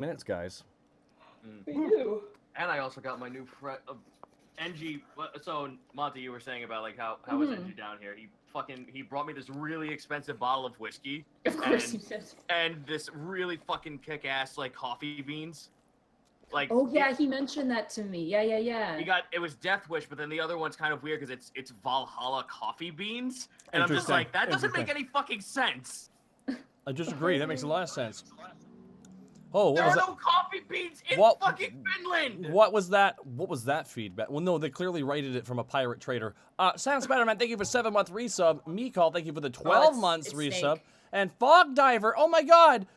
minutes, guys. We do. And I also got my new NG. So Monty, you were saying about like how was NG down here? He brought me this really expensive bottle of whiskey. Of course you did. And this really fucking kick-ass like coffee beans. Like, oh yeah, he mentioned that to me. Yeah. It was Death Wish, but then the other one's kind of weird because it's Valhalla coffee beans, and I'm just like, that doesn't make any fucking sense. I disagree. That makes a lot of sense. Oh, there are no coffee beans in fucking Finland. What was that? What was that feedback? Well, no, they clearly rated it from a pirate trader. Sam Spider-Man, thank you for 7-month resub. Meekall, thank you for the 12 months resub. Snake. And Fog Diver, oh my god.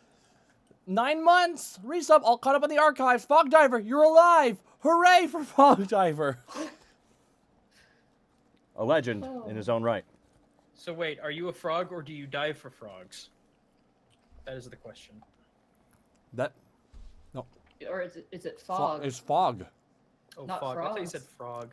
9 months resub, all caught up on the archives. Fog Diver, you're alive! Hooray for Fog Diver! A legend in his own right. So wait, are you a frog or do you dive for frogs? That is the question. That no. Or is it fog? It's fog. Oh, not fog. Frogs. I thought you said frog.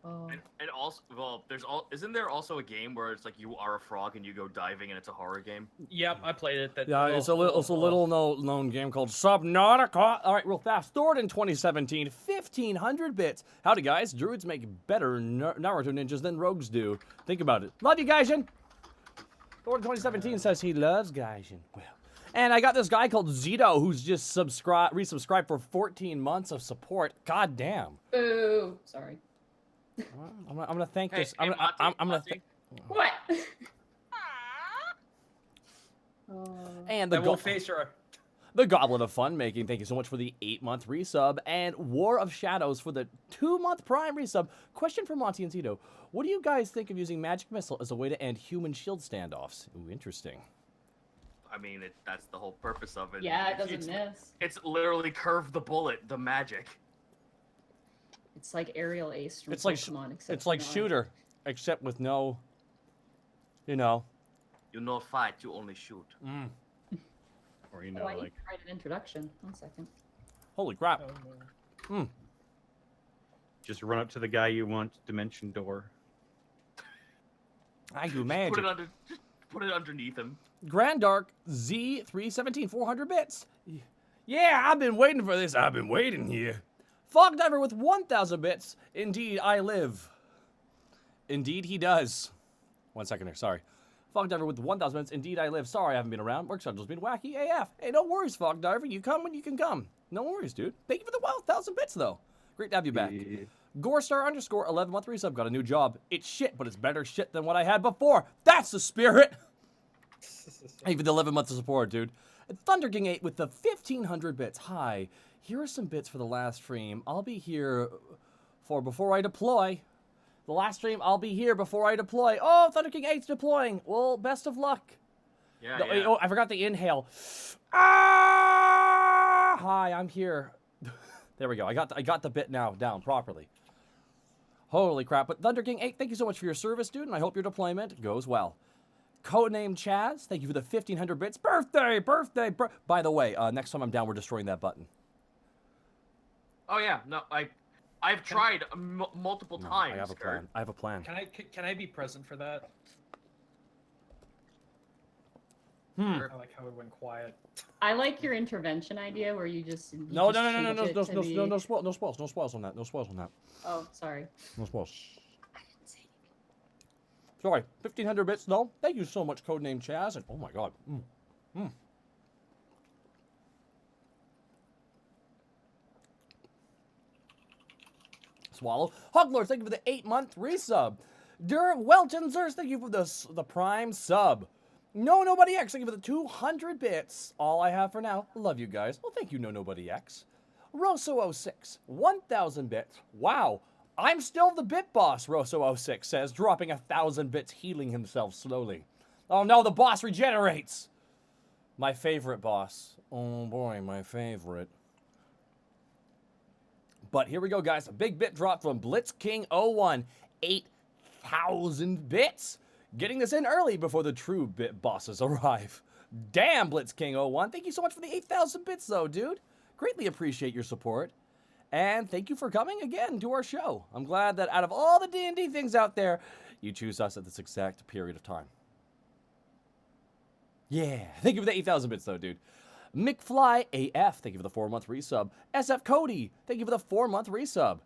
Oh. And also, well, isn't there also a game where it's like you are a frog and you go diving and it's a horror game? Yep, I played it. It's a little known game called Subnautica. All right, real fast. Stored in 2017, 1,500 bits. Howdy, guys. Druids make better Naruto ninjas than rogues do. Think about it. Love you, Gaijin. Stored in 2017 says he loves Gaijin. Well, and I got this guy called Zito who's just resubscribed for 14 months of support. God damn. Ooh, sorry. I'm gonna thank this. Hey, I'm gonna thank. What? And the Goblet of Fun Making, thank you so much for the 8-month resub. And War of Shadows for the 2-month Prime resub. Question for Monty and Zito. What do you guys think of using Magic Missile as a way to end human shield standoffs? Ooh, interesting. I mean, that's the whole purpose of it. Yeah, it doesn't miss. It's literally curve the bullet, the magic. It's like aerial ace from Pokemon, it's like shooter, except with no, You fight, you only shoot. Or like. I need to write an introduction. 1 second. Holy crap. Just run up to the guy you want dimension door. I do magic. Just put it underneath him. Grand Dark Z317, 400 bits. Yeah, I've been waiting for this. I've been waiting here. Fog Diver with 1,000 bits. Indeed, I live. Indeed, he does. 1 second here, sorry. Fog Diver with 1,000 bits. Indeed, I live. Sorry, I haven't been around. Work schedule's been wacky AF. Hey, no worries, Fog Diver. You come when you can come. No worries, dude. Thank you for the 1,000 bits, though. Great to have you back. Gorestar _ 11-month resub got a new job. It's shit, but it's better shit than what I had before. That's the spirit. Even the 11 months of support, dude. Thunder King 8 with the 1,500 bits. Hi. Here are some bits for the last stream. I'll be here for before I deploy. The last stream, I'll be here before I deploy. Oh, Thunder King 8's deploying. Well, best of luck. Yeah, Oh, I forgot the inhale. Ah! Hi, I'm here. There we go. I got the bit now down properly. Holy crap. But Thunder King 8, thank you so much for your service, dude, and I hope your deployment goes well. Codename Chaz, thank you for the 1,500 bits. Birthday! By the way, next time I'm down, we're destroying that button. Oh yeah, no, I've tried multiple times. I have a plan. I have a plan. Can I be present for that? I like how it went quiet. I like your intervention idea where you just no spoils on that. No spoils on that. Oh, sorry. No spoils. Sorry, 1,500 bits. No, thank you so much, Codename Chaz. And oh my god. Swallow. Hoglord, thank you for the 8-month resub. Weltenzers, thank you for the Prime sub. Nobody X, thank you for the 200 bits. All I have for now. Love you guys. Well, thank you, Nobody X. Rosso06, 1,000 bits. Wow. I'm still the bit boss, Rosso06 says, dropping 1,000 bits, healing himself slowly. Oh no, the boss regenerates. My favorite boss. Oh boy, my favorite. But here we go, guys. A big bit drop from Blitzking01. 8,000 bits. Getting this in early before the true bit bosses arrive. Damn, Blitzking01. Thank you so much for the 8,000 bits, though, dude. Greatly appreciate your support. And thank you for coming again to our show. I'm glad that out of all the D&D things out there, you choose us at this exact period of time. Yeah. Thank you for the 8,000 bits, though, dude. McFly AF, thank you for the 4-month resub. SF Cody, thank you for the 4-month resub.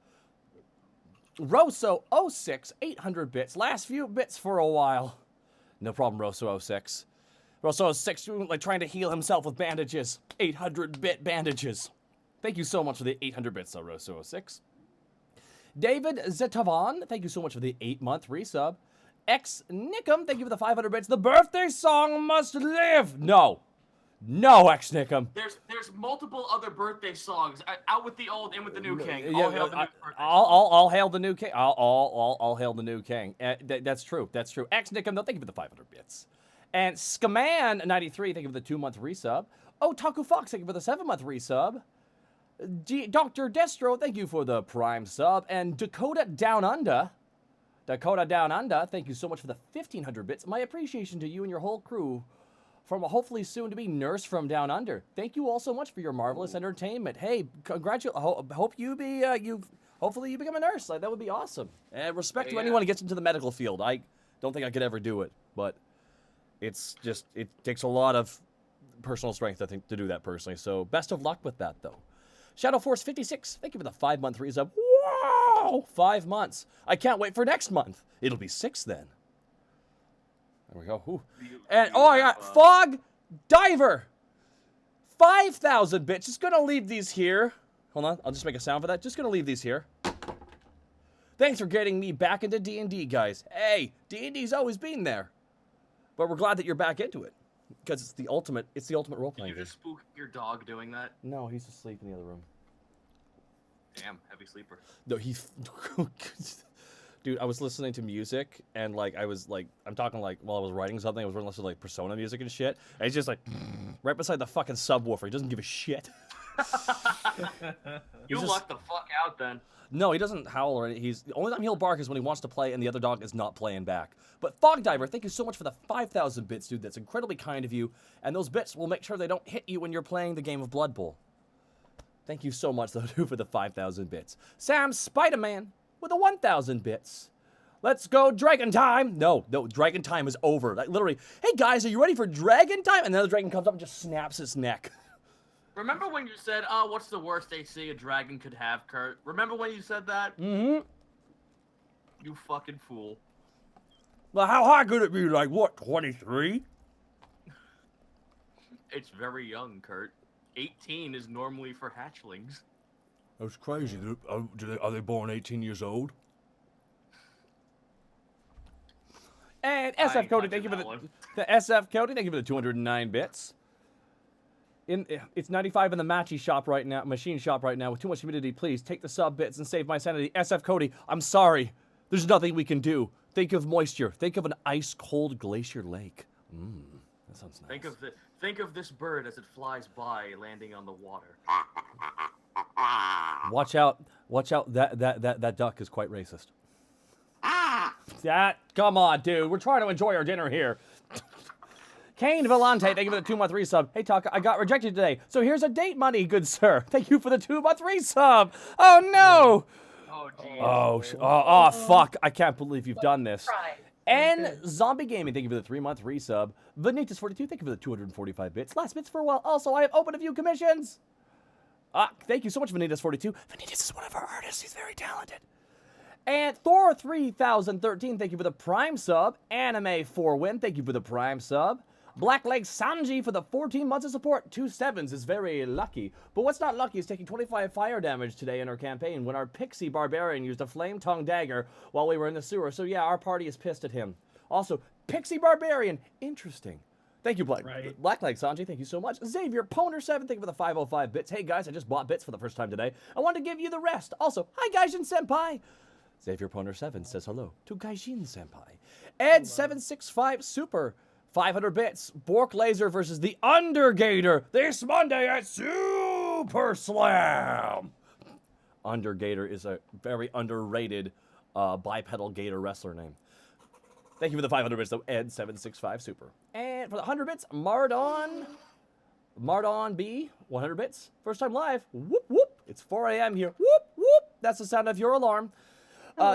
Rosso06, 800 bits. Last few bits for a while. No problem, Rosso06. Rosso06, like trying to heal himself with bandages. 800-bit bandages. Thank you so much for the 800 bits, Rosso06. David Zetavan, thank you so much for the 8-month resub. X Nickum, thank you for the 500 bits. The birthday song must live. No, X Nickum. There's multiple other birthday songs. Out with the old, in with the new king. Yeah, All hail the new birthday song. I'll hail the new king. I'll hail the new king. That's true. That's true. X Nickum, no, thank you for the 500 bits. And Scaman93, thank you for the 2-month resub. Otaku Fox, thank you for the 7-month resub. Dr. Destro, thank you for the prime sub. And Dakota Down Under, thank you so much for the 1,500 bits. My appreciation to you and your whole crew from a hopefully soon-to-be nurse from Down Under. Thank you all so much for your marvelous entertainment. Hey, hope you hopefully you become a nurse. Like, that would be awesome. And respect to anyone who gets into the medical field. I don't think I could ever do it, but it takes a lot of personal strength, I think, to do that personally. So best of luck with that, though. Shadow Force 56, thank you for the 5-month resub. Wow! 5 months. I can't wait for next month. It'll be 6 then. There we go. Ooh. And, I got Fog Diver. 5,000 bits. Just gonna leave these here. Hold on, I'll just make a sound for that. Just gonna leave these here. Thanks for getting me back into D&D, guys. Hey, D&D's always been there. But we're glad that you're back into it. Because it's the ultimate role-playing Did you just spook your dog doing that? No, he's asleep in the other room. Damn, heavy sleeper. No, dude, I was listening to music, and, like, I'm talking, like, while I was writing something, I was listening to, like, Persona music and shit, and he's just, like, right beside the fucking subwoofer. He doesn't give a shit. You lucked the fuck out, then. No, he doesn't howl or anything. The only time he'll bark is when he wants to play and the other dog is not playing back. But Fog Diver, thank you so much for the 5,000 bits, dude. That's incredibly kind of you. And those bits will make sure they don't hit you when you're playing the game of Blood Bowl. Thank you so much, though, dude, for the 5,000 bits. Sam Spider-Man with the 1,000 bits. Let's go Dragon Time. No, Dragon Time is over. Like, literally, hey, guys, are you ready for Dragon Time? And then the dragon comes up and just snaps its neck. Remember when you said, oh, what's the worst AC a dragon could have, Kurt? Remember when you said that? Mm-hmm. You fucking fool. Well, how high could it be? Like, what, 23? It's very young, Kurt. 18 is normally for hatchlings. That's crazy. Are they born 18 years old? And SF Cody, thank you for the SF Cody, thank you for the 209 bits. It's 95 in the machine shop right now with too much humidity. Please take the sub bits and save my sanity. SF Cody, I'm sorry. There's nothing we can do. Think of moisture. Think of an ice-cold glacier lake. That sounds nice. Think of this bird as it flies by, landing on the water. Watch out. That duck is quite racist. Come on, dude. We're trying to enjoy our dinner here. Kane Vellante, thank you for the 2-month resub. Hey, Taka, I got rejected today, so here's a date money, good sir. Thank you for the 2-month resub. Oh, no. Oh, geez. Oh, fuck. I can't believe you've done this. And Zombie Gaming, thank you for the 3-month resub. Vanitas42, thank you for the 245 bits. Last bits for a while. Also, I have opened a few commissions. Thank you so much, Vanitas42. Vanitas is one of our artists. He's very talented. And Thor3013, thank you for the prime sub. Anime4Win, thank you for the prime sub. Blackleg Sanji for the 14 months of support. 2 7s is very lucky. But what's not lucky is taking 25 fire damage today in our campaign when our pixie barbarian used a flame tongue dagger while we were in the sewer. So yeah, our party is pissed at him. Also, pixie barbarian. Interesting. Thank you, Blackleg Sanji. Thank you so much. Xavier Poner7, thank you for the 505 bits. Hey guys, I just bought bits for the first time today. I want to give you the rest. Also, hi Gaijin Senpai. Xavier Poner7 says hello to Gaijin Senpai. Ed765 Super. 500 bits. Bork Laser versus the Undergator this Monday at Super Slam. Undergator is a very underrated bipedal gator wrestler name. Thank you for the 500 bits, though, Ed765 Super. And for the 100 bits, Mardon B, 100 bits. First time live. Whoop, whoop. It's 4 a.m. here. Whoop, whoop. That's the sound of your alarm.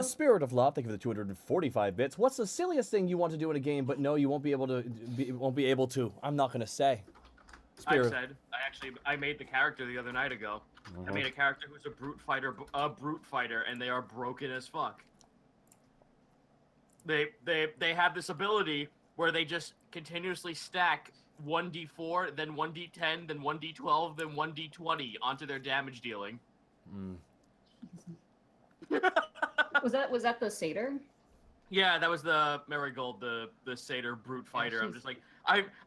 Spirit of Love, thank you for the 245 bits. What's the silliest thing you want to do in a game, but no, you won't be able to? I'm not gonna say. Spirit. I've said. I made the character the other night ago. I made a character who's a brute fighter, and they are broken as fuck. They have this ability where they just continuously stack 1d4, then 1d10, then 1d12, then 1d20 onto their damage dealing. Was that the satyr? Yeah, that was the Marigold, the satyr brute fighter. I'm she's- just like,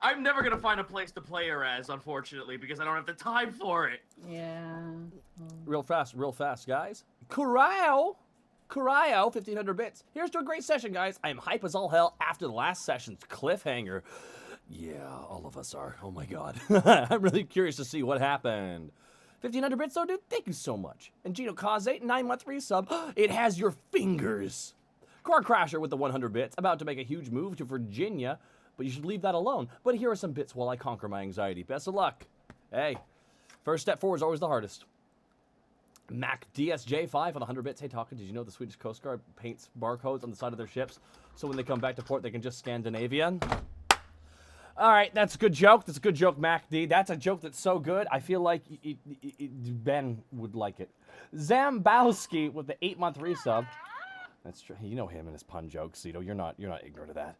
I'm never gonna find a place to play her as, unfortunately, because I don't have the time for it. Yeah. Real fast, guys. Cryo, 1,500 bits. Here's to a great session, guys. I'm hype as all hell after the last session's cliffhanger. Yeah, all of us are. Oh my god. I'm really curious to see what happened. 1,500 bits, though, dude. Thank you so much. And Gino Kaze, 9-month resub. It has your fingers. Car Crasher with the 100 bits. About to make a huge move to Virginia, but you should leave that alone. But here are some bits while I conquer my anxiety. Best of luck. Hey, first step forward is always the hardest. Mac DSJ5 on 100 bits. Hey, Talkin, did you know the Swedish Coast Guard paints barcodes on the side of their ships so when they come back to port they can just Scandinavian? All right, that's a good joke. That's a good joke, Mac D. That's a joke that's so good. I feel like Ben would like it. Zambowski with the 8-month resub. That's true. You know him and his pun jokes, Zito. You're not ignorant of that.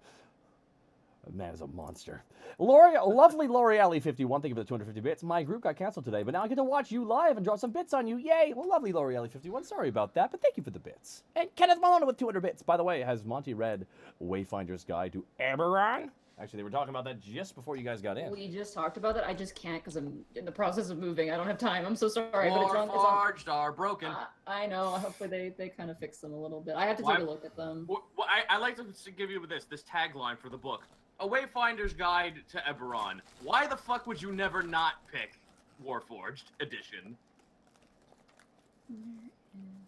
Man is a monster. Lovely L'Oreale 51, thank you for the 250 bits. My group got canceled today, but now I get to watch you live and drop some bits on you. Yay! Well, lovely L'Oreale 51, sorry about that, but thank you for the bits. And Kenneth Malone with 200 bits. By the way, has Monty read Wayfinder's Guide to Eberron? Actually, they were talking about that just before you guys got in. We just talked about that. I just can't because I'm in the process of moving. I don't have time. I'm so sorry. But it's on. Forged are broken. I know. Hopefully they kind of fix them a little bit. I have to take a look at them. Well, I like to give you this tagline for the book. A Wayfinder's Guide to Eberron. Why the fuck would you never not pick Warforged edition?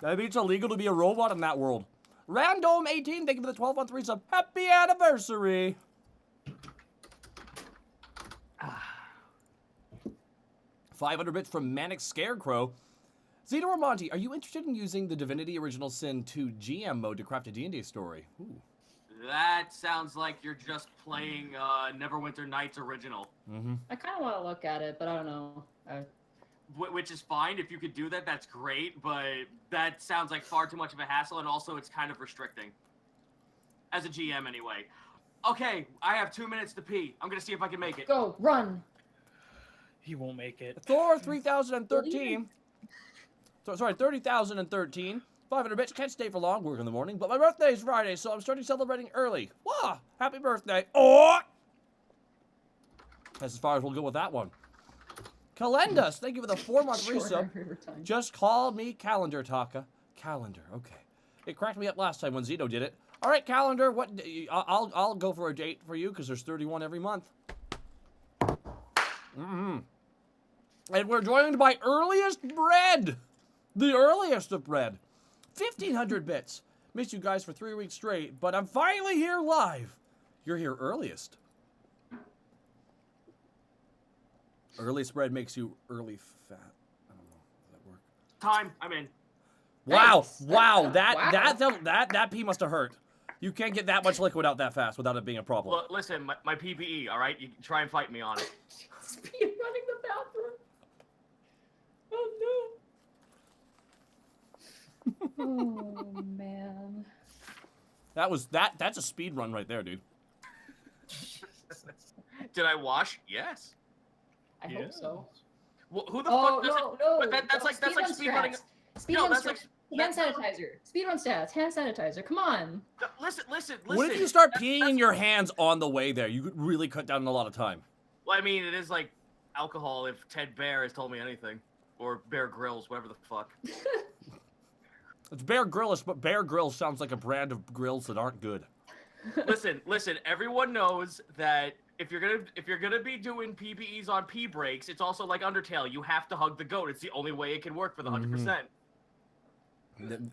That means it's illegal to be a robot in that world. Random 18, thank you for the 12-month resub. Happy anniversary! 500 bits from Manic Scarecrow. Zito or Monty, are you interested in using the Divinity Original Sin 2 GM mode to craft a D&D story? Ooh. That sounds like you're just playing Neverwinter Nights original. Mm-hmm. I kind of want to look at it, but I don't know. Which is fine. If you could do that, that's great, but that sounds like far too much of a hassle, and also it's kind of restricting. As a GM, anyway. Okay, I have 2 minutes to pee. I'm gonna see if I can make it. Go, run! He won't make it. Thor 3013. Sorry, 30,013. 500 bits. Can't stay for long. Work in the morning. But my birthday is Friday, so I'm starting celebrating early. Wow! Happy birthday. Oh! That's as far as we'll go with that one. Calendus, thank you for the 4-month resub. Just call me Calendar, Taka. Calendar, okay. It cracked me up last time when Zito did it. All right, Calendar, what? I'll go for a date for you because there's 31 every month. And we're joined by Earliest Bread. The earliest of bread. 1,500 bits. Missed you guys for 3 weeks straight, but I'm finally here live. You're here earliest. Earliest bread makes you early fat. I don't know. Does that work? Time. I'm in. Wow! Nice. Wow! Wow. That pee must have hurt. You can't get that much liquid out that fast without it being a problem. Look, listen, my PPE. All right, you can try and fight me on it. Speed running the bathroom. Oh no. Oh man. That's a speed run right there, dude. Did I wash? Yes. I hope so. Well, who the Oh fuck does no, it? no. But that's like speed running. No, that's like hand sanitizer. Speed run stats. Hand sanitizer. Come on. Listen. What if you start peeing in your hands on the way there? You could really cut down a lot of time. Well, I mean, it is like alcohol. If Ted Bear has told me anything, or Bear Grylls, whatever the fuck. It's Bear Grylls, but Bear Grylls sounds like a brand of grills that aren't good. Listen. Everyone knows that if you're gonna be doing PPEs on pee breaks, it's also like Undertale. You have to hug the goat. It's the only way it can work for the 100%.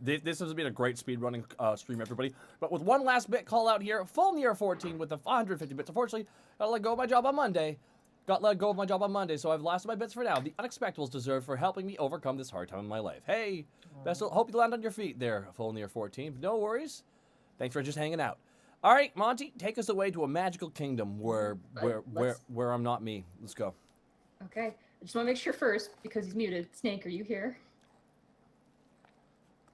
This has been a great speedrunning stream, everybody. But with one last bit call out here, full near 14 with the 150 bits. Unfortunately, got let go of my job on Monday. So I've lost my bits for now. The Unexpectables deserve for helping me overcome this hard time in my life. Hey, hope you land on your feet there, full near 14. No worries. Thanks for just hanging out. All right, Monty, take us away to a magical kingdom where I'm not me. Let's go. Okay. I just want to make sure first, because he's muted. Snake, are you here?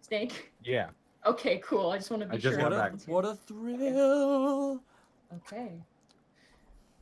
Snake? Yeah. Okay, cool. I just want to be I just sure. got back. everyone's here. What a thrill! Okay.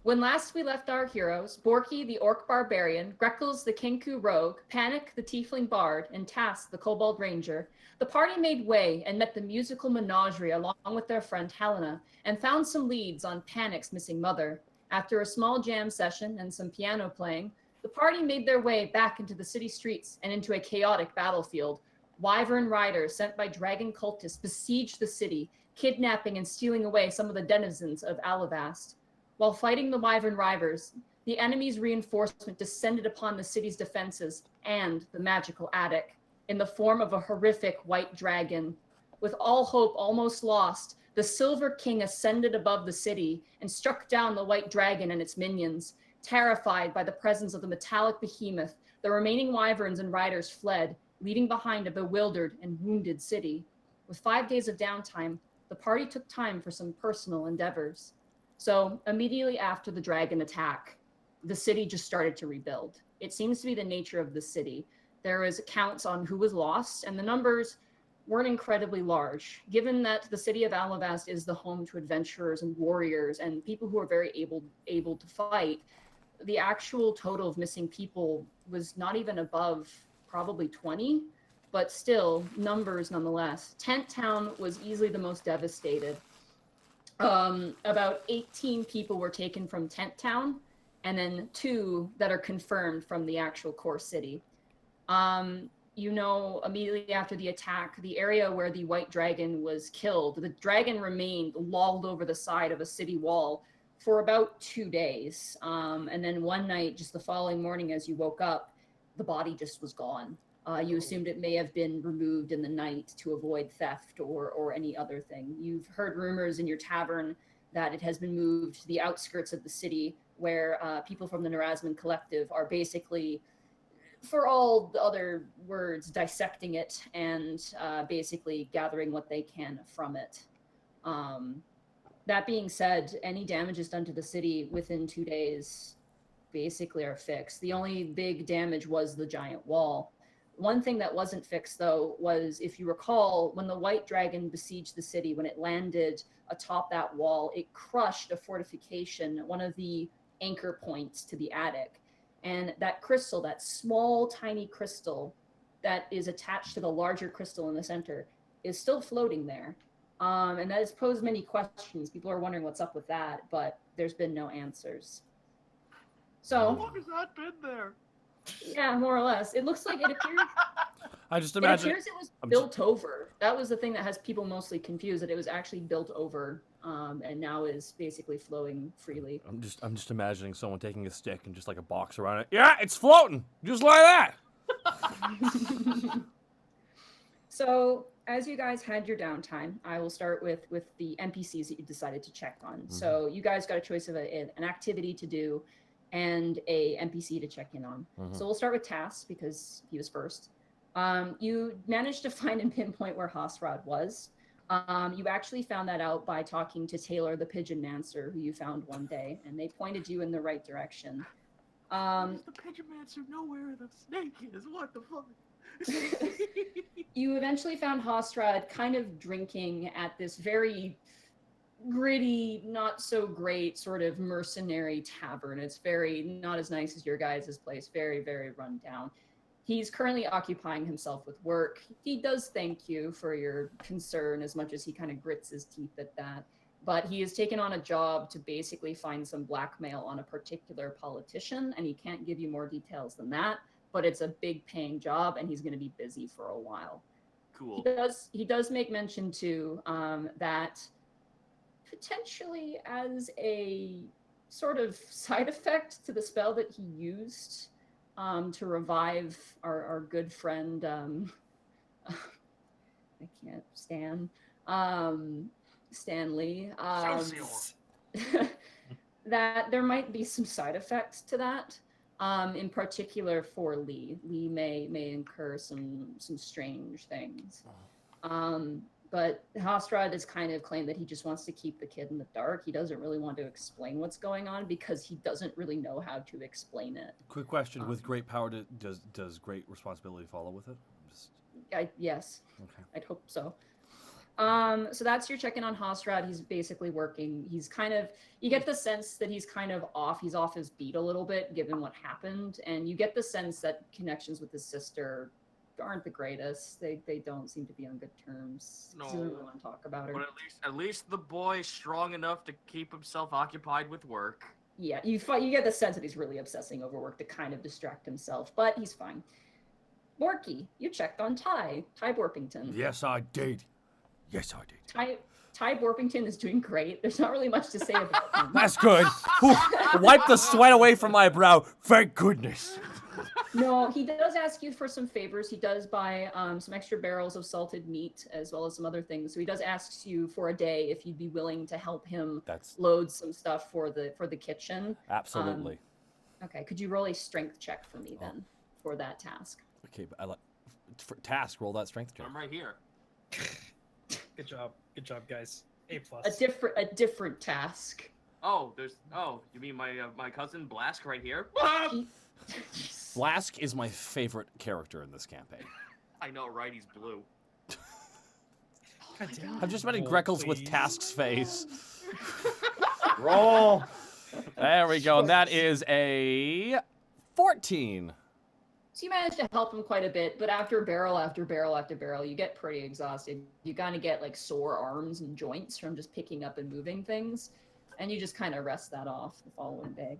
When last we left our heroes, Borky the Orc Barbarian, Greckles the Kenku Rogue, Panic the Tiefling Bard, and Tass the Kobold Ranger, the party made way and met the musical menagerie along with their friend Helena, and found some leads on Panic's missing mother. After a small jam session and some piano playing, the party made their way back into the city streets and into a chaotic battlefield. Wyvern riders sent by dragon cultists besieged the city, kidnapping and stealing away some of the denizens of Alabaster. While fighting the Wyvern riders, the enemy's reinforcement descended upon the city's defenses and the magical attic in the form of a horrific white dragon. With all hope almost lost, the Silver King ascended above the city and struck down the white dragon and its minions. Terrified by the presence of the metallic behemoth, the remaining Wyverns and riders fled, leaving behind a bewildered and wounded city. With 5 days of downtime, the party took time for some personal endeavors. So immediately after the dragon attack, the city just started to rebuild. It seems to be the nature of the city. There is accounts on who was lost, and the numbers weren't incredibly large, given that the city of Alavast is the home to adventurers and warriors and people who are very able to fight. The actual total of missing people was not even above probably 20, but still numbers nonetheless. Tent Town was easily the most devastated. About 18 people were taken from Tent Town, and then 2 that are confirmed from the actual core city. Immediately after the attack, the area where the white dragon was killed, the dragon remained lolled over the side of a city wall for about 2 days. And then one night, just the following morning as you woke up, the body just was gone. You assumed it may have been removed in the night to avoid theft or any other thing. You've heard rumors in your tavern that it has been moved to the outskirts of the city where people from the Nerazman Collective are basically, for all the other words, dissecting it and basically gathering what they can from it. That being said, any damages done to the city within 2 days basically are fixed. The only big damage was the giant wall. One thing that wasn't fixed, though, was, if you recall, when the white dragon besieged the city, when it landed atop that wall, it crushed a fortification, one of the anchor points to the attic. And that crystal, that small, tiny crystal that is attached to the larger crystal in the center, is still floating there. And that has posed many questions. People are wondering what's up with that, but there's been no answers. So, How long has that been there? yeah, more or less. It looks like it appears. I just It imagine. appears it was built over. That was the thing that has people mostly confused, that it was actually built over, and now is basically flowing freely. I'm just imagining someone taking a stick and just like a box around it. Yeah, it's floating, just like that. So, as you guys had your downtime, I will start with the NPCs that you decided to check on. Mm-hmm. So, you guys got a choice of an activity to do and a NPC to check in on. Mm-hmm. So, we'll start with Tass because he was first. You managed to find and pinpoint where Hosrod was. You actually found that out by talking to Taylor, the Pigeon Mancer, who you found one day, and they pointed you in the right direction. The Pigeon Mancer know where the snake is. What the fuck? You eventually found Hosrod kind of drinking at this very gritty, not so great sort of mercenary tavern. It's very not as nice as your guys' place, very, very run down. He's currently occupying himself with work. He does thank you for your concern as much as he kind of grits his teeth at that. But he has taken on a job to basically find some blackmail on a particular politician, and he can't give you more details than that. But it's a big paying job, and he's going to be busy for a while. Cool. He does make mention too that potentially as a sort of side effect to the spell that he used to revive our good friend I can't stand Stan Lee, that there might be some side effects to that. In particular for Lee. Lee may incur some strange things. But Hostrad has kind of claimed that he just wants to keep the kid in the dark. He doesn't really want to explain what's going on because he doesn't really know how to explain it. Quick question: with great power, does great responsibility follow with it? Yes. Okay. I'd hope so. So that's your check-in on Hostrad. He's basically working. He's kind of, you get the sense that he's kind of off. He's off his beat a little bit, given what happened. And you get the sense that connections with his sister aren't the greatest. They don't seem to be on good terms. No. He doesn't really want to talk about her. But at least the boy's strong enough to keep himself occupied with work. Yeah, you get the sense that he's really obsessing over work to kind of distract himself, but he's fine. Borky, you checked on Ty Borpington. Yes, I did. Yes, I did. Ty Borpington is doing great. There's not really much to say about him. That's good. Whew, wipe the sweat away from my brow. Thank goodness. No, he does ask you for some favors. He does buy some extra barrels of salted meat as well as some other things. So he does ask you for a day if you'd be willing to help him load some stuff for the kitchen. Absolutely. Okay, could you roll a strength check for me then for that task? Okay, but for task, roll that strength check. I'm right here. Good job, guys. A+. A different task. Oh, you mean my cousin Blask right here? Blask is my favorite character in this campaign. I know, right? He's blue. I'm just betting Greckles with Task's face. Roll. There we go. And that is a 14. So you manage to help him quite a bit, but after barrel after barrel after barrel, you get pretty exhausted. You kind of get like sore arms and joints from just picking up and moving things, and you just kind of rest that off the following day.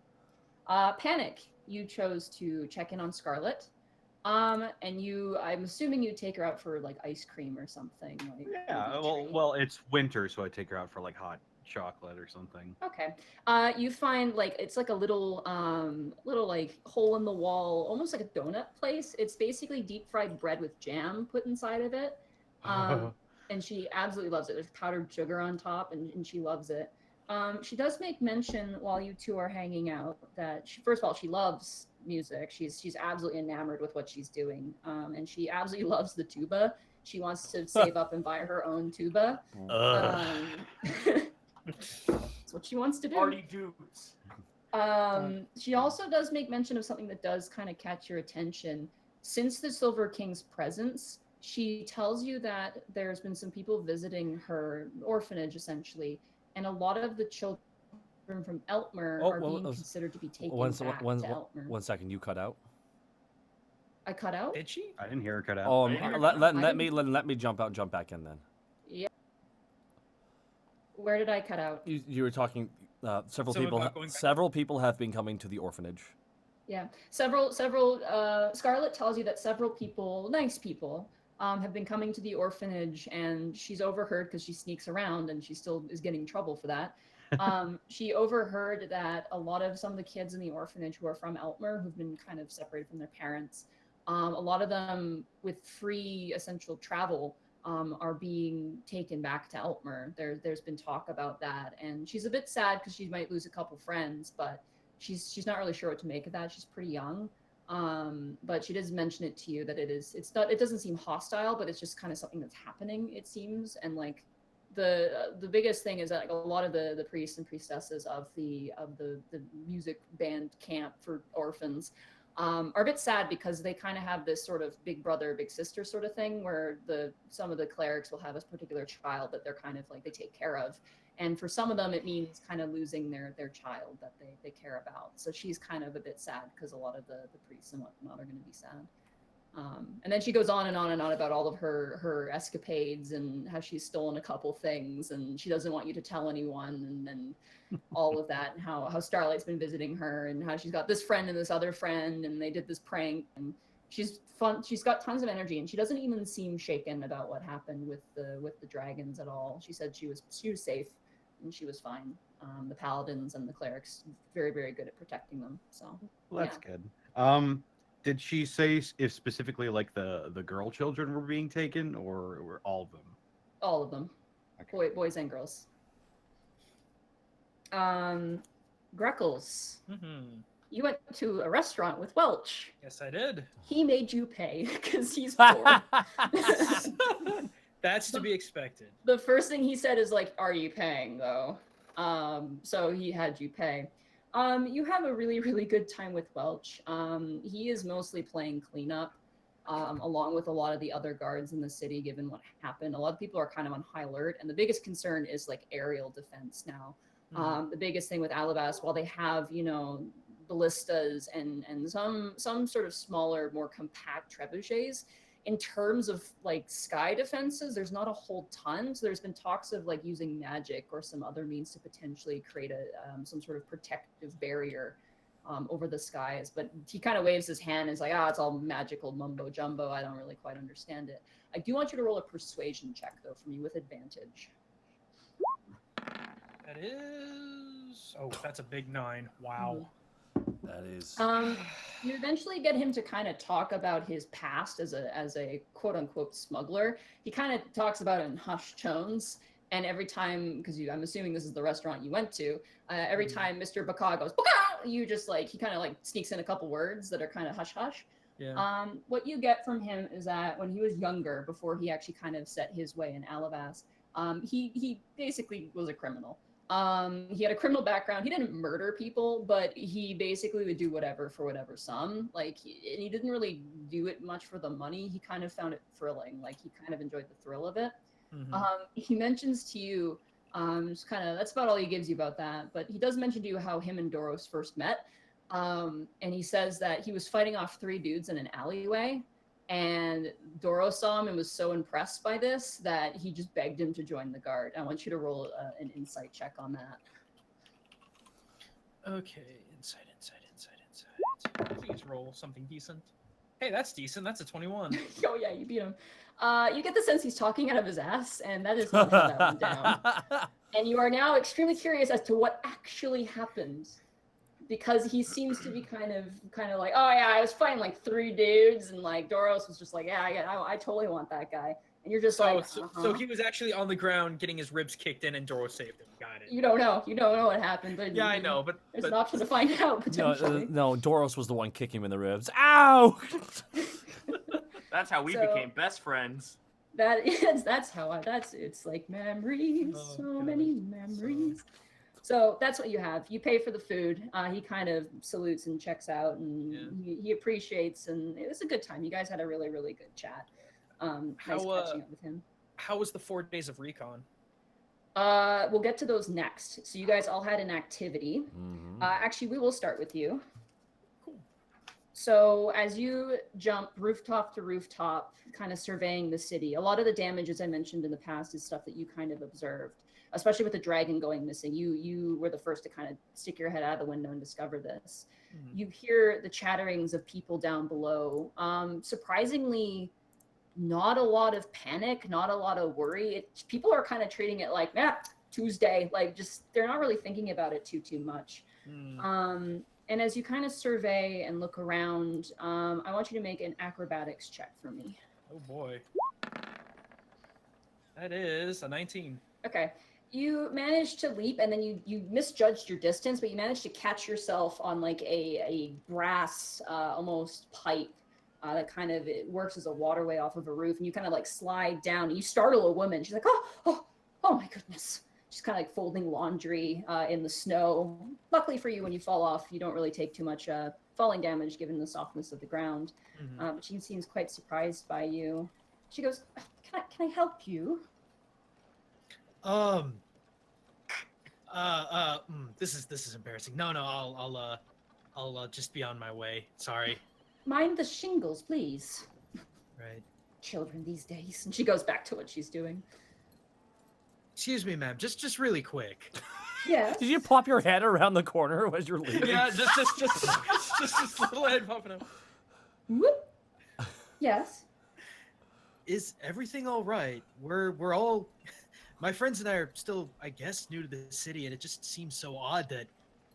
Panic, you chose to check in on Scarlet, and I'm assuming you take her out for like ice cream or something. Like, Yeah, well, it's winter, so I take her out for like hot chocolate or something. Okay. You find like it's like a little like hole in the wall, almost like a donut place. It's basically deep fried bread with jam put inside of it. And she absolutely loves it. There's powdered sugar on top, and she loves it. She does make mention while you two are hanging out that first of all, she loves music. She's absolutely enamored with what she's doing. And she absolutely loves the tuba. She wants to save up and buy her own tuba. That's what she wants to do. Party dudes. She also does make mention of something that does kind of catch your attention. Since the Silver King's presence, she tells you that there's been some people visiting her orphanage, essentially, and a lot of the children from Eltmer are being considered to be taken back to Eltmer. 1 second, you cut out. I cut out? Did she? I didn't hear her cut out. Oh, let me jump out and jump back in then. Yeah. Where did I cut out? You were talking. Several people have been coming to the orphanage. Yeah, several. Scarlet tells you that several people, nice people, have been coming to the orphanage, and she's overheard because she sneaks around, and she still is getting in trouble for that. She overheard that some of the kids in the orphanage who are from Eltmer, who've been kind of separated from their parents, a lot of them with free essential travel are being taken back to Eltmer. There's been talk about that, and she's a bit sad because she might lose a couple friends, but she's not really sure what to make of that. She's pretty young, but she does mention it to you that it doesn't seem hostile, but it's just kind of something that's happening, it seems. And like the biggest thing is that like a lot of the priests and priestesses of the music band camp for orphans are a bit sad because they kind of have this sort of big brother, big sister sort of thing where some of the clerics will have a particular child that they're kind of like they take care of. And for some of them, it means kind of losing their child that they care about. So she's kind of a bit sad because a lot of the priests and whatnot are going to be sad. And then she goes on and on and on about all of her escapades and how she's stolen a couple things and she doesn't want you to tell anyone and all of that, and how Starlight's been visiting her and how she's got this friend and this other friend and they did this prank, and she's fun. She's got tons of energy and she doesn't even seem shaken about what happened with the dragons at all. She said she was safe and she was fine. The paladins and the clerics very, very good at protecting them. So well, that's good. Did she say if specifically like the girl children were being taken, or were all of them? All of them. Okay. Boys and girls. Greckles. Mm-hmm. You went to a restaurant with Welch. Yes, I did. He made you pay because he's poor. That's to be expected. The first thing he said is like, "Are you paying though?" So he had you pay. You have a really, really good time with Welch. He is mostly playing cleanup, along with a lot of the other guards in the city, given what happened. A lot of people are kind of on high alert, and the biggest concern is like aerial defense now. The biggest thing with Alabaster, while they have, ballistas and some sort of smaller, more compact trebuchets, in terms of like sky defenses, there's not a whole ton. So there's been talks of like using magic or some other means to potentially create some sort of protective barrier over the skies. But he kind of waves his hand and is like, it's all magical mumbo jumbo. I don't really quite understand it. I do want you to roll a persuasion check though for me with advantage. That is... Oh, that's a big 9. Wow. That is. You eventually get him to kind of talk about his past as a quote unquote smuggler. He kind of talks about it in hushed tones, and every time, because I'm assuming this is the restaurant you went to, every time Mr. Baka goes, Baka! You just like, he kind of like sneaks in a couple words that are kind of hush hush. Yeah. What you get from him is that when he was younger, before he actually kind of set his way in Alabas, he basically was a criminal. He had a criminal background. He didn't murder people, but he basically would do whatever for whatever sum. Like, he didn't really do it much for the money. He kind of found it thrilling. Like, he kind of enjoyed the thrill of it. He mentions to you, just kind of, that's about all he gives you about that. But he does mention to you how him and Doros first met. And he says that he was fighting off 3 dudes in an alleyway. And Doro saw him and was so impressed by this that he just begged him to join the guard. I want you to roll an insight check on that. Okay, insight. Please roll something decent. Hey, that's decent. That's a 21. Oh yeah, you beat him. You get the sense he's talking out of his ass, and that is not how that went down. And you are now extremely curious as to what actually happened. Because he seems to be kind of like, oh yeah, I was fighting like 3 dudes, and like Doros was just like, yeah, I totally want that guy, and you're just so he was actually on the ground getting his ribs kicked in, and Doros saved him. Got it. You don't know what happened, but Yeah, I know, but there's an option to find out potentially. No, Doros was the one kicking him in the ribs. Ow! That's how we became best friends. It's like memories, many memories. So that's what you have. You pay for the food. He kind of salutes and checks out, and he appreciates, and it was a good time. You guys had a really, really good chat. Nice catching up with him. How was the 4 days of recon? We'll get to those next. So you guys all had an activity. Actually, we will start with you. Cool. So as you jump rooftop to rooftop, kind of surveying the city, a lot of the damage, as I mentioned in the past, is stuff that you kind of observed. Especially with the dragon going missing, you were the first to kind of stick your head out of the window and discover this. You hear the chatterings of people down below. Surprisingly, not a lot of panic, not a lot of worry. People are kind of treating it like, Tuesday, like just they're not really thinking about it too much. And as you kind of survey and look around, I want you to make an acrobatics check for me. Oh boy, that is a 19. Okay. You managed to leap, and then you misjudged your distance, but you managed to catch yourself on like a brass almost pipe that kind of it works as a waterway off of a roof, and you kind of like slide down, and you startle a woman. She's like, oh my goodness. She's kind of like folding laundry in the snow. Luckily for you, when you fall off, you don't really take too much falling damage given the softness of the ground. But she seems quite surprised by you. She goes, can I help you? This is embarrassing. No, I'll just be on my way. Sorry. Mind the shingles, please. Right. Children these days. And she goes back to what she's doing. Excuse me, ma'am. Just really quick. Yes. Did you pop your head around the corner as you're leaving? Yeah, just this little head popping up. Whoop. Yes. Is everything all right? We're all. My friends and I are still, I guess, new to the city, and it just seems so odd that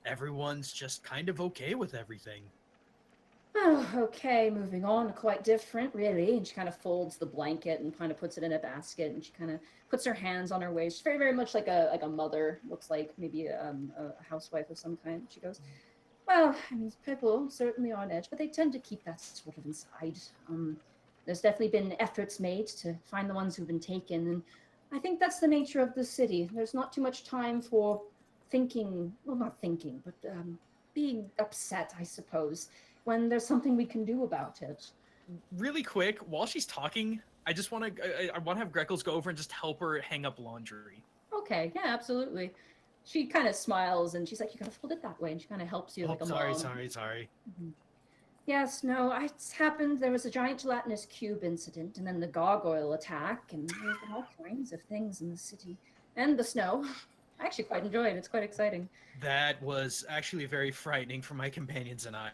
everyone's just kind of okay with everything. Oh, okay, moving on. Quite different, really. And she kind of folds the blanket and kind of puts it in a basket, and she kind of puts her hands on her waist. She's very, very much like a mother. Looks like maybe a housewife of some kind. She goes, well, I mean, people certainly on edge, but they tend to keep that sort of inside. there's definitely been efforts made to find the ones who've been taken, and I think that's the nature of the city. There's not too much time for thinking, well, not thinking, but being upset, I suppose, when there's something we can do about it. Really quick, while she's talking, I just want to I want to have Greckles go over and just help her hang up laundry. Okay, yeah, absolutely. She kind of smiles and she's like, "You gotta fold it that way," and she kind of helps you like a mom. Sorry. Mhm. Yes, no, it's happened. There was a giant gelatinous cube incident, and then the gargoyle attack, and there's been all kinds of things in the city. And the snow. I actually quite enjoy it. It's quite exciting. That was actually very frightening for my companions and I.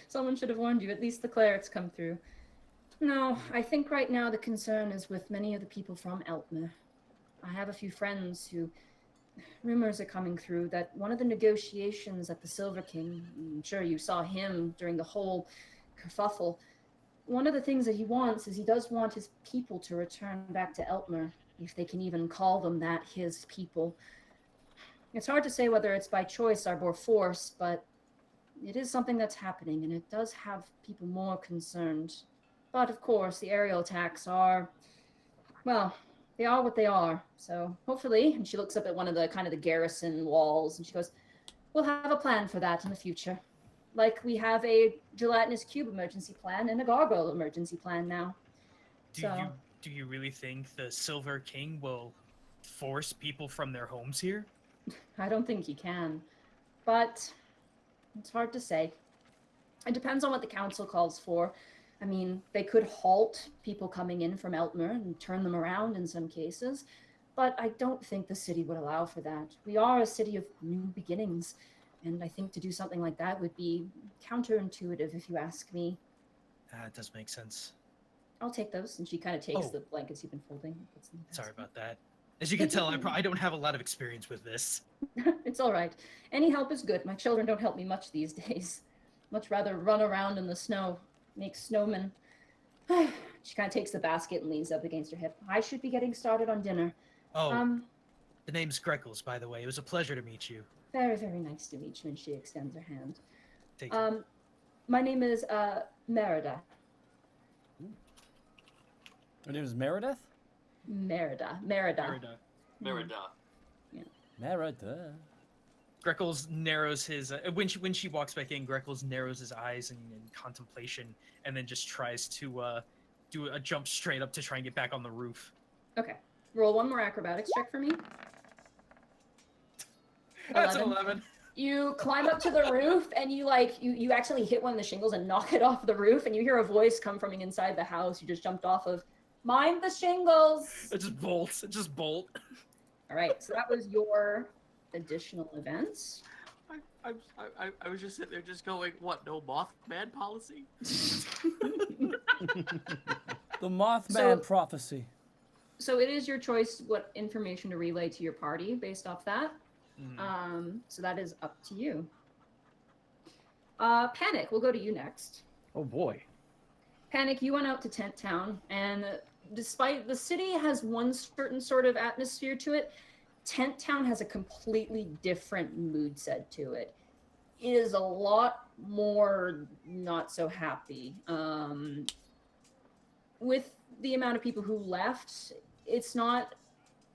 Someone should have warned you. At least the clerics come through. No, I think right now the concern is with many of the people from Eltmer. I have a few friends who... Rumors are coming through that one of the negotiations at the Silver King, I'm sure you saw him during the whole kerfuffle, one of the things that he wants is he does want his people to return back to Eltmer, if they can even call them that, his people. It's hard to say whether it's by choice or by force, but it is something that's happening, and it does have people more concerned. But of course, the aerial attacks are, well, they are what they are. So hopefully, and she looks up at one of the kind of the garrison walls, and she goes, "We'll have a plan for that in the future. Like we have a gelatinous cube emergency plan and a gargoyle emergency plan now." Do you really think the Silver King will force people from their homes here? I don't think he can, but it's hard to say. It depends on what the council calls for. I mean, they could halt people coming in from Eltmer and turn them around in some cases, but I don't think the city would allow for that. We are a city of new beginnings, and I think to do something like that would be counterintuitive, if you ask me. That does make sense. I'll take those, and she kind of takes Oh. the blankets you've been folding. and puts them in the Sorry basket. about that. As you can tell, I don't have a lot of experience with this. It's all right. Any help is good. My children don't help me much these days. Much rather run around in the snow, make snowmen. She kind of takes the basket and leans up against her hip. I should be getting started on dinner. Oh, the name's Greckles, by the way. It was a pleasure to meet you. Very, very nice to meet you. And she extends her hand. Take care. My name is Merida. Her name is Meredith? Merida. Merida. Merida. Merida. Greckles narrows his when she walks back in. Greckles narrows his eyes in contemplation, and then just tries to do a jump straight up to try and get back on the roof. Okay. Roll one more acrobatics check for me. That's 11. You climb up to the roof, and you actually hit one of the shingles and knock it off the roof, and you hear a voice come from inside the house you just jumped off of. "Mind the shingles!" It just bolts. It just bolt. All right, so that was your additional events. I was just sitting there just going, what, no Mothman policy? The Mothman So- prophecy. So it is your choice what information to relay to your party based off that. So that is up to you. Panic, we'll go to you next. Oh boy. Panic, you went out to Tent Town, and despite the city has one certain sort of atmosphere to it, Tent Town has a completely different mood set to it. It is a lot more not so happy. With the amount of people who left, it's not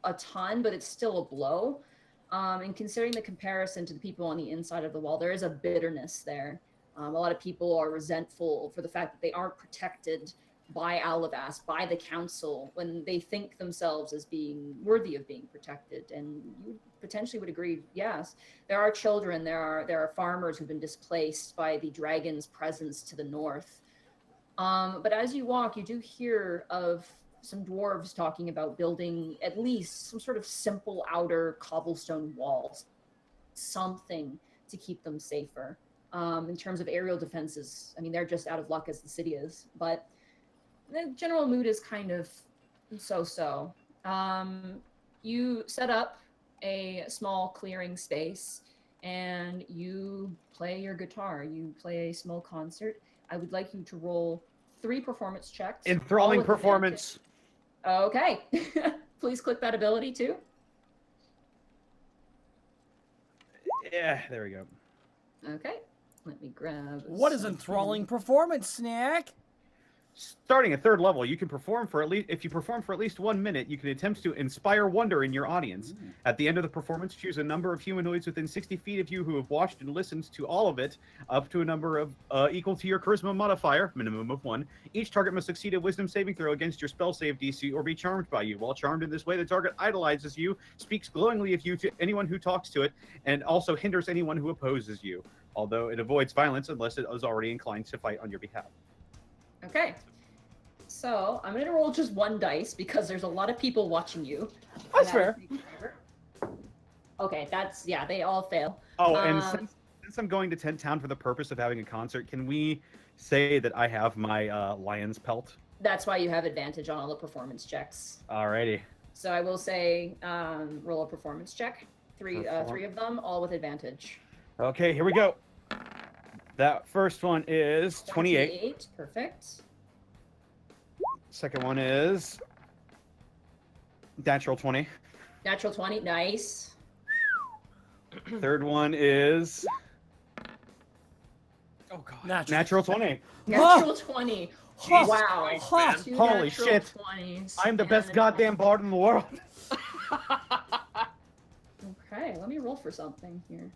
a ton, but it's still a blow. And considering the comparison to the people on the inside of the wall, there is a bitterness there. A lot of people are resentful for the fact that they aren't protected by Alabaster, by the council, when they think themselves as being worthy of being protected. And you potentially would agree, yes, there are children, there are farmers who've been displaced by the dragon's presence to the north. But as you walk, you do hear of some dwarves talking about building at least some sort of simple outer cobblestone walls, something to keep them safer. In terms of aerial defenses, I mean, they're just out of luck as the city is, but the general mood is kind of so-so. You set up a small clearing space and you play your guitar. You play a small concert. I would like you to roll 3 performance checks. all Enthralling with performance. advantage. Okay. Please click that ability too. Yeah, there we go. Okay. Let me grab. What is some enthralling performance, Snack? Starting at 3rd level, you can perform for if you perform for at least 1 minute, you can attempt to inspire wonder in your audience. At the end of the performance, choose a number of humanoids within 60 feet of you who have watched and listened to all of it, up to a number of equal to your charisma modifier, minimum of 1. Each target must succeed a wisdom saving throw against your spell save DC or be charmed by you. While charmed in this way, the target idolizes you, speaks glowingly of you to anyone who talks to it, and also hinders anyone who opposes you, although it avoids violence unless it is already inclined to fight on your behalf. Okay. So I'm gonna roll just 1 dice because there's a lot of people watching you. That's And fair. Okay, yeah, they all fail. Oh, and Um, since I'm going to Tent Town for the purpose of having a concert, can we say that I have my lion's pelt? That's why you have advantage on all the performance checks. Alrighty. So I will say, roll a performance check. Three of them, all with advantage. Okay, here we go. That first one is 28. Perfect. Second one is natural 20. Natural 20, nice. Third one is Oh god. natural 20. Natural 20. Huh. Wow. Huh. 2 Holy natural shit. 20s I'm the and best a goddamn bard in the world. Okay, let me roll for something here.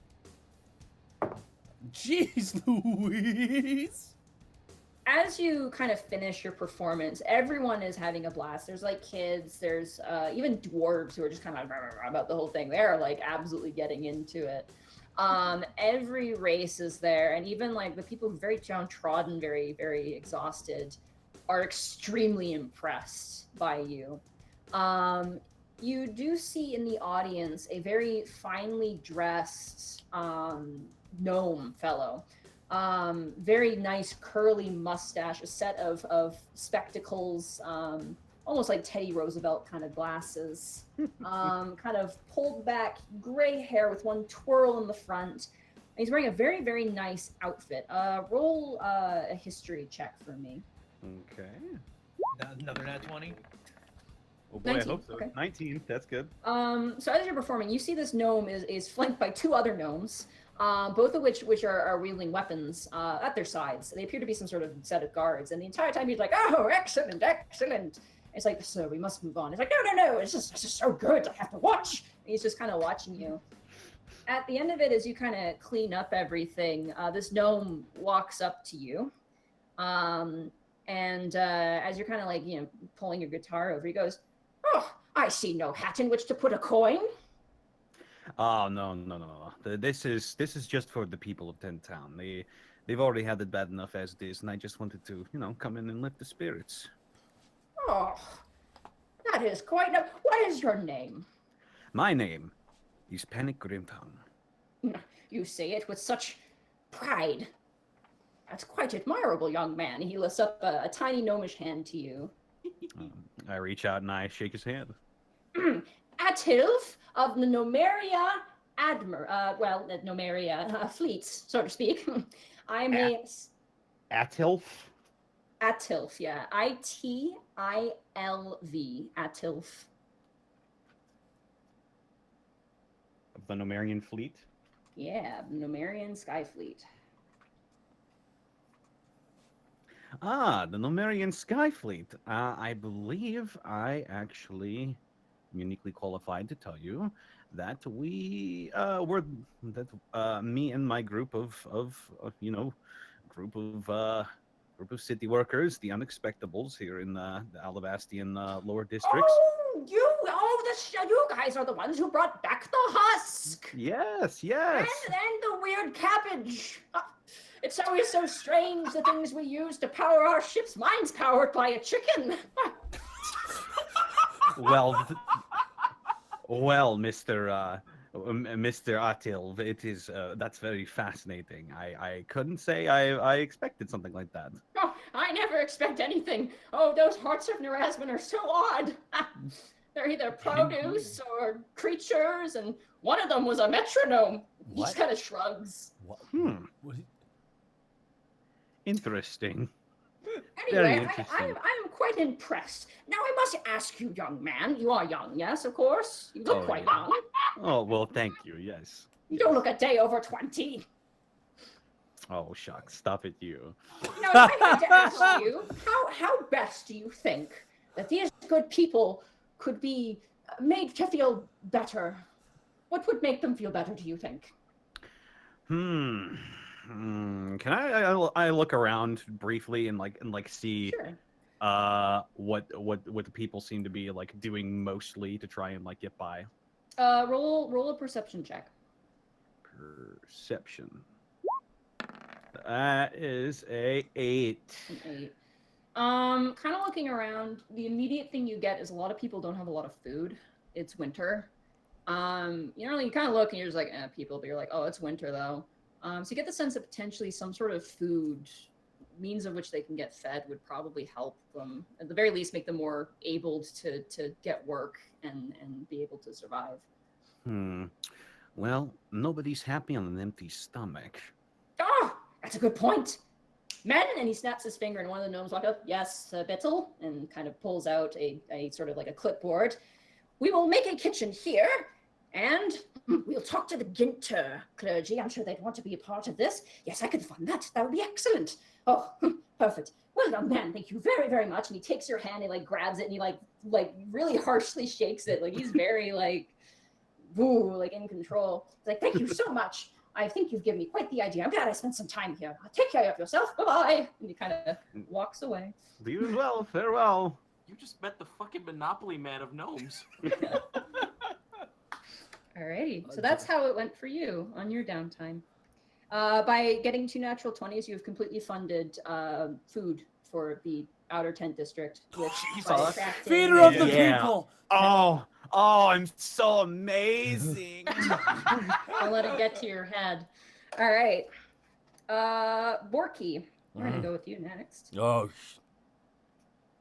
Jeez Louise. As you kind of finish your performance, everyone is having a blast. There's like kids, there's even dwarves who are just kind of about the whole thing. They're like absolutely getting into it. Every race is there, and even like the people who are very downtrodden, very, very exhausted, are extremely impressed by you. You do see in the audience a very finely dressed gnome fellow. Very nice curly mustache, a set of spectacles, almost like Teddy Roosevelt kind of glasses, kind of pulled back gray hair with one twirl in the front. And he's wearing a very, very nice outfit. Roll a history check for me. Okay. Another nat 20. Oh boy, 19, I hope so. okay. 19, that's good. So as you're performing, you see this gnome is flanked by 2 other gnomes, both of which are wielding weapons at their sides. They appear to be some sort of set of guards, and the entire time he's like, "Oh, excellent, excellent." It's like, "So we must move on." It's like, "No, it's just so good. I have to watch." And he's just kind of watching you. At the end of it, as you kind of clean up everything, this gnome walks up to you, and as you're kind of like pulling your guitar over, he goes, "Oh, I see no hat in which to put a coin." Oh no. This is just for the people of Tent Town. They've already had it bad enough as it is, and I just wanted to, come in and lift the spirits. Oh, that is quite no. What is your name? My name is Panic Grimtongue. You say it with such pride. That's quite admirable, young man. He lifts up a tiny gnomish hand to you. I reach out and I shake his hand. Atilf of the Nomeria Nomeria fleet, so to speak. I'm a Atilf? Atilf, yeah. Itilv, Atilf. Of the Nomerian fleet? Yeah, Nomerian Sky Fleet. Ah, the Nomerian Sky Fleet. I believe I actually am uniquely qualified to tell you that me and my group of city workers, the Unexpectables here in the Alabastian lower districts. You guys are the ones who brought back the husk. Yes. And the weird cabbage. It's always so strange, the things we use to power our ships. Mine's powered by a chicken. Well, Mr. Atil, it is that's very fascinating. I couldn't say I expected something like that. Oh, I never expect anything. Oh, those hearts of Nerasmin are so odd. They're either produce or creatures, and one of them was a metronome. He just kind of shrugs. What? Hmm. Interesting. Anyway, Very interesting. I am quite impressed. Now I must ask you, young man. You are young, yes, of course. You look quite young. Oh, well, thank you, yes. You don't look a day over 20. Oh shucks, stop it, you. Now, if I had to ask you, how best do you think that these good people could be made to feel better? What would make them feel better, do you think? Can I look around briefly and see Sure. what the people seem to be like doing mostly to try and like get by? Roll a perception check. Perception. That is a 8. An 8. Kind of looking around, the immediate thing you get is a lot of people don't have a lot of food. It's winter. You kind of look and you're just like, people, but you're like, oh, it's winter though. So you get the sense that potentially some sort of food, means of which they can get fed, would probably help them, at the very least, make them more able to get work and be able to survive. Well, nobody's happy on an empty stomach. Oh, that's a good point. Men, and he snaps his finger, and one of the gnomes walk up. Yes, Bitzel, and kind of pulls out a sort of like a clipboard. We will make a kitchen here, and we'll talk to the Ginter clergy. I'm sure they'd want to be a part of this. Yes, I could fund that. That would be excellent. Oh, perfect. Well, young man, thank you very, very much. And he takes your hand, and like grabs it, and he like really harshly shakes it. Like he's very in control. He's like, thank you so much. I think you've given me quite the idea. I'm glad I spent some time here. Take care of yourself. Bye-bye. And he kind of walks away. Leave as well. Farewell. You just met the fucking Monopoly man of gnomes. Alrighty. So that's how it went for you on your downtime. By getting 2 natural 20s, you have completely funded food for the outer tent district. Which Feeder of the Yeah. people. Oh, I'm so amazing. Don't let it get to your head. All right. Borky, we're going to go with you next. Oh,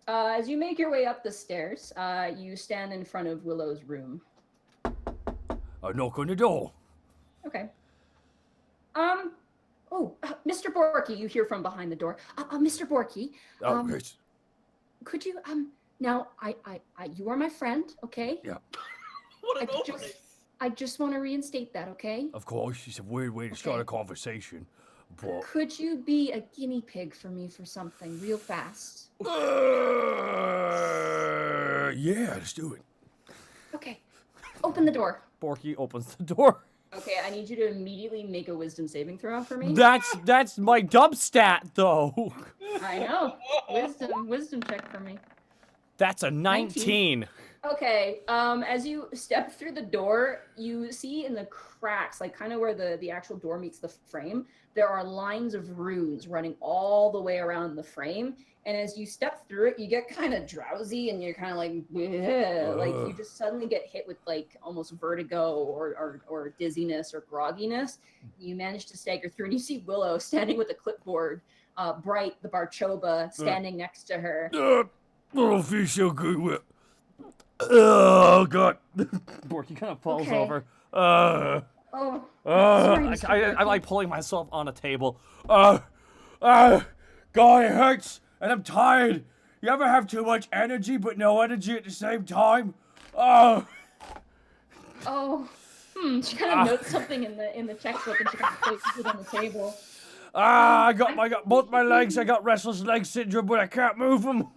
As you make your way up the stairs, you stand in front of Willow's room. I knock on the door. Okay. Mr. Borky, you hear from behind the door. Mr. Borky, Oh, yes. could you, now, you are my friend, okay? Yeah. What an opening. I just want to reinstate that, okay? Of course, it's a weird way to start a conversation, but... Could you be a guinea pig for me for something real fast? Yeah, let's do it. Okay. Open the door. Borky opens the door. Okay, I need you to immediately make a wisdom saving throw for me. That's my dub stat, though. I know. Wisdom check for me. That's a 19. Okay, as you step through the door, you see in the cracks, like kind of where the actual door meets the frame, there are lines of runes running all the way around the frame. And as you step through it, you get kind of drowsy and you're kind of like, bleh, like you just suddenly get hit with like almost vertigo or dizziness or grogginess. You manage to stagger through and you see Willow standing with a clipboard, Bright, the Barchoba, standing next to her. I don't feel so good with... Oh, God. Borky kind of falls Okay. over. Oh, sorry, Mr. I Borky. like pulling myself on a table. God, it hurts, and I'm tired. You ever have too much energy but no energy at the same time? Oh, she kind of notes something in the textbook and she kind of places it on the table. I got both my legs. I got restless leg syndrome, but I can't move them.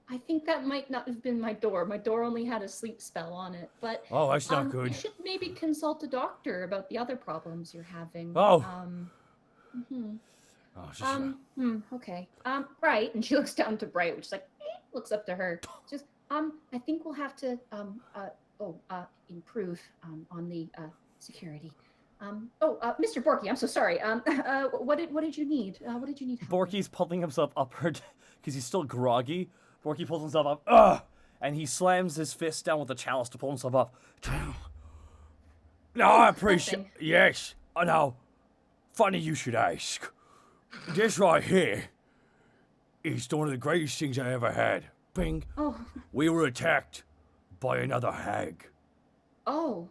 I think that might not have been my door. My door only had a sleep spell on it, but Oh, that's not you good. should maybe consult a doctor about the other problems you're having. Oh. Oh, it's just, Okay. Bright, and she looks down to Bright, which is like looks up to her. Just I think we'll have to improve on the security. Mr. Borky, I'm so sorry. What did you need? What did you need? Help with? Borky's pulling himself up because he's still groggy. Borky pulls himself up, and he slams his fist down with the chalice to pull himself up. No, I appreciate. nothing. Yes, I know. Funny you should ask. This right here is one of the greatest things I ever had. Bing. Oh, We were attacked by another hag. oh.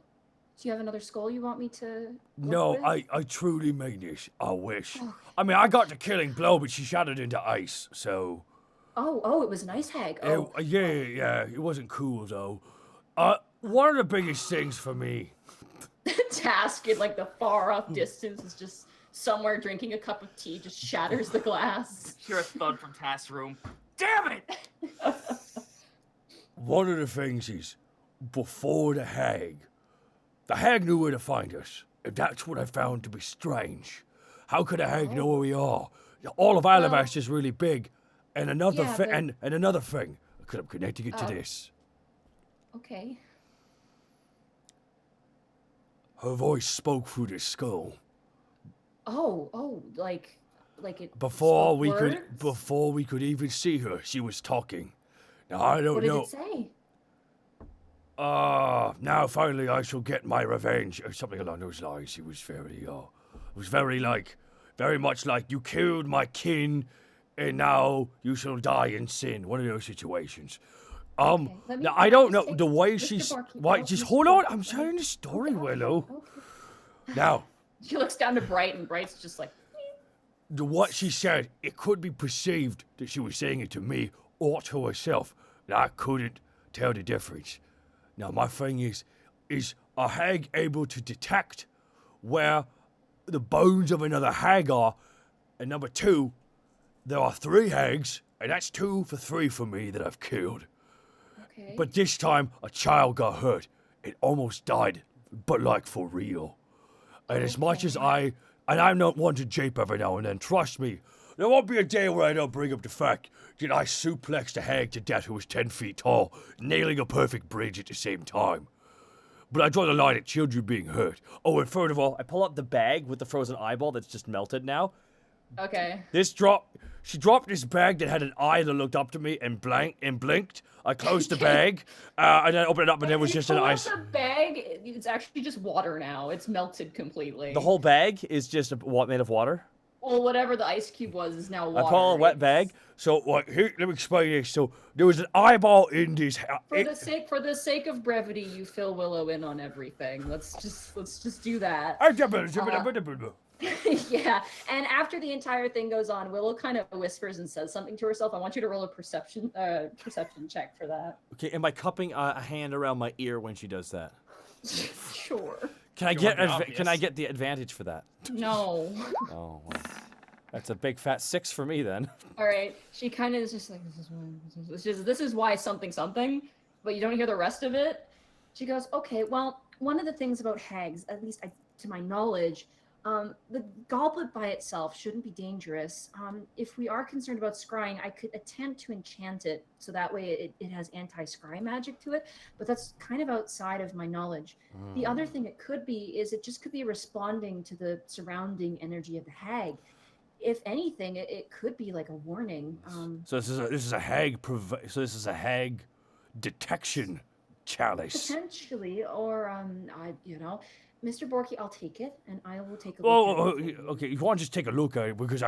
Do you have another skull you want me to? work No, with? I truly mean this. I wish. Oh. I mean, I got the killing blow, but she shattered into ice, so... Oh, it was an ice hag. Oh, Yeah, it wasn't cool, though. One of the biggest things for me... Task in like the far off distance is just somewhere drinking a cup of tea, just shatters the glass. Hear a thud from Task's room. Damn it! One of the things is, before the hag knew where to find us. And that's what I found to be strange. How could a hag know where we are? All of Alabaster is really big. And another Yeah, and another thing, because I'm connecting it to this. Okay. Her voice spoke through the skull. Oh, like it. Before spoke words? before we could even see her, she was talking. Now I don't What did know. it say? Now finally I shall get my revenge, or something along those lines. She was very much like, you killed my kin, and now you shall die in sin. One of those situations. Okay, let me- Now I don't know just the way Mr. she's. Barkeep, Why? no, Just Mr. hold on. Barkeep, I'm telling the story, Willow. Okay. Now, She looks down to Bright, and Bright's just like, what she said, it could be perceived that she was saying it to me or to herself. And I couldn't tell the difference. Now, my thing is a hag able to detect where the bones of another hag are? And number two, there are 3 hags, and that's 2 for 3 for me that I've killed. okay. But this time, a child got hurt. It almost died, but like for real. And as much as I'm not one to jape every now and then, trust me, there won't be a day where I don't bring up the fact that I suplexed a hag to death who was 10 feet tall, nailing a perfect bridge at the same time. But I draw the line at children being hurt. Oh, and further of all, I pull up the bag with the frozen eyeball that's just melted now. Okay. She dropped this bag that had an eye that looked up to me and blinked. I closed the bag, and then opened it up, and there was just an ice. The bag, it's actually just water now. It's melted completely. The whole bag is just made of water. Well, whatever the ice cube was is now water. I pull a wet It's- bag. So, here, let me explain this. So, there was an eyeball in this. For the sake of brevity, you fill Willow in on everything. Let's just do that. Yeah, and after the entire thing goes on, Willow kind of whispers and says something to herself. I want you to roll a perception check for that. Okay, am I cupping a hand around my ear when she does that? Sure. Can I Sure, get the obvious. can I get the advantage for that? No. Oh, well. That's a big fat 6 for me then. All right. She kind of is just like, this is why something, but you don't hear the rest of it. She goes, okay, well, one of the things about hags, at least to my knowledge, the goblet by itself shouldn't be dangerous. If we are concerned about scrying, I could attempt to enchant it so that way it has anti-scry magic to it, but that's kind of outside of my knowledge. The other thing it could be is it just could be responding to the surrounding energy of the hag. If anything, it could be like a warning. So this is a hag. So this is a hag detection chalice. Potentially, or Mr. Borky, I'll take it, and I will take a look Oh, at it. okay. You want to just take a look at it because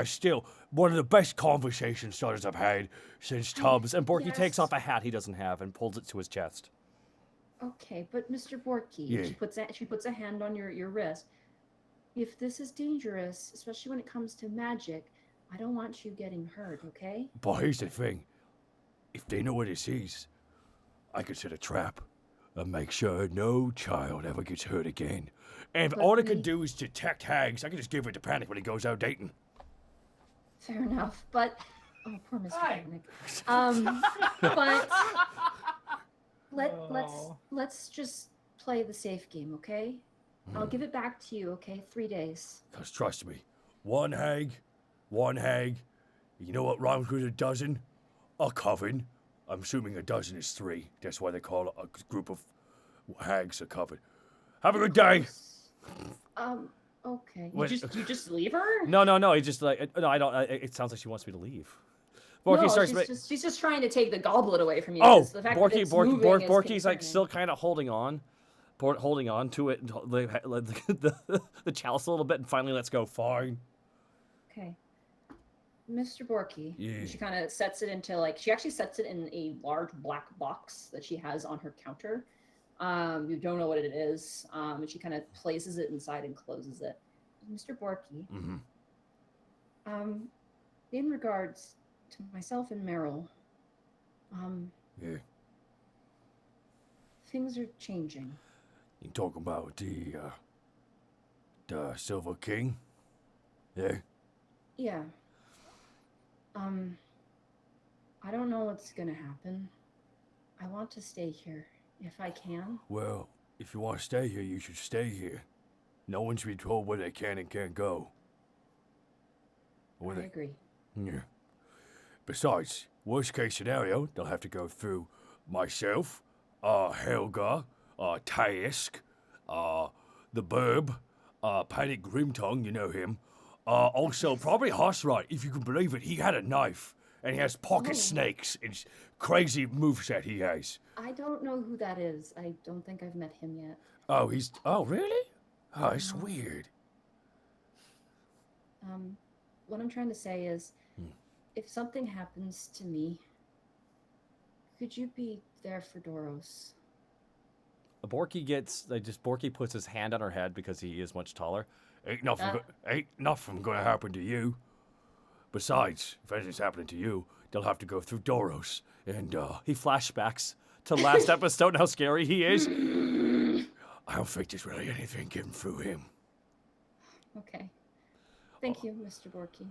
one of the best conversation starters I've had since Tubbs. And Borky Yes. takes off a hat he doesn't have and pulls it to his chest. Okay, but Mr. Borky, Yeah. she puts a hand on your wrist. If this is dangerous, especially when it comes to magic, I don't want you getting hurt, okay? But here's the thing: if they know what this is, I could set a trap and make sure no child ever gets hurt again. And if But all it could we- do is detect hags, I could just give it to Panic when he goes out dating. Fair enough, but oh, poor Mr. Hi. Panic. But Oh. let's just play the safe game, okay? I'll give it back to you, okay? 3 days. Because trust me, one hag. You know what rhymes with a dozen? A coven. I'm assuming a dozen is 3. That's why they call a group of hags a coven. Have a good day. Okay. Wait, You just leave her? No. He just like no. I don't. It sounds like she wants me to leave. Borky No, starts. she's just trying to take the goblet away from you. Oh, 'cause the fact that it's moving is Borky's like concerning. still kind of holding on to it, the chalice a little bit, and finally lets go. Fine. Okay. Mr. Borky. Yeah. She kind of sets it into she actually sets it in a large black box that she has on her counter. You don't know what it is. And she kind of places it inside and closes it. Mr. Borky. Mm-hmm. In regards to myself and Meryl, Yeah. things are changing. You talking about the Silver King? Yeah. Yeah. I don't know what's gonna happen. I want to stay here if I can. Well, if you want to stay here, you should stay here. No one should be told where they can and can't go. Where I they... agree. Yeah. Besides, worst case scenario, they'll have to go through myself, Helga, Taisk, the Burb, Panic Grimtongue, you know him. Also, probably Hossrod, if you can believe it, he had a knife. And he has pocket Oh. snakes and crazy moveset he has. I don't know who that is. I don't think I've met him yet. Oh, oh, really? Oh, it's No. weird. What I'm trying to say is, Hmm. if something happens to me, could you be there for Doros? Borky puts his hand on her head because he is much taller. Ain't nothing gonna happen to you. Besides, if anything's happening to you, they'll have to go through Doros. And, he flashbacks to last episode and how scary he is. I don't think there's really anything getting through him. Okay. Thank you, Mr. Borky.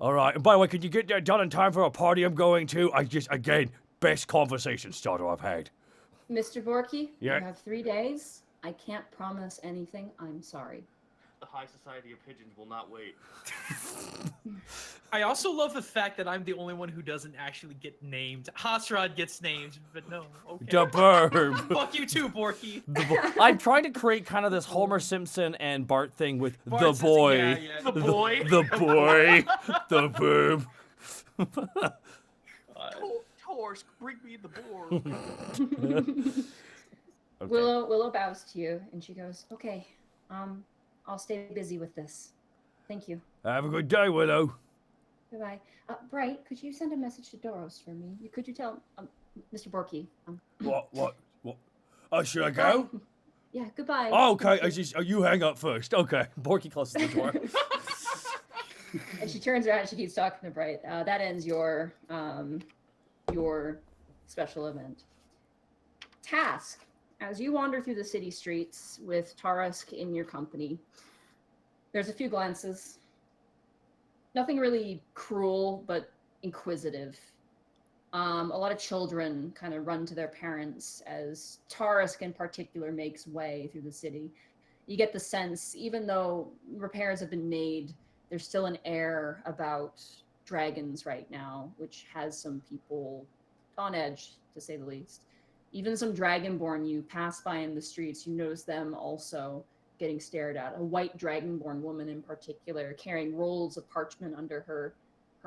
All right, and by the way, can you get that done in time for a party I'm going to? Again, best conversation starter I've had. Mr. Borky, Yeah. you have 3 days. I can't promise anything. I'm sorry. The High Society of Pigeons will not wait. I also love the fact that I'm the only one who doesn't actually get named. Hossrod gets named, but no. Okay. The Burb. Fuck you too, Borky. I'm trying to create kind of this Homer Simpson and Bart thing with Bart the says- boy. yeah, The boy. The boy. The Burb. Torsk, bring me the board. Okay. Willow bows to you and she goes, "Okay, I'll stay busy with this. Thank you. Have a good day, Willow. Goodbye. Bright, could you send a message to Doros for me? Could you tell Mr. Borky? What? Oh, should I go? Yeah, goodbye. Oh, okay. Thank you." You hang up first. Okay. Borky closes the door. And she turns around and she keeps talking to Bright. That ends your special event. Task. As you wander through the city streets with Tarask in your company, there's a few glances. Nothing really cruel, but inquisitive. A lot of children kind of run to their parents as Tarask in particular makes way through the city. You get the sense, even though repairs have been made, there's still an air about dragons right now, which has some people on edge, to say the least. Even some dragonborn you pass by in the streets, you notice them also getting stared at. A white dragonborn woman in particular, carrying rolls of parchment under her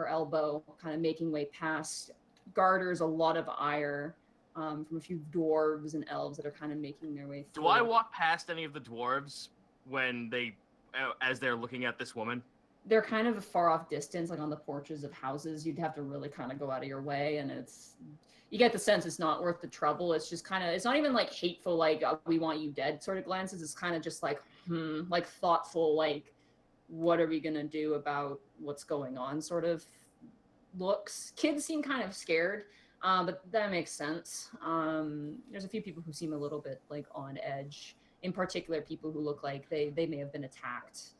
elbow, kind of making way past, garters a lot of ire from a few dwarves and elves that are kind of making their way through. Do I walk past any of the dwarves when as they're looking at this woman? They're kind of a far off distance, like on the porches of houses. You'd have to really kind of go out of your way, and you get the sense it's not worth the trouble. It's just kind of, it's not even like hateful, like we want you dead sort of glances. It's kind of just like, like thoughtful, like what are we gonna do about what's going on sort of looks. Kids seem kind of scared, but that makes sense. There's a few people who seem a little bit like on edge. In particular, people who look like they may have been attacked.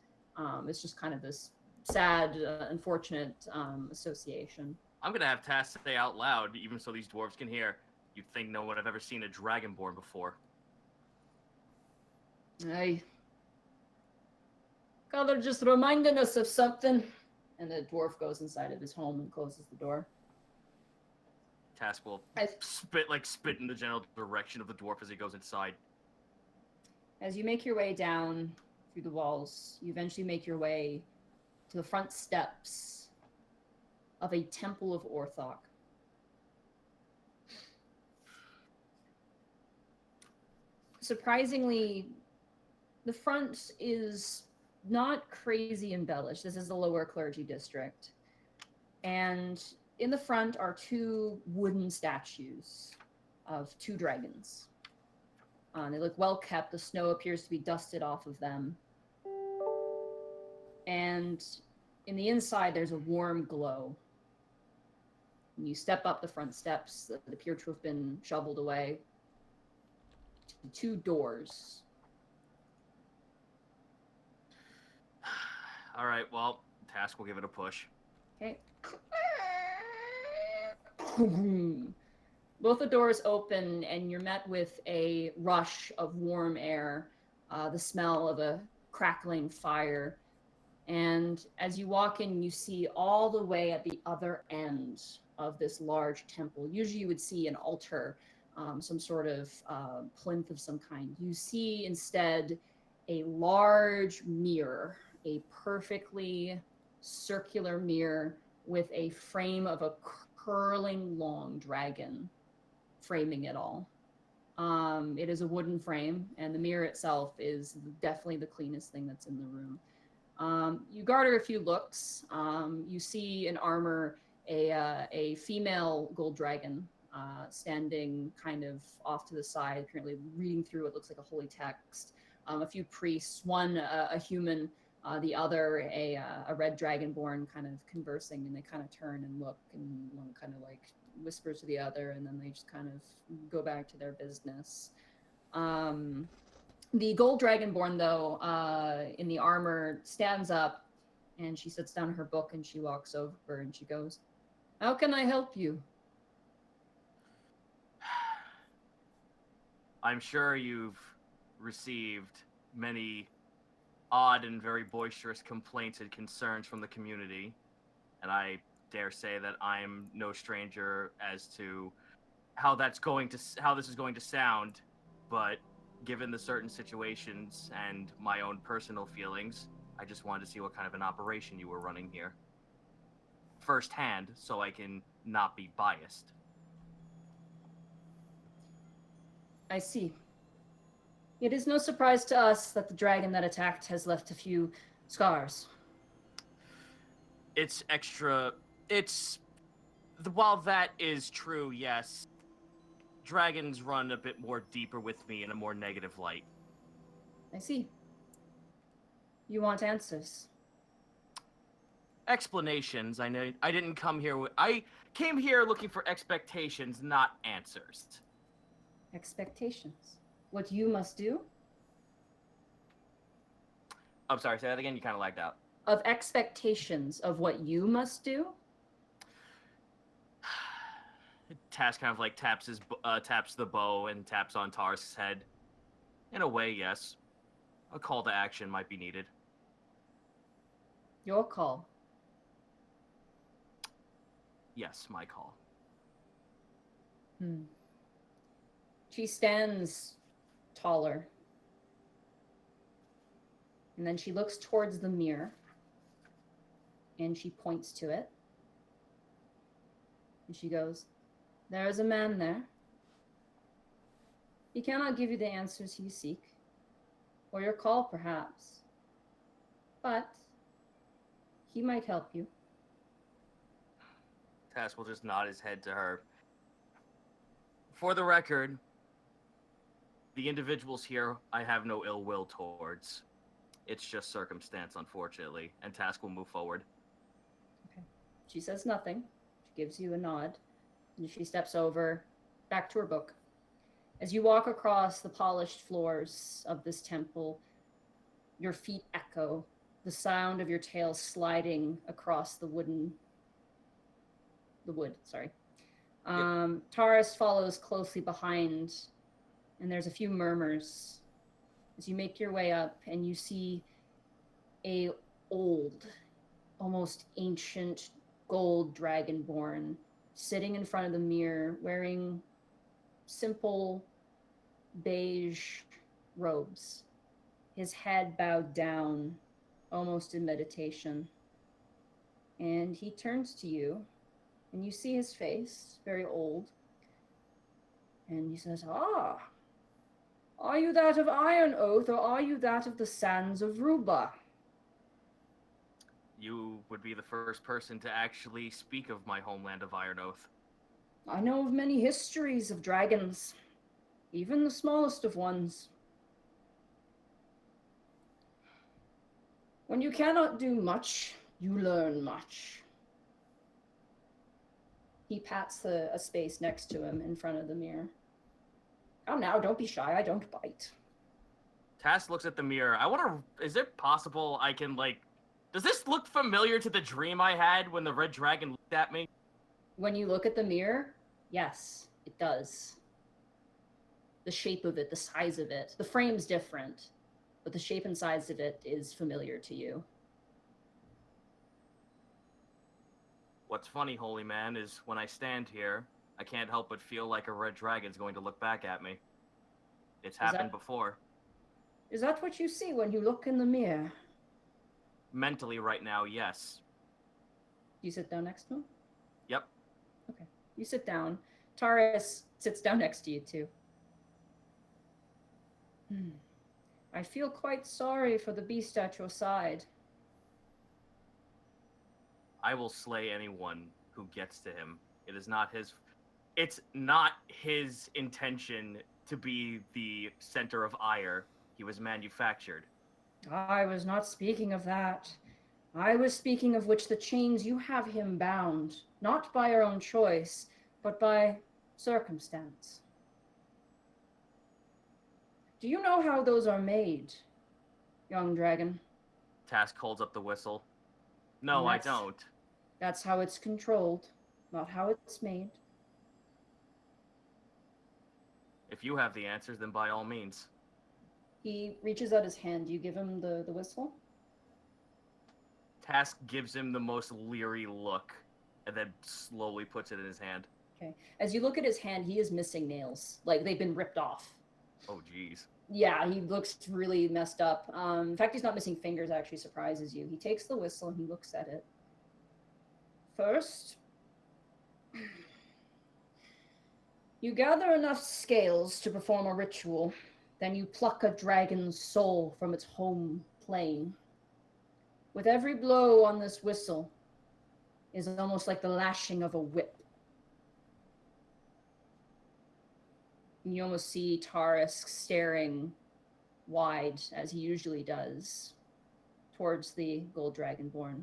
It's just kind of this sad, unfortunate association. I'm gonna have Tass say out loud, even so these dwarves can hear. You'd think no one have ever seen a dragonborn before. Hey. God, they're just reminding us of something. And the dwarf goes inside of his home and closes the door. Tass will As, spit in the general direction of the dwarf as he goes inside. as you make your way down through the walls, you eventually make your way to the front steps of a temple of Orthok. Surprisingly, the front is not crazy embellished. This is the lower clergy district. And in the front are two wooden statues of two dragons. They look well kept. The snow appears to be dusted off of them. And in the inside, there's a warm glow. When you step up the front steps that appear to have been shoveled away, two doors. All right, well, Task will give it a push. Okay. Both the doors open, and you're met with a rush of warm air, the smell of a crackling fire. And as you walk in, you see all the way at the other end of this large temple. Usually you would see an altar, some sort of plinth of some kind. You see instead a large mirror, a perfectly circular mirror with a frame of a curling long dragon framing it all. It is a wooden frame, and the mirror itself is definitely the cleanest thing that's in the room. You garner a few looks. You see in armor a female gold dragon standing kind of off to the side, apparently reading through what looks like a holy text. A few priests, one a human, the other a red dragonborn, kind of conversing, and they kind of turn and look, and one kind of like whispers to the other, and then they just kind of go back to their business. The gold dragonborn, though, in the armor, stands up, and she sits down her book, and she walks over, and she goes, "How can I help you?" I'm sure you've received many odd and very boisterous complaints and concerns from the community, and I dare say that I'm no stranger as to how this is going to sound, but given the certain situations and my own personal feelings, I just wanted to see what kind of an operation you were running here firsthand, so I can not be biased. I see. It is no surprise to us that the dragon that attacked has left a few scars. While that is true, yes, dragons run a bit more deeper with me in a more negative light. I see. You want answers? Explanations. I know I didn't come here I came here looking for expectations, not answers. Expectations. What you must do? I'm sorry, say that again. You kind of lagged out. Of expectations of what you must do? Task kind of like taps the bow and taps on Tarsk's head. In a way, yes. A call to action might be needed. Your call. Yes, my call. She stands taller. And then she looks towards the mirror. And she points to it. And she goes, "There is a man there. He cannot give you the answers you seek. Or your call, perhaps. But he might help you." Task will just nod his head to her. For the record, the individuals here I have no ill will towards. It's just circumstance, unfortunately, and Task will move forward. Okay. She says nothing. She gives you a nod, and she steps over, back to her book. As you walk across the polished floors of this temple, your feet echo, the sound of your tail sliding across the wood, sorry. Taurus follows closely behind, and there's a few murmurs as you make your way up, and you see a old, almost ancient gold dragonborn sitting in front of the mirror, wearing simple beige robes, his head bowed down, almost in meditation. And he turns to you, and you see his face, very old, and he says, "Ah, are you that of Iron Oath, or are you that of the Sands of Ruba?" You would be the first person to actually speak of my homeland of Iron Oath. "I know of many histories of dragons, even the smallest of ones. When you cannot do much, you learn much." He pats a space next to him in front of the mirror. "Come now, don't be shy, I don't bite." Task looks at the mirror. Is it possible I can, like, Does this look familiar to the dream I had when the red dragon looked at me? When you look at the mirror, yes, it does. The shape of it, the size of it, the frame's different, but the shape and size of it is familiar to you. What's funny, holy man, is when I stand here, I can't help but feel like a red dragon's going to look back at me. It's happened before. Is that what you see when you look in the mirror? Mentally right now, yes. You sit down next to him? Yep. Okay. You sit down. Taurus sits down next to you, too. I feel quite sorry for the beast at your side. I will slay anyone who gets to him. It's not his intention to be the center of ire. He was manufactured. I was not speaking of that. I was speaking of which the chains you have him bound, not by your own choice, but by circumstance. Do you know how those are made, young dragon? Task holds up the whistle. No, I don't. That's how it's controlled, not how it's made. If you have the answers, then by all means. He reaches out his hand. You give him the whistle? Task gives him the most leery look, and then slowly puts it in his hand. Okay. As you look at his hand, he is missing nails. Like, they've been ripped off. Oh, jeez. Yeah, he looks really messed up. In fact, he's not missing fingers, actually surprises you. He takes the whistle and he looks at it. First, you gather enough scales to perform a ritual. Then you pluck a dragon's soul from its home plane. With every blow on this whistle is almost like the lashing of a whip. And you almost see Taurus staring wide, as he usually does, towards the gold dragonborn.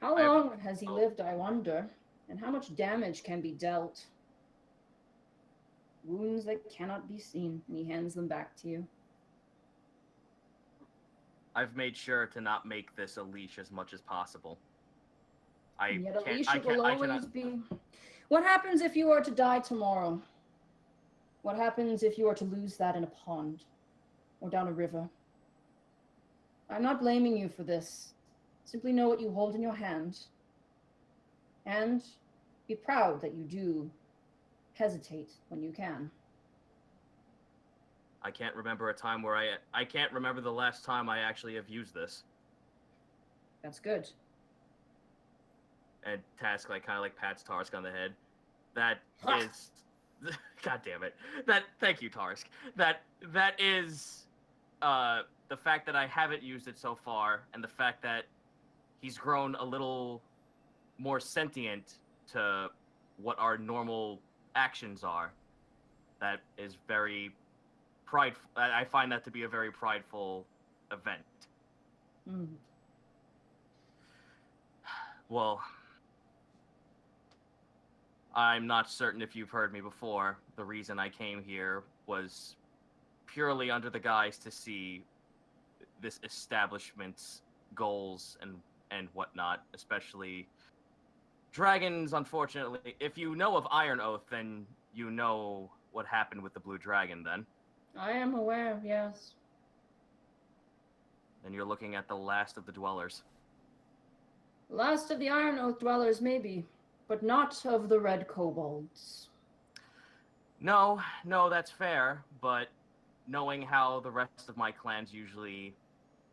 How long has he lived, I wonder, and how much damage can be dealt? Wounds that cannot be seen, and he hands them back to you. I've made sure to not make this a leash as much as possible. And yet a leash will always be... What happens if you are to die tomorrow? What happens if you are to lose that in a pond or down a river? I'm not blaming you for this. Simply know what you hold in your hand. And be proud that you do hesitate when you can. I can't remember a time where I can't remember the last time I actually have used this. That's good. And Task kind of pats Tarsk on the head. That is, God damn it. Thank you, Tarsk. That is, the fact that I haven't used it so far, and the fact that he's grown a little more sentient to what our normal actions are. That is very prideful. I find that to be a very prideful event. Mm. Well, I'm not certain if you've heard me before. The reason I came here was purely under the guise to see this establishment's goals and whatnot, especially dragons, unfortunately. If you know of Iron Oath, then you know what happened with the Blue Dragon, then. I am aware, yes. Then you're looking at the last of the Dwellers. Last of the Iron Oath dwellers, maybe, but not of the Red Kobolds. No, that's fair, but knowing how the rest of my clans usually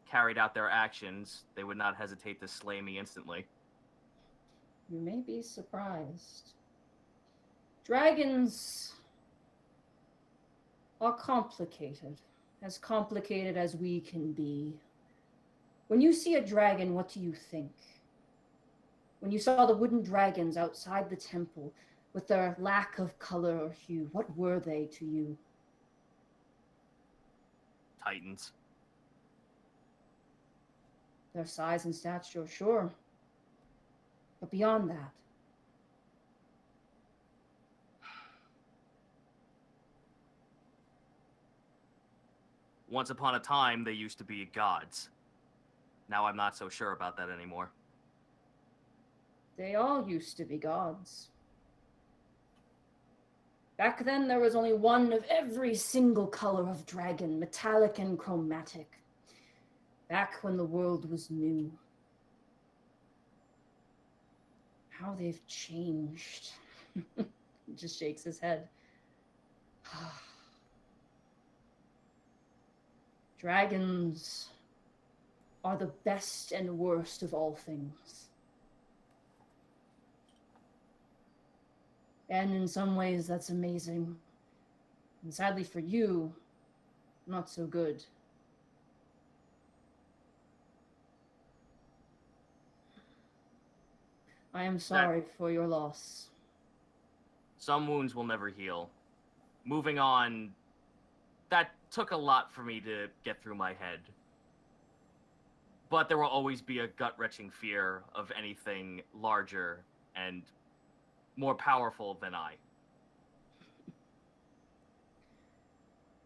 carried out their actions, they would not hesitate to slay me instantly. You may be surprised. Dragons are complicated as we can be. When you see a dragon, what do you think? When you saw the wooden dragons outside the temple, with their lack of color or hue, what were they to you? Titans. Their size and stature, sure. But beyond that, Once upon a time, they used to be gods. Now I'm not so sure about that anymore. They all used to be gods. Back then, there was only one of every single color of dragon, metallic and chromatic. Back when the world was new. How they've changed. He just shakes his head. Dragons are the best and worst of all things. And in some ways, that's amazing. And sadly for you, not so good. I am sorry for your loss. Some wounds will never heal. Moving on, that took a lot for me to get through my head. But there will always be a gut-wrenching fear of anything larger and more powerful than I.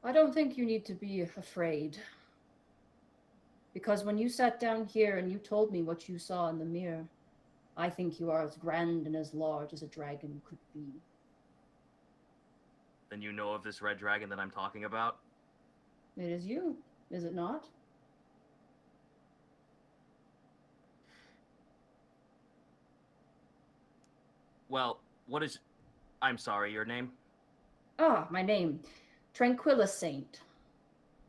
I don't think you need to be afraid. Because when you sat down here and you told me what you saw in the mirror, I think you are as grand and as large as a dragon could be. Then you know of this red dragon that I'm talking about? It is you, is it not? Well, what is... I'm sorry, your name? Ah, my name. Tranquilla Saint.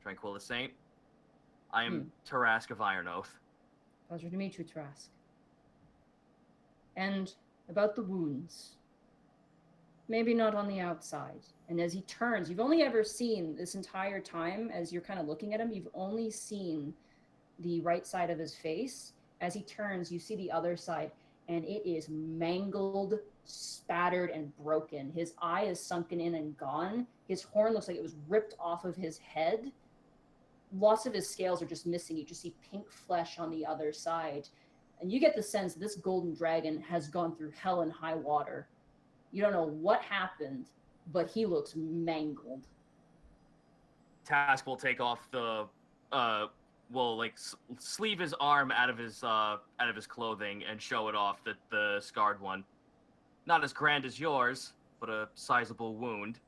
Tranquilla Saint? I am Tarask of Iron Oath. Pleasure to meet you, Trask. And about the wounds. Maybe not on the outside. And as he turns, you've only ever seen this entire time, as you're kind of looking at him, you've only seen the right side of his face. As he turns, you see the other side, and it is mangled, spattered, and broken. His eye is sunken in and gone. His horn looks like it was ripped off of his head. Lots of his scales are just missing. You just see pink flesh on the other side. And you get the sense that this golden dragon has gone through hell and high water. You don't know what happened, but he looks mangled. Task will take off the, sleeve his arm out of his clothing and show it off, the scarred one. Not as grand as yours, but a sizable wound.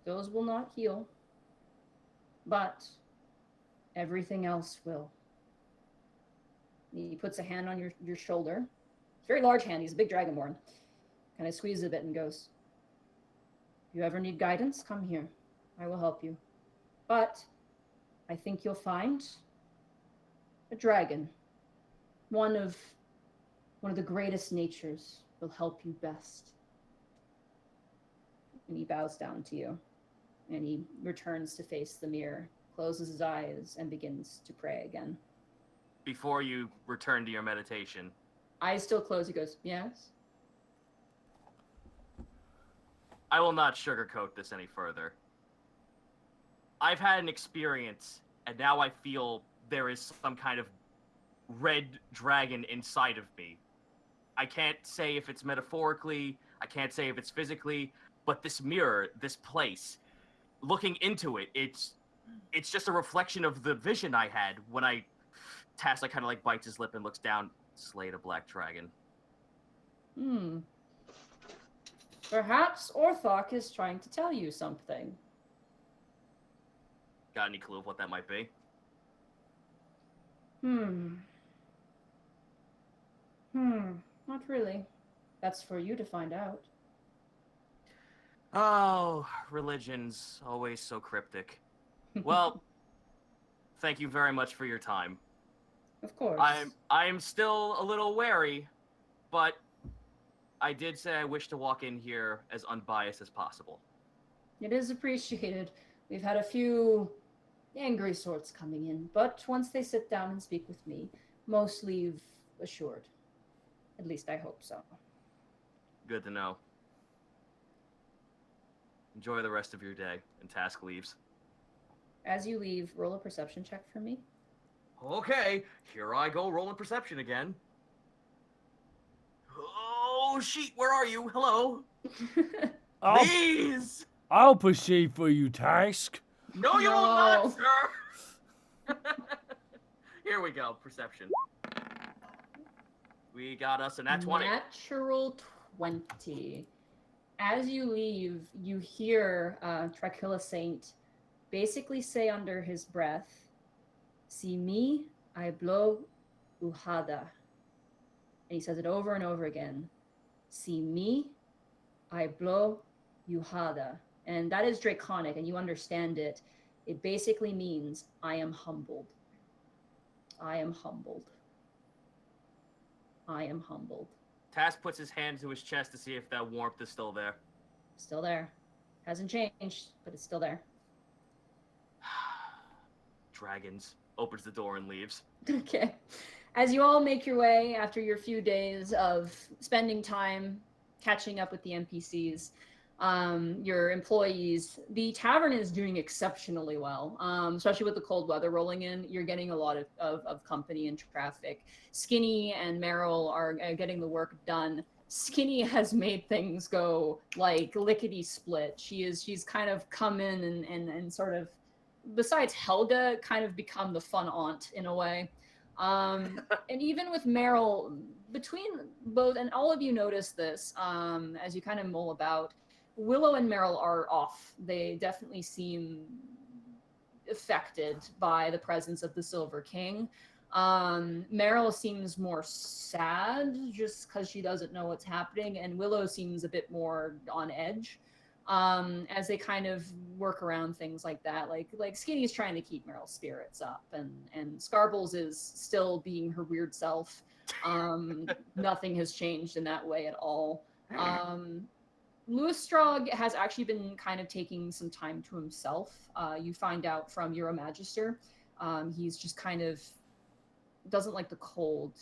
Those will not heal. But everything else will. He puts a hand on your shoulder. It's a very large hand. He's a big dragonborn. Kind of squeezes a bit and goes, if you ever need guidance, come here. I will help you. But I think you'll find a dragon. One of the greatest natures will help you best. And he bows down to you. And he returns to face the mirror, closes his eyes, and begins to pray again. Before you return to your meditation. Eyes still closed, he goes, yes? I will not sugarcoat this any further. I've had an experience, and now I feel there is some kind of red dragon inside of me. I can't say if it's metaphorically, I can't say if it's physically, but this mirror, this place, looking into it, it's just a reflection of the vision I had when Task kind of like bites his lip and looks down. Slayed a black dragon. Perhaps Orthok is trying to tell you something. Got any clue of what that might be? Not really. That's for you to find out. Oh, religion's always so cryptic. Well, thank you very much for your time. Of course. I'm still a little wary, but I did say I wish to walk in here as unbiased as possible. It is appreciated. We've had a few angry sorts coming in, but once they sit down and speak with me, most leave assured. At least I hope so. Good to know. Enjoy the rest of your day, and Task leaves. As you leave, roll a perception check for me. Okay, here I go rolling perception again. Oh, sheet, where are you? Hello? Please! I'll perceive for you, Task. No, you will not, sir! Here we go. Perception. We got us a nat 20. Natural 20. As you leave, you hear Dracula Saint basically say under his breath, "See me, I blow Uhada." And he says it over and over again. "See me, I blow Uhada." And that is Draconic, and you understand it. It basically means, I am humbled. I am humbled. I am humbled. Tass puts his hand to his chest to see if that warmth is still there. Still there. Hasn't changed, but it's still there. Dragons. Opens the door and leaves. Okay. As you all make your way after your few days of spending time catching up with the NPCs, your employees, the tavern is doing exceptionally well, especially with the cold weather rolling in. You're getting a lot of company and traffic. Skinny and Meryl are getting the work done. Skinny has made things go like lickety split. She's kind of come in and sort of, besides Helga, kind of become the fun aunt in a way. And even with Meryl, between both, and all of you notice this as you kind of mull about, Willow and Meryl are off. They definitely seem affected by the presence of the Silver King. Meryl seems more sad just because she doesn't know what's happening, and Willow seems a bit more on edge as they kind of work around things like that. Like Skinny's trying to keep Meryl's spirits up, and Scarbles is still being her weird self. Nothing has changed in that way at all. Louis Strog has actually been kind of taking some time to himself. You find out from Euromagister. He's just kind of doesn't like the cold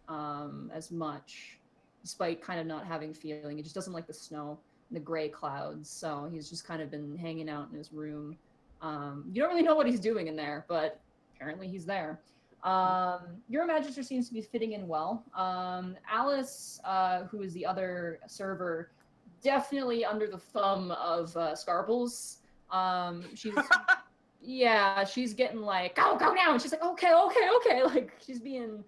as much, despite kind of not having feeling. He just doesn't like the snow and the gray clouds. So he's just kind of been hanging out in his room. You don't really know what he's doing in there, but apparently he's there. Euromagister seems to be fitting in well. Alice, who is the other server, definitely under the thumb of Scarbles. She's yeah, she's getting like, go now, and she's like, okay, like she's being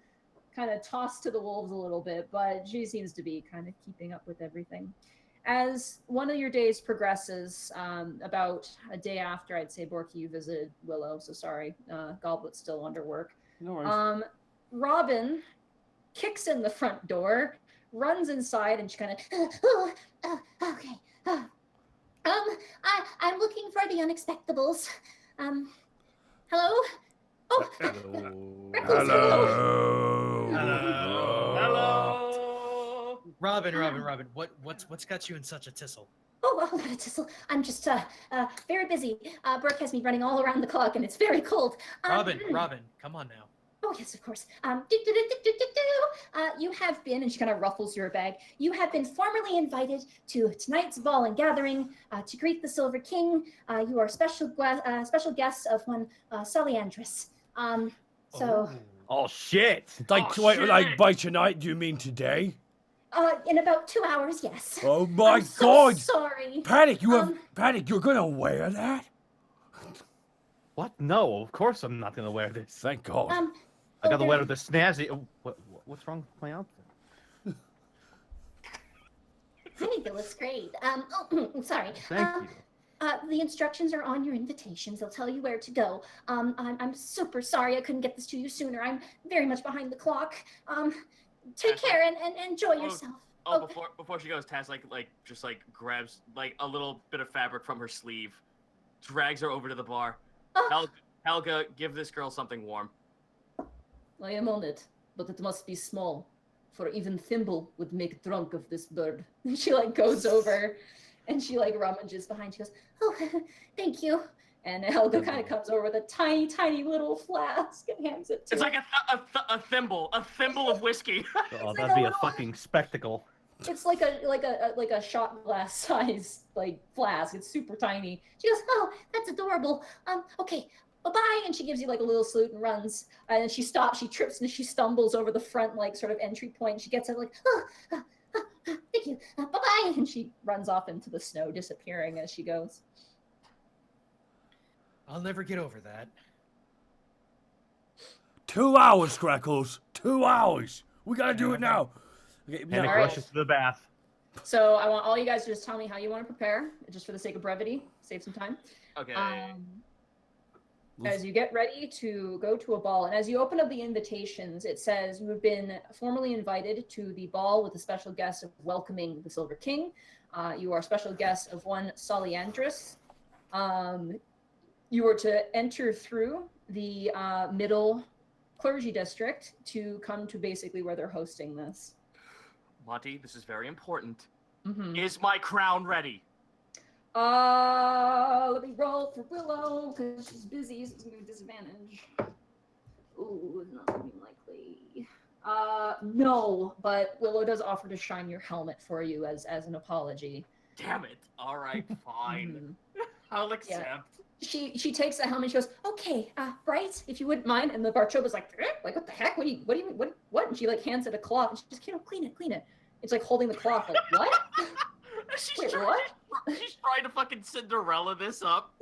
kind of tossed to the wolves a little bit, but she seems to be kind of keeping up with everything. As one of your days progresses, about a day after, I'd say, Borky, you visited Willow, so sorry, Goblet's still under work. No worries. Robin kicks in the front door, runs inside, and she kind of, okay. I'm looking for the Unexpectables. Hello? Oh, Rickles, hello. Hello. Robin, what's got you in such a tissel? Oh, not a tissel. I'm just very busy. Burke has me running all around the clock, and it's very cold. Robin, come on now. Oh, yes, of course. You have been, and she kind of ruffles your bag, you have been formally invited to tonight's ball and gathering to greet the Silver King. You are special guests of one Soliandris. Oh shit! Like by tonight, do you mean today? In about 2 hours, yes. Oh my I'm so God! sorry. Panic! Panic! You're gonna wear that? What? No, of course I'm not gonna wear this. Thank God. I gotta wear the snazzy. What's wrong with my outfit? I think it looks great. Sorry. Thank you. The instructions are on your invitations. They'll tell you where to go. I'm super sorry I couldn't get this to you sooner. I'm very much behind the clock. Take care and enjoy yourself. Before she goes, Taz just grabs a little bit of fabric from her sleeve, drags her over to the bar. Helga, give this girl something warm. I am on it, but it must be small, for even Thimble would make drunk of this bird. She goes over, and she rummages behind. She goes, oh, thank you. And Helga kind of comes over with a tiny, tiny little flask and hands it to It's her. like a thimble of whiskey. Oh, that'd be a fucking spectacle. It's like a shot glass size flask. It's super tiny. She goes, oh, that's adorable. Okay, bye-bye. And she gives you a little salute and runs. And then she stops, she trips, and she stumbles over the front sort of entry point. She gets it thank you. Bye-bye. And she runs off into the snow, disappearing as she goes. I'll never get over that. 2 hours, Crackles. 2 hours. We gotta do it now. Okay, And now, it All right. rushes to the bath. So I want all you guys to just tell me how you want to prepare, just for the sake of brevity, save some time. Okay. As you get ready to go to a ball, and as you open up the invitations, it says you have been formally invited to the ball with a special guest of welcoming the Silver King. You are special guest of one Soliandris. You are to enter through the middle clergy district to come to basically where they're hosting this. Monty, this is very important. Mm-hmm. Is my crown ready? Let me roll for Willow because she's busy, so it's gonna be a disadvantage. Ooh, not looking likely. No, but Willow does offer to shine your helmet for you as an apology. Damn it. All right, fine. Mhm. I'll accept. She takes the helmet. She goes, "Okay, Bright, if you wouldn't mind." And the Barchoba's like, what the heck? What do you mean? What? And she like hands it a cloth. And she just, clean it. It's like holding the cloth. Like what? Wait, what? She's trying to fucking Cinderella this up.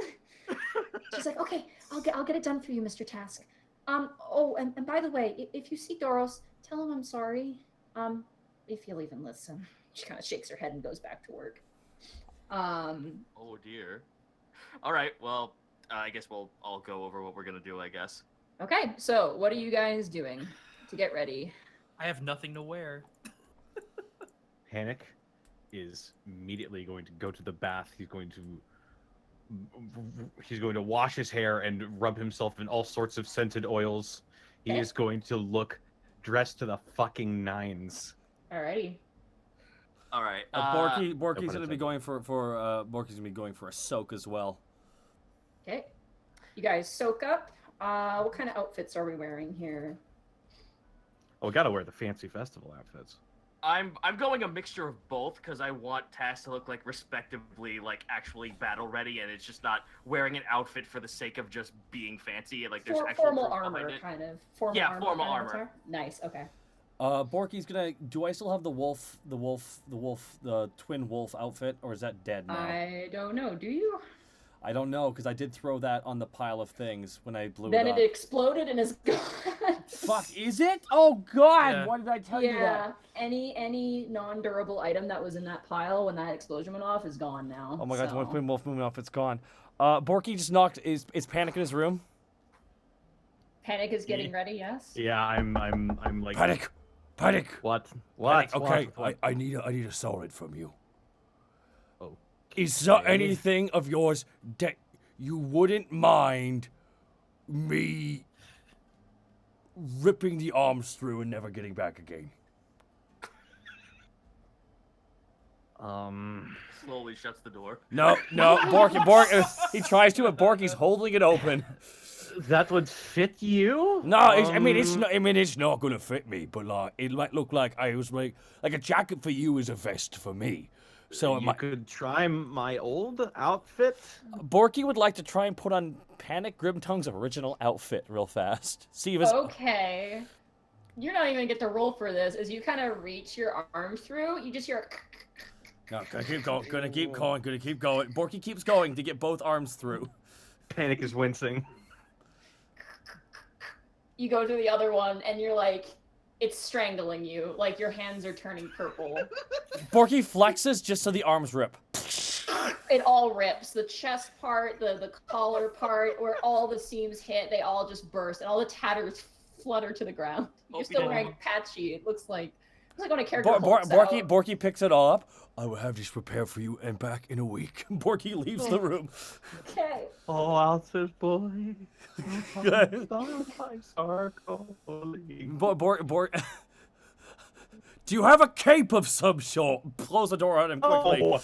She's like, "Okay, I'll get it done for you, Mr. Task. Oh, and by the way, if you see Doros, tell him I'm sorry. If he'll even listen." She kind of shakes her head and goes back to work. Oh dear. All right. Well, I guess we'll all go over what we're gonna do. I guess. Okay, so what are you guys doing to get ready? I have nothing to wear. Panic is immediately going to go to the bath. He's going to wash his hair and rub himself in all sorts of scented oils. He Okay. is going to look dressed to the fucking nines. Alrighty. All right. Borky's pun gonna be intended. going Borky's gonna be going for a soak as well. Okay. You guys soak up. What kind of outfits are we wearing here? Oh, we gotta wear the fancy festival outfits. I'm going a mixture of both because I want Tass to look like respectably, like actually battle ready, and it's just not wearing an outfit for the sake of just being fancy. Like there's actual Formal proof behind armor, it. kind of. Yeah, armor formal kind of armor. attire? Nice. Okay. Borky's gonna. Do I still have the twin wolf outfit, or is that dead now? I don't know. Do you? I don't know because I did throw that on the pile of things when I blew Then it it up. exploded and is gone. Fuck, is it? Oh God! Yeah. Why did I tell you Yeah. that? Any non-durable item that was in that pile when that explosion went off is gone now. Oh my God! so. One twin wolf moving off. It's gone. Borky just knocked. Is Panic in his room? Panic is getting ready. Yes. Yeah, I'm like Panic! What? Panic, What? okay, What? I need a solid from you. Oh. Is there Okay. anything of yours that you wouldn't mind me ripping the arms through and never getting back again? Slowly shuts the door. No, Borky. He tries to, but Borky's holding it open. That would fit you? No, It's not gonna fit me, but like it might look like I was like a jacket for you is a vest for me. So it you might. could try my old outfit. Borky would like to try and put on Panic Grimtongue's original outfit real fast. See if it's Okay. You're not even gonna get to roll for this. As you kind of reach your arm through, you just hear. No, gonna keep going. Borky keeps going to get both arms through. Panic is wincing. You go to the other one, and you're like, it's strangling you. Like your hands are turning purple. Borky flexes just so the arms rip. It all rips. The chest part, the collar part, where all the seams hit, they all just burst, and all the tatters flutter to the ground. You're Hope still you wearing didn't- patchy. It looks like when a character hulks Borky out. Borky picks it all up. I will have this prepared for you and back in a week. Borky leaves the room. Okay. Oh, outfit boy. Do you have a cape of some sort? Close the door on him quickly. Oh.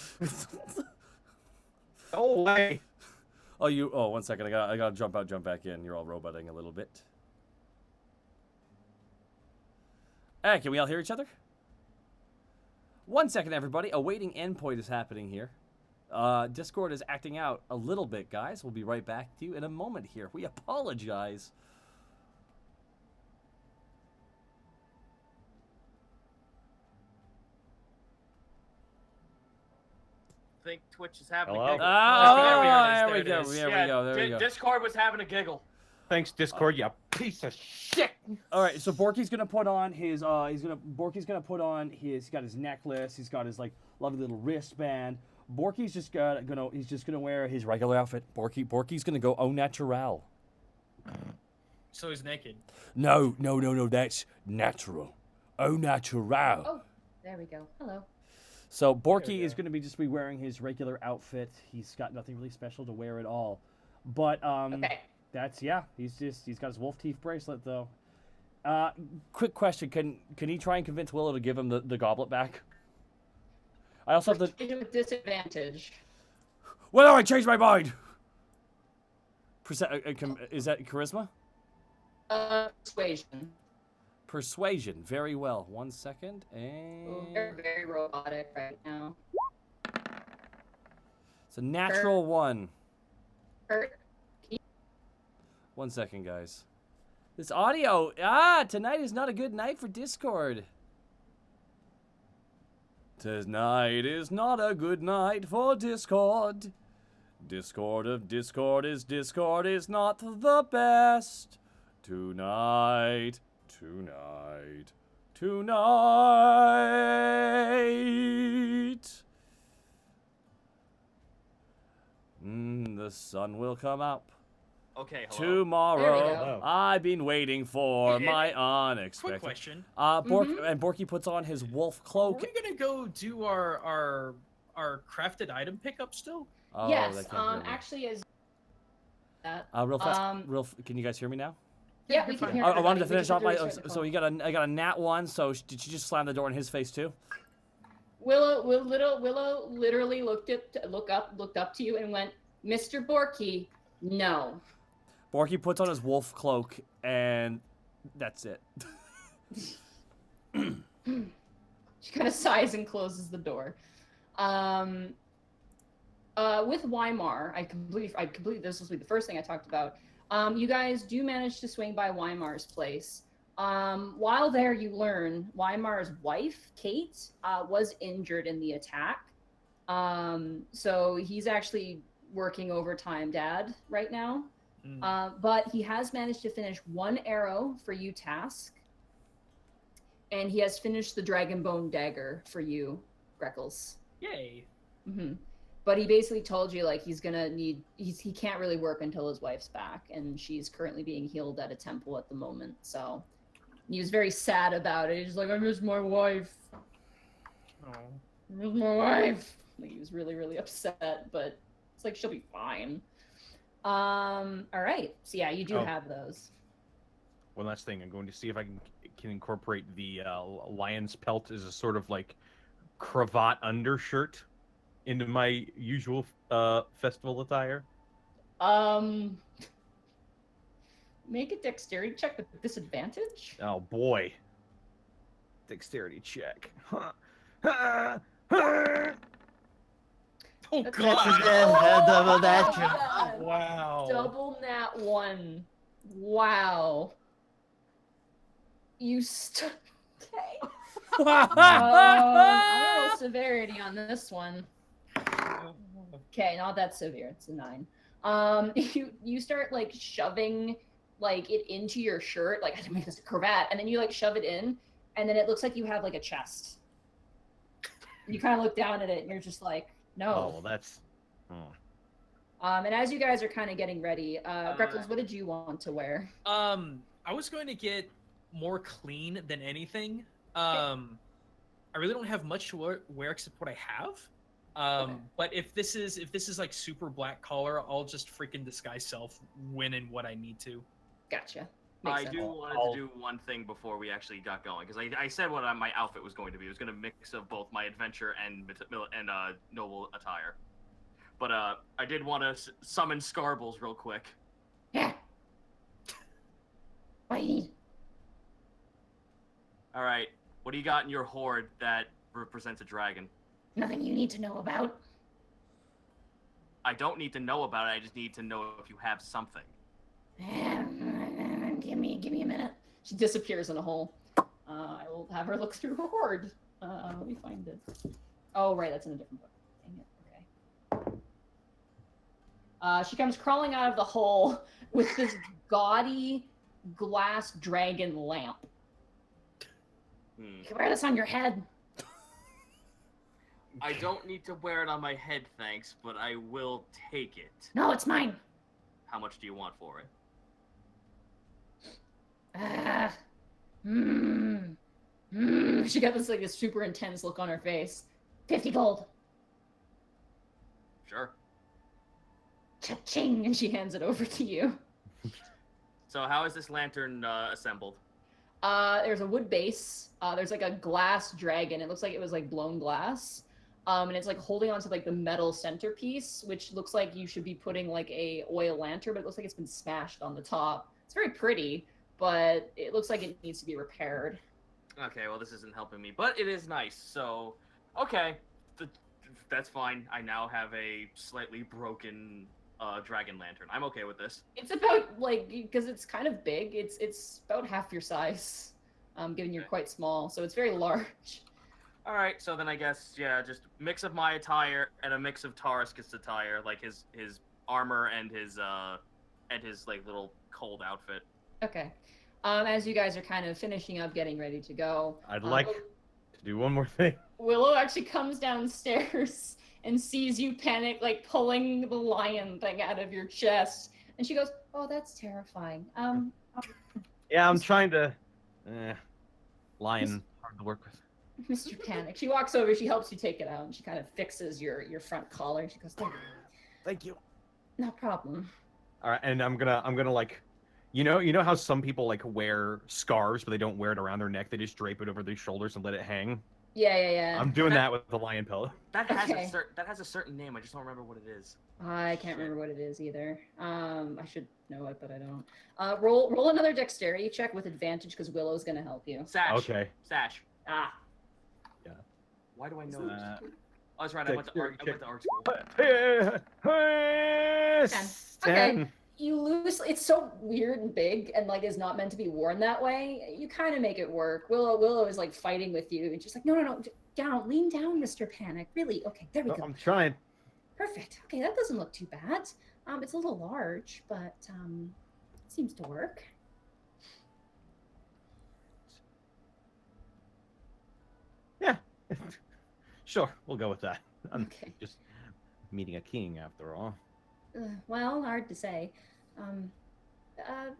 Go away. Oh, 1 second. I gotta jump out, jump back in. You're all roboting a little bit. Hey, can we all hear each other? 1 second, everybody. A waiting endpoint is happening here. Discord is acting out a little bit, guys. We'll be right back to you in a moment here. We apologize. Think Twitch is having Hello? a giggle. Ah, there there it we go, is. there we go, there we go. Discord was having a giggle. Thanks, Discord. You piece of shit. All right, so Borky's gonna put on his Borky's gonna put on his. He's got his necklace. He's got his like lovely little wristband. Borky's just gonna wear his regular outfit. Borky's gonna go au naturel. So he's naked. No, that's natural. Au natural. Oh, there we go. Hello. So Borky is gonna be wearing his regular outfit. He's got nothing really special to wear at all. But Okay. that's he's got his wolf teeth bracelet though. Quick question: Can he try and convince Willow to give him the goblet back? I also have the. With disadvantage. Well, I changed my mind. Is that charisma? Persuasion. Persuasion. Very well. 1 second Oh, they're and very robotic right now. it's a natural one. Kurt, 1 second, guys. This audio. Tonight is not a good night for Discord. Tonight is not a good night for Discord. Discord is not the best. Tonight. The sun will come up. Okay, hello. Tomorrow, I've been waiting for my unexpected. Quick question. And Borky puts on his wolf Are cloak. we gonna go do our crafted item pickup still? Oh, yes. that can't hear me. Actually, as that. Real fast. Can you guys hear me now? Yeah, we can hear. I wanted to everybody. We finish just off have to my. restart the So phone. I got a nat 1. So did she just slam the door in his face too? Willow literally looked up to you and went, "Mr. Borky, no." Borky puts on his wolf cloak, and that's it. She kind of sighs and closes the door. With Weimar, I completely this will be the first thing I talked about. You guys do manage to swing by Weimar's place. While there, you learn Weimar's wife, Kate, was injured in the attack. So he's actually working overtime, Dad, right now. But he has managed to finish 1 arrow for you, Task. And he has finished the Dragonbone dagger for you, Greckles. Yay. But he basically told you like he can't really work until his wife's back, and she's currently being healed at a temple at the moment. So he was very sad about it. He's like, I miss my wife. Oh. I miss my wife. Like, he was really, really upset, but it's like she'll be fine. All right. So yeah, you do have those. One last thing. I'm going to see if I can incorporate the lion's pelt as a sort of like cravat undershirt into my usual festival attire. Make a dexterity check with disadvantage. Oh boy. Dexterity check. Oh That's god. double Wow. Double nat 1. Wow. You okay. I'm gonna roll severity on this one. Okay, not that severe. It's a 9. You start like shoving like it into your shirt, like I had to make this a cravat, and then you like shove it in, and then it looks like you have like a chest. You kind of look down at it, and you're just like, no. Oh, well, that's. Oh. And as you guys are kind of getting ready, Greckles, what did you want to wear? I was going to get more clean than anything. I really don't have much to wear except what I have. But if this is like super black collar, I'll just freaking disguise self when and what I need to. Gotcha. I do want to do one thing before we actually got going, because I said what my outfit was going to be. It was going to mix of both my adventure and noble attire. But I did want to summon Scarbles real quick. Yeah. What do you need? All right, what do you got in your hoard that represents a dragon? Nothing you need to know about. I don't need to know about it. I just need to know if you have something. Give me a minute. She disappears in a hole. I will have her look through her hoard. Let me find it. Oh, right, that's in a different book. Dang it. She comes crawling out of the hole with this gaudy glass dragon lamp. You can wear this on your head. I don't need to wear it on my head, thanks, but I will take it. No, it's mine. How much do you want for it? She got this like a super intense look on her face. 50 gold. Sure. Cha-ching, and she hands it over to you. So how is this lantern assembled? There's a wood base. There's like a glass dragon. It looks like it was like blown glass. And it's like holding onto like the metal centerpiece, which looks like you should be putting like a oil lantern, but it looks like it's been smashed on the top. It's very pretty, but it looks like it needs to be repaired. Okay, well this isn't helping me, but it is nice. So, okay, that's fine. I now have a slightly broken dragon lantern. I'm okay with this. It's about like because it's kind of big. It's about half your size, given you're quite small, so it's very large. All right, so then I guess yeah, just mix of my attire and a mix of Tarisk's attire, like his armor and his like little cold outfit. Okay. As you guys are kind of finishing up, getting ready to go, I'd like to do one more thing. Willow actually comes downstairs and sees you panic, like pulling the lion thing out of your chest, and she goes, "Oh, that's terrifying." Yeah, I'm trying to. Lion, hard to work with. Mr. Panic. She walks over, she helps you take it out, and she kind of fixes your front collar, and she goes, "There, Thank you. no problem." All right, and I'm gonna like, you know how some people like wear scarves, but they don't wear it around their neck. They just drape it over their shoulders and let it hang. Yeah. I'm doing that with the lion pillow. That has Okay. that has a certain name. I just don't remember what it is. I can't remember what it is either. I should know it, but I don't. Roll another dexterity check with advantage because Willow's gonna help you. Sash. Okay. Sash. Ah. Yeah. Why do I know this? Uh, Oh, that's right. I went to art school. Okay. You lose. It's so weird and big, and like is not meant to be worn that way. You kind of make it work. Willow is like fighting with you, and she's like, no, down, lean down, Mr. Panic. Really? Okay, there we go. I'm trying. Perfect. Okay, that doesn't look too bad. It's a little large, but it seems to work. Yeah. Sure, we'll go with that. I'm Okay. just meeting a king after all. Well, hard to say.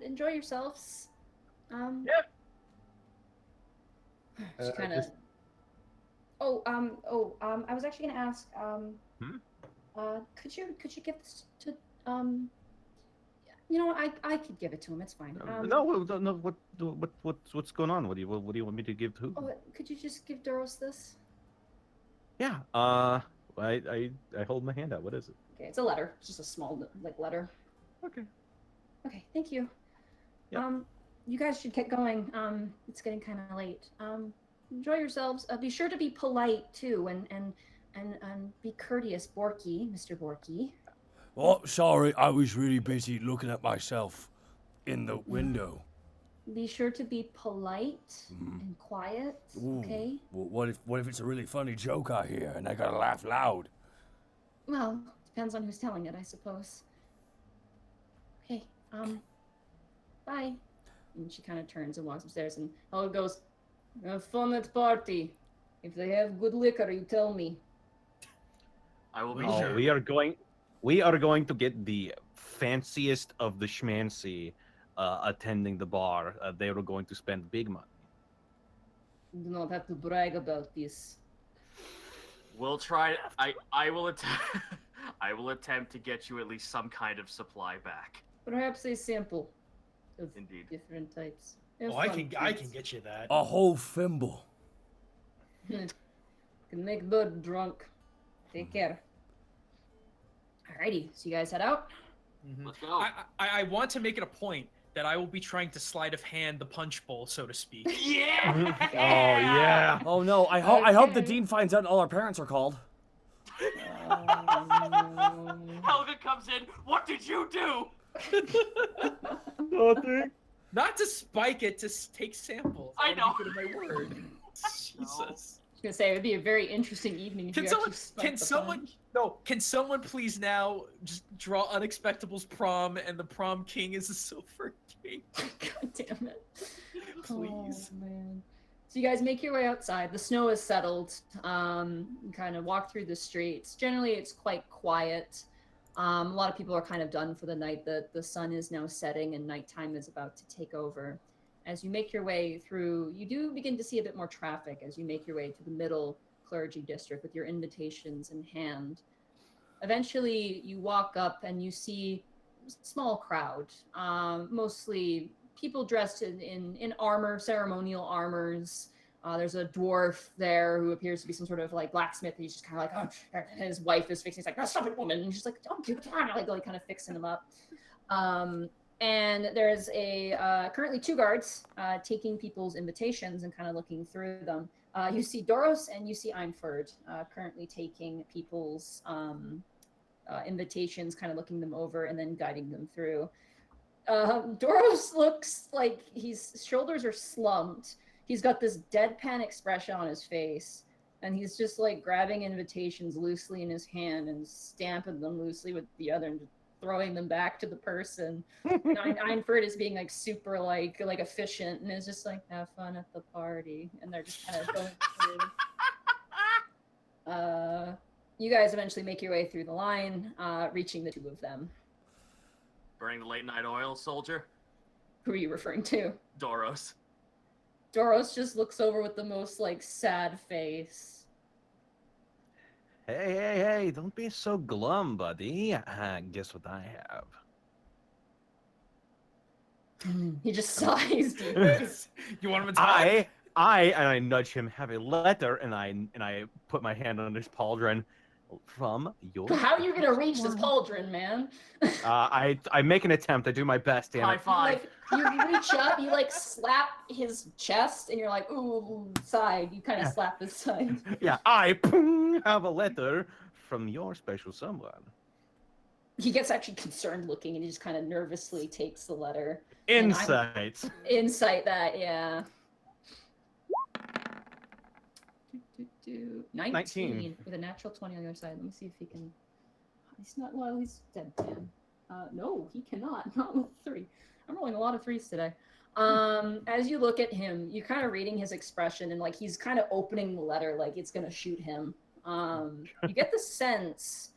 Enjoy yourselves. Yeah. She kind of. just- I was actually gonna ask. Could you give this to You know, I could give it to him. It's fine. No. What's going on? What do you want me to give to who? Oh, could you just give Duros this? Yeah. I hold my hand out. What is it? Okay, it's a letter. It's just a small like letter. Okay. Okay, thank you. Yep. You guys should get going. It's getting kind of late. Enjoy yourselves. Be sure to be polite too, and be courteous, Borky, Mr. Borky. Oh, sorry, I was really busy looking at myself in the window. Be sure to be polite and quiet. Ooh, Okay. Well, what if it's a really funny joke I hear and I gotta laugh loud? Well, depends on who's telling it, I suppose. Okay. Bye. And she kind of turns and walks upstairs, and Hella goes, "Have fun at party. If they have good liquor, you tell me." I will be Oh, sure. we are going to get the fanciest of the schmancy attending the bar. They are going to spend big money. You do not have to brag about this. We'll try. I will attempt. I will attempt to get you at least some kind of supply back. Perhaps a sample of Indeed. different types. Have Oh, I fun, can kids. get you that. A whole thimble. Can make Bud drunk. Take care. Alrighty, so you guys head out. Mhm. Let's go. I want to make it a point that I will be trying to sleight of hand the punch bowl, so to speak. Yeah. Oh yeah. Oh no, I hope the Okay. dean finds out and all our parents are called. Helga comes in. What did you do? Nothing. Not to spike it, to take samples. I know. Good of my word. Jesus. gonna say it would be a very interesting evening. If Can you someone? actually spiked Can the someone? punch. No. Can someone please now just draw Unexpectables prom and the prom king is a silver king? God damn it. Please. Oh, man. So you guys make your way outside. The snow has settled. You kind of walk through the streets. Generally, it's quite quiet. A lot of people are kind of done for the night. The sun is now setting and nighttime is about to take over. As you make your way through, you do begin to see a bit more traffic as you make your way to the middle clergy district with your invitations in hand. Eventually, you walk up and you see a small crowd, mostly people dressed in armor, ceremonial armors. There's a dwarf there who appears to be some sort of like blacksmith. He's just kind of like, oh, and his wife is fixing. He's like, no, stop it, woman. And she's like, oh, get down, like kind of fixing him up. And there's currently 2 guards taking people's invitations and kind of looking through them. You see Doros and you see Einford currently taking people's invitations, kind of looking them over and then guiding them through. Doros looks like his shoulders are slumped. He's got this deadpan expression on his face, and he's just like grabbing invitations loosely in his hand and stamping them loosely with the other and throwing them back to the person. Einford is being like super like efficient and is just like, have fun at the party, and they're just kind of going through. You guys eventually make your way through the line, reaching the 2 of them. Burning the late night oil, soldier. Who are you referring to? Doros. Doros just looks over with the most like sad face. Hey, don't be so glum, buddy. Guess what I have? He just sighs deeply. You want him to talk? I nudge him, have a letter, and I put my hand on his pauldron from your. How are you gonna reach this pauldron, man? I make an attempt. I do my best. Damn High it. five. Like, you reach up, you like slap his chest, and you're like, ooh, side. You kind of slap his side. Yeah, I have a letter from your special someone. He gets actually concerned looking, and he just kind of nervously takes the letter. And Insight. Insight that, yeah. 19 with a natural 20 on the other side. Let me see if he can. He's not. Well, he's deadpan. No, he cannot. Not with 3. I'm rolling a lot of 3s today. As you look at him, you're kind of reading his expression, and like he's kind of opening the letter like it's gonna shoot him. You get the sense,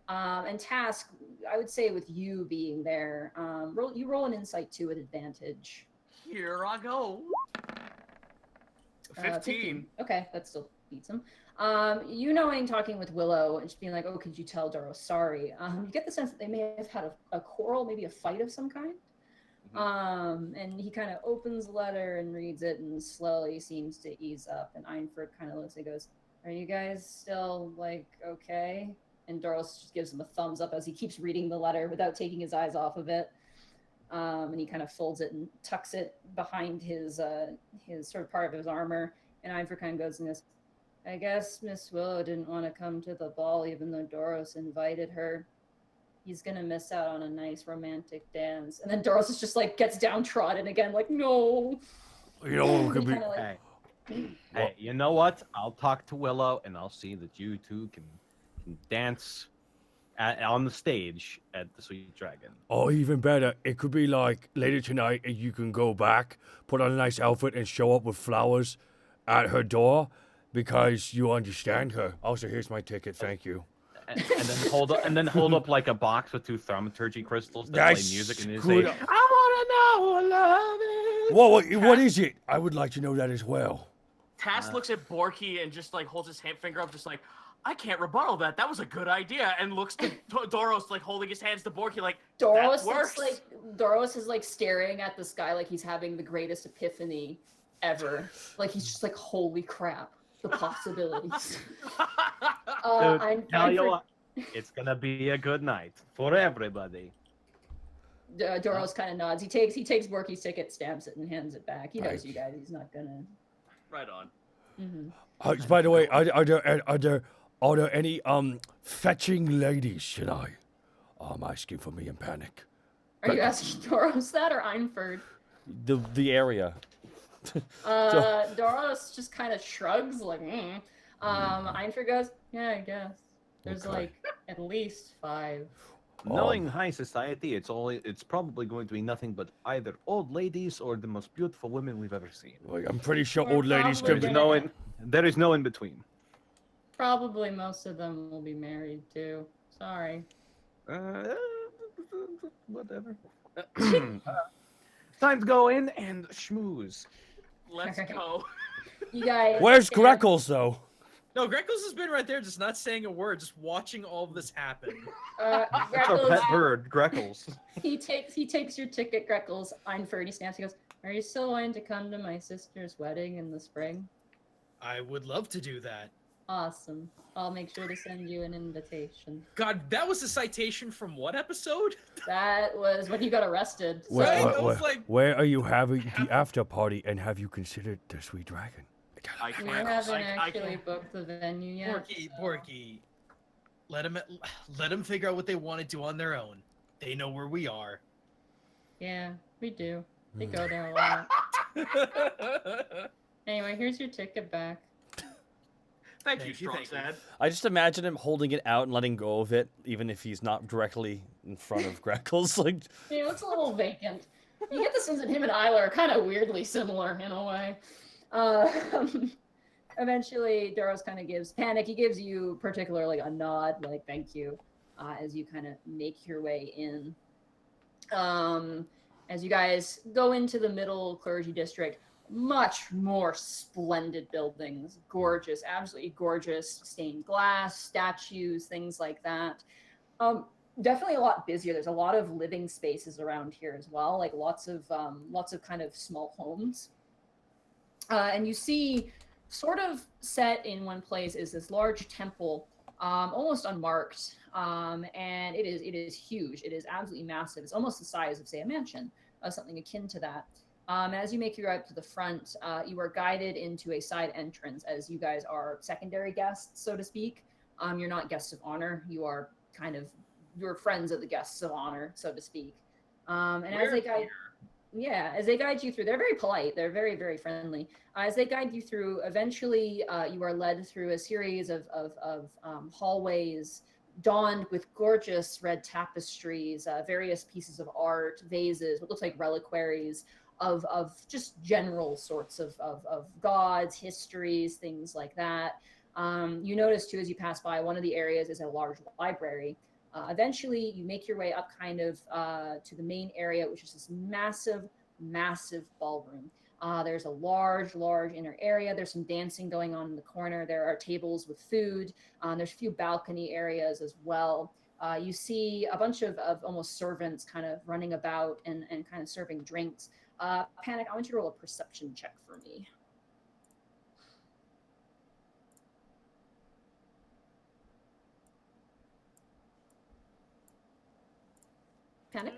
and Task, I would say with you being there, roll an insight 2 with advantage. Here I go. 15. Okay, that still beats him. You knowing, talking with Willow and just being like, oh, could you tell Doros sorry? You get the sense that they may have had a quarrel, maybe a fight of some kind. And he kind of opens the letter and reads it and slowly seems to ease up. And Einford kind of looks and goes, are you guys still, like, okay? And Doros just gives him a thumbs up as he keeps reading the letter without taking his eyes off of it. And he kind of folds it and tucks it behind his sort of part of his armor. And Einford kind of goes and goes, I guess Miss Willow didn't want to come to the ball even though Doros invited her. He's going to miss out on a nice romantic dance. And then Doros is just like, gets downtrodden again, like, no. You know, it could be. Like, Hey, you know what? I'll talk to Willow and I'll see that you 2 can dance on the stage at the Sweet Dragon. Or even better, it could be like later tonight and you can go back, put on a nice outfit and show up with flowers at her door because you understand her. Also, here's my ticket, thank you. And then hold up like a box with 2 thaumaturgy crystals that play music and you say, good. I wanna know what love is. Whoa, what is it? I would like to know that as well. Tass looks at Borky and just like holds his finger up, just like, I can't rebuttal that. That was a good idea. And looks to Doros, like holding his hands to Borky, like, Doros that works. Doros is like staring at the sky like he's having the greatest epiphany ever. Like he's just like, holy crap, the possibilities. Dude, tell you what, it's gonna be a good night for everybody. Doros kind of nods. He takes Borky's ticket, stamps it, and hands it back. He knows Thank you guys. He's not gonna. Right on. Mm-hmm. By the way, are there any fetching ladies? Should I? I'm asking for me in panic. Are you asking Doros that or Einford? The area. Doros just kind of shrugs like, Einford goes, yeah, I guess. There's Okay. like at least 5. Knowing high society, it's probably going to be nothing but either old ladies or the most beautiful women we've ever seen. Like, I'm pretty sure We're old ladies probably can be. gonna- There is no in between. Probably most of them will be married too. Sorry. Whatever. Time to go in and schmooze. Let's Alright. go. You guys. Where's can- Greckles though? No, Greckles has been right there, just not saying a word, just watching all of this happen. That's our Greckles, pet bird, Greckles. he takes your ticket, Greckles. Einford, he snaps. He goes, "Are you still wanting to come to my sister's wedding in the spring?" I would love to do that. Awesome. I'll make sure to send you an invitation. God, that was a citation from what episode? That was when you got arrested. So. Right? Where, I was like- where are you having the after party, and have you considered the Sweet Dragon? I We can't. haven't I actually can't. booked the venue yet. Borky, let them figure out what they want to do on their own. They know where we are. Yeah, we do. We go there a lot. Anyway, here's your ticket back. Thank you, Thank you, Strong thank you. Sad. I just imagine him holding it out and letting go of it, even if he's not directly in front of Greckles. Like, Yeah, it's a little vacant. You get the sense that him and Isla are kind of weirdly similar in a way. Eventually, Doros kind of gives Panic. He gives you particularly a nod, like thank you, as you kind of make your way in. As you guys go into the middle clergy district, much more splendid buildings, gorgeous, absolutely gorgeous, stained glass, statues, things like that. Definitely a lot busier. There's a lot of living spaces around here as well, like lots of kind of small homes. And you see, sort of set in one place is this large temple, almost unmarked, and it is huge. It is absolutely massive. It's almost the size of, say, a mansion, something akin to that. As you make your way up to the front, you are guided into a side entrance, as you guys are secondary guests, so to speak. You're not guests of honor. You are kind of you're friends of the guests of honor, so to speak. And as they guide. Yeah, as they guide you through, they're very polite. They're very, very friendly. As they guide you through, eventually you are led through a series of hallways donned with gorgeous red tapestries, various pieces of art, vases, what looks like reliquaries of just general sorts of gods, histories, things like that. You notice, too, as you pass by, one of the areas is a large library. Eventually, you make your way up kind of to the main area, which is this massive, massive ballroom. There's a large inner area. There's some dancing going on in the corner. There are tables with food. There's a few balcony areas as well. You see a bunch of almost servants kind of running about and kind of serving drinks. Panic, I want you to roll a perception check for me. Panic?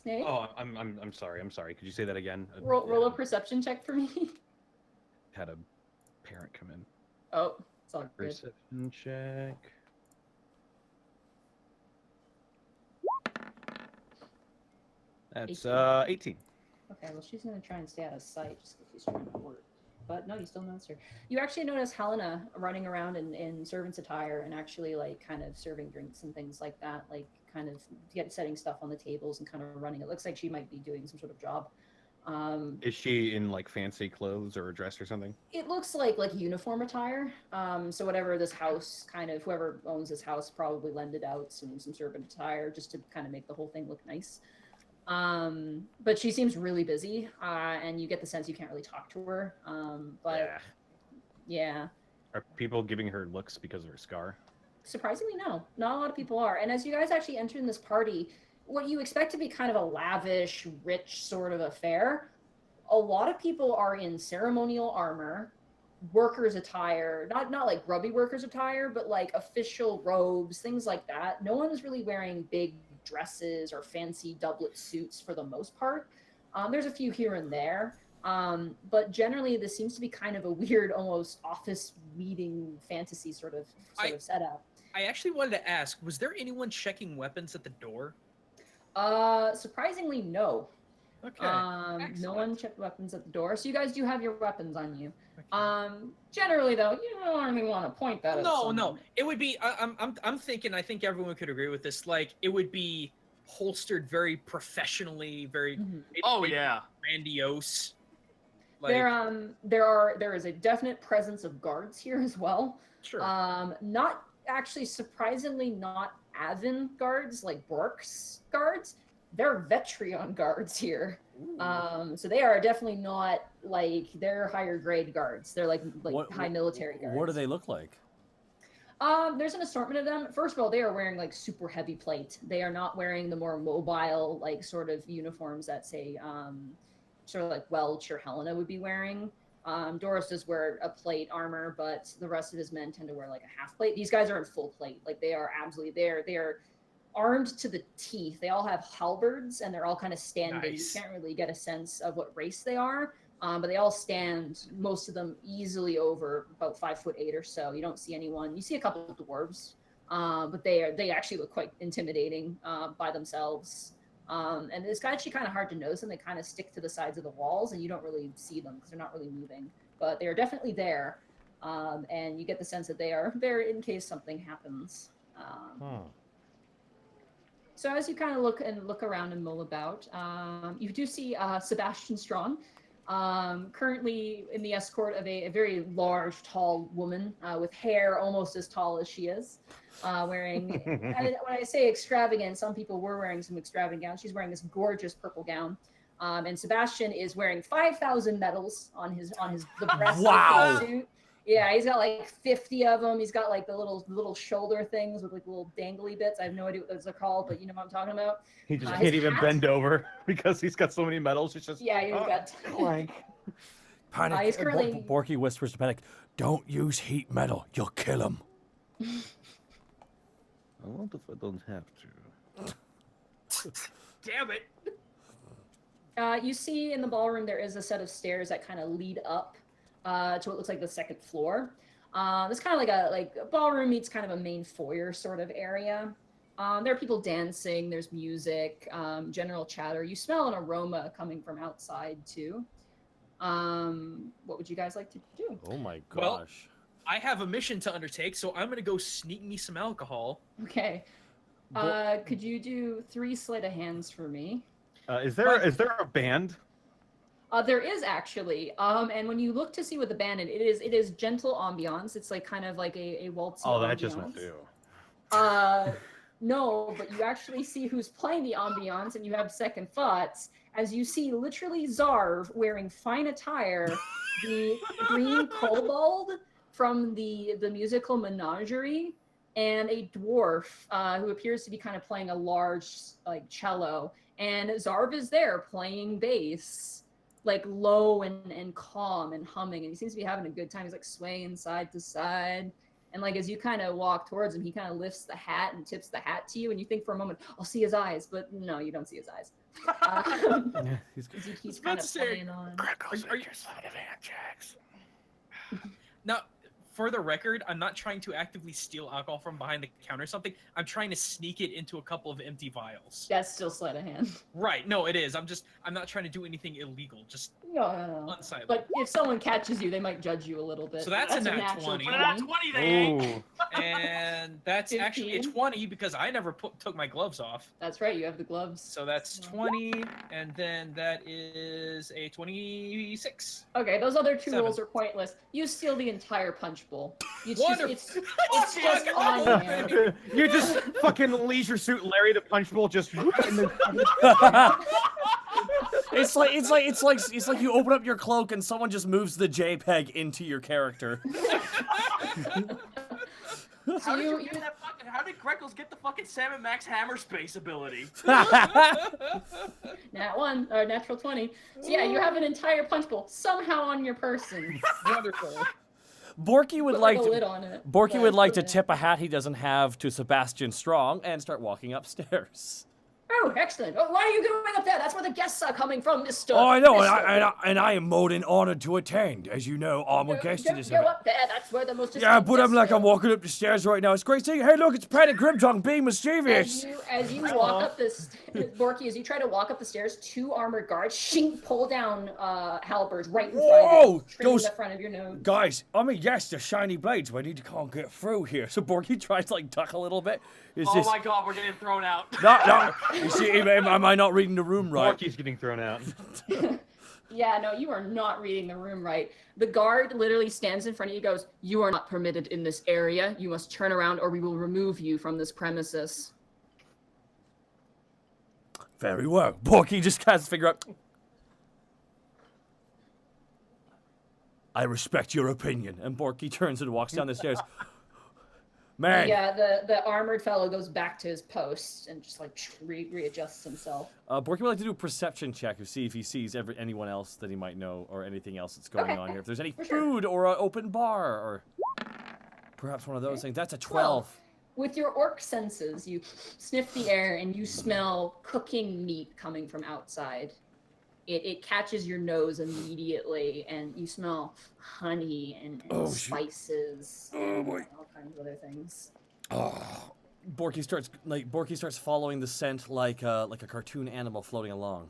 Snake? Oh, I'm sorry. I'm sorry. Could you say that again? Roll a perception check for me. Had a parent come in. Oh, it's all good. Perception check. That's 18. Okay, well, she's going to try and stay out of sight just because she's trying to work. But no, you still notice her. You actually notice Helena running around in servant's attire and actually, like, kind of serving drinks and things like that. Like, kind of setting stuff on the tables and kind of running. It looks like she might be doing some sort of job. Is she in like fancy clothes or a dress or something? It looks like uniform attire. So whatever this house kind of, whoever owns this house probably lended out some servant attire just to kind of make the whole thing look nice. But she seems really busy, and you get the sense you can't really talk to her. But yeah. Are people giving her looks because of her scar? Surprisingly, no. Not a lot of people are. And as you guys actually enter in this party, what you expect to be kind of a lavish, rich sort of affair, a lot of people are in ceremonial armor, workers' attire, not like grubby workers' attire, but like official robes, things like that. No one is really wearing big dresses or fancy doublet suits for the most part. There's a few here and there. But generally, this seems to be kind of a weird, almost office meeting fantasy sort of setup. I actually wanted to ask, was there anyone checking weapons at the door? Surprisingly, no. Okay. No one checked weapons at the door, so you guys do have your weapons on you. Generally though, you don't really want to point that at someone. No. It would be. I'm thinking. I think everyone could agree with this. Like, it would be holstered very professionally, very. Oh yeah. Grandiose. Like, There is a definite presence of guards here as well. Sure. Not actually, surprisingly, not Avon guards like Bork's guards. They're Vetrion guards here. So they are definitely not like, they're higher grade guards. They're like high military guards. What do they look like? There's an assortment of them. First of all, they are wearing like super heavy plate. They are not wearing the more mobile, like sort of uniforms that say, sort of like Welch or Helena would be wearing. Doris does wear a plate armor, but the rest of his men tend to wear like a half plate. These guys are in full plate. Like, they are absolutely there. They are armed to the teeth. They all have halberds and they're all kind of standing. Nice. You can't really get a sense of what race they are. But they all stand, most of them easily over about 5'8" or so. You don't see anyone. You see a couple of dwarves, but they actually look quite intimidating by themselves. And it's actually kind of hard to notice them. They kind of stick to the sides of the walls, and you don't really see them because they're not really moving. But they are definitely there, and you get the sense that they are there in case something happens. So as you kind of look around and mull about, you do see Sebastian Strong, currently in the escort of a very large, tall woman with hair almost as tall as she is, wearing, when I say extravagant, some people were wearing some extravagant gowns. She's wearing this gorgeous purple gown. And Sebastian is wearing 5,000 medals on the breast of his suit. Yeah, he's got like 50 of them. He's got like the little shoulder things with like little dangly bits. I have no idea what those are called, but you know what I'm talking about. He just can't even bend over because he's got so many medals. It's just you've got clank. Panic. he's currently- Borky whispers to Panic, "Don't use heat metal. You'll kill him." I wonder if I don't have to. damn it. You see in the ballroom there is a set of stairs that kind of lead up to what looks like the second floor. It's kind of like a ballroom meets kind of a main foyer sort of area. There are people dancing, there's music, general chatter. You smell an aroma coming from outside too. What would you guys like to do? Oh my gosh. Well, I have a mission to undertake, so I'm gonna go sneak me some alcohol. Okay. Could you do 3 sleight of hands for me? Is there a band? There is actually, and when you look to see what the band is, it is gentle ambiance. It's like kind of like a waltzy. Oh, ambiance. that just won't do. No, but you actually see who's playing the ambiance, and you have second thoughts as you see literally Zarv wearing fine attire, the green kobold from the musical Menagerie, and a dwarf who appears to be kind of playing a large like cello, and Zarv is there playing bass, like low and calm and humming, and he seems to be having a good time. He's like swaying side to side. And like as you kind of walk towards him, he kind of lifts the hat and tips the hat to you, and you think for a moment, "I'll see his eyes," but no, you don't see his eyes. He keeps kind of playing on. Are you Now, for the record, I'm not trying to actively steal alcohol from behind the counter or something. I'm trying to sneak it into a couple of empty vials. That's still sleight of hand. Right. No, it is. I'm not trying to do anything illegal. Just No. unsilent. But if someone catches you, they might judge you a little bit. So that's a nat natural 20. But at 20 they ain't. And that's actually a 20 because I never took my gloves off. That's right. You have the gloves. So that's 20, and then that is a 26. Okay, those other 2 7. rolls are pointless. You steal the entire punch bowl. Wonderful. It's just on hand. You just fucking leisure suit Larry the Punch Bowl just. It's like you open up your cloak and someone just moves the JPEG into your character. How did you get that fucking? How did Greckles get the fucking Salmon Max Hammer space ability? Natural 20. So yeah, you have an entire punch bowl somehow on your person. Wonderful. Borky would Put, like a to. lid on it. Borky would like to tip a hat he doesn't have to Sebastian Strong and start walking upstairs. Oh, excellent. Oh, why are you going up there? That's where the guests are coming from, Mr. Oh, I know, Mr. and I am more than honored to attend. As you know, I'm a guest in this Go event. up there. That's where the most Yeah, esteemed but I'm guests like go. I'm walking up the stairs right now. It's great seeing you. Hey, look, it's Panic Grimtongue being mischievous. As you walk up this, Borky, as you try to walk up the stairs, 2 armored guards pull down halberds right in front of Whoa! you, trimming Those the front of your nose. guys, I mean, yes, they're shiny blades, but I need to can't get through here. So Borky tries to like duck a little bit. Is Oh this? my god, we're getting thrown out. No. You see, am I not reading the room right? Borky's getting thrown out. Yeah, no, you are not reading the room right. The guard literally stands in front of you and goes, "You are not permitted in this area. You must turn around or we will remove you from this premises." Very well. Borky just can't figure out. I respect your opinion. And Borky turns and walks down the stairs. Man. Yeah, the armored fellow goes back to his post and just like readjusts himself. Borky would like to do a perception check to see if he sees anyone else that he might know or anything else that's going on here. If there's any food or an open bar or perhaps one of those things. That's a 12. With your orc senses, you sniff the air and you smell cooking meat coming from outside. It catches your nose immediately, and you smell honey and spices and all kinds of other things. Oh. Borky starts following the scent like a cartoon animal floating along.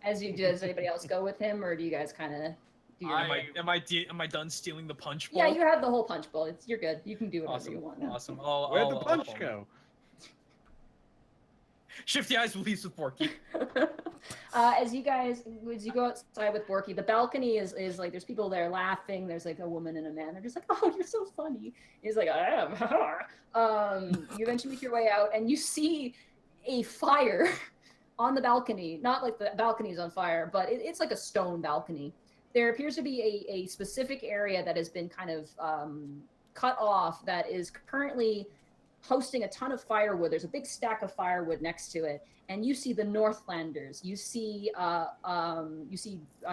As you do, does anybody else go with him, or do you guys kind of do your? Am I done stealing the punch bowl? Yeah, you have the whole punch bowl. You're good. You can do whatever Awesome. you want now. Awesome. Where'd the punch go? Shifty Eyes leaves with Borky. As you go outside with Borky, the balcony is like, there's people there laughing. There's like a woman and a man. They're just like, "Oh, you're so funny." He's like, "I am." You eventually make your way out, and you see a fire on the balcony. Not like the balcony's on fire, but it's like a stone balcony. There appears to be a specific area that has been kind of cut off that is currently hosting a ton of firewood. There's a big stack of firewood next to it, and you see the Northlanders. You see, I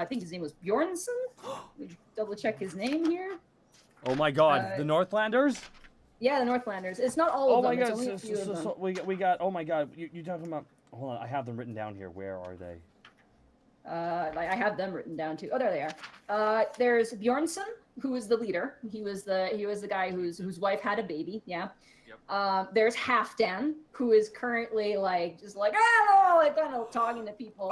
think his name was Bjornsson. Double check his name here. Oh my God, the Northlanders? Yeah, the Northlanders. It's not all of them. It's only a few of them. So we got. Oh my God, you talking about? Hold on, I have them written down here. Where are they? I have them written down too. Oh, there they are. There's Bjornsson, who is the leader. He was the guy whose wife had a baby. Yeah. There's Halfdan, who is currently kind of talking to people.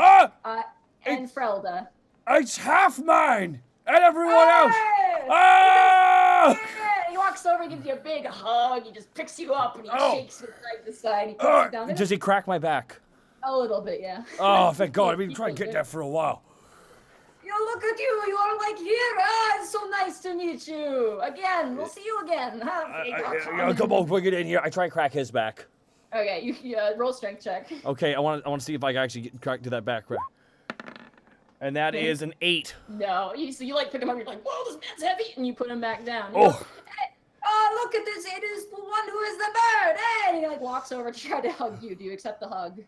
And Frelda. It's half mine and everyone else. Yeah, he walks over, gives you a big hug. He just picks you up and he shakes you side to side. He puts you down. Does he crack my back? A little bit, yeah. Oh, thank God! I've been trying to get that for a while. Look at you! You are like here. It's so nice to meet you again. We'll see you again. Come on, bring it in here. I try and crack his back. Okay, you roll strength check. Okay, I want to see if I can actually get cracked to that back. And that is an 8. No, so you like pick him up. You're like, "Whoa, this man's heavy," and you put him back down. Oh. Look at this! It is the one who is the bird. Hey! And he like walks over to try to hug you. Do you accept the hug?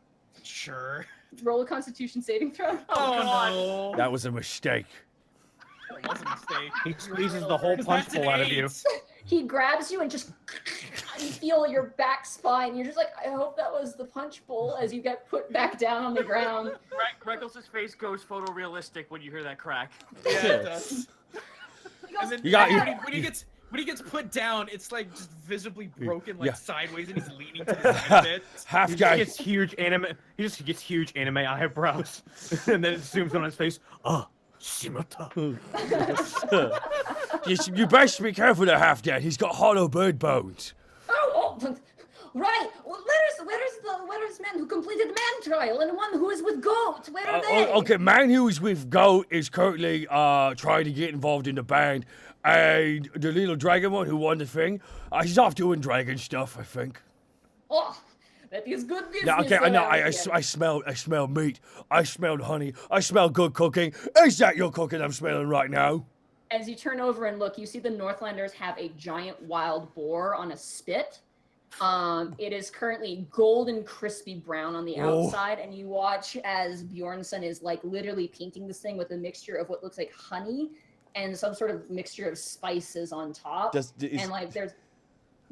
Sure. Roll a Constitution saving throw. Oh no. That was a mistake. That was a mistake. He squeezes the whole punch bowl out of you. He grabs you and just you feel your back spine. You're just like, I hope that was the punch bowl as you get put back down on the ground. Greckles' face goes photorealistic when you hear that crack. Yeah, it does. And then when he gets put down, it's like just visibly broken, like sideways, and he's leaning to the side a bit. Half guy. He just gets huge anime eyebrows, and then it zooms on his face. Shimata. You best be careful of Half-Dad. He's got hollow bird bones. Oh, right. Well, where's man who completed man trial and one who is with goat? Where are they? Okay, man who is with goat is currently trying to get involved in the band. And the little dragon one who won the thing, he's off doing dragon stuff, I think. Oh, that is good business. Yeah, okay, I know. I smell meat. I smell honey. I smell good cooking. Is that your cooking I'm smelling right now? As you turn over and look, you see the Northlanders have a giant wild boar on a spit. It is currently golden, crispy brown on the outside, and you watch as Bjornsson is like literally painting this thing with a mixture of what looks like honey and some sort of mixture of spices on top. And like there's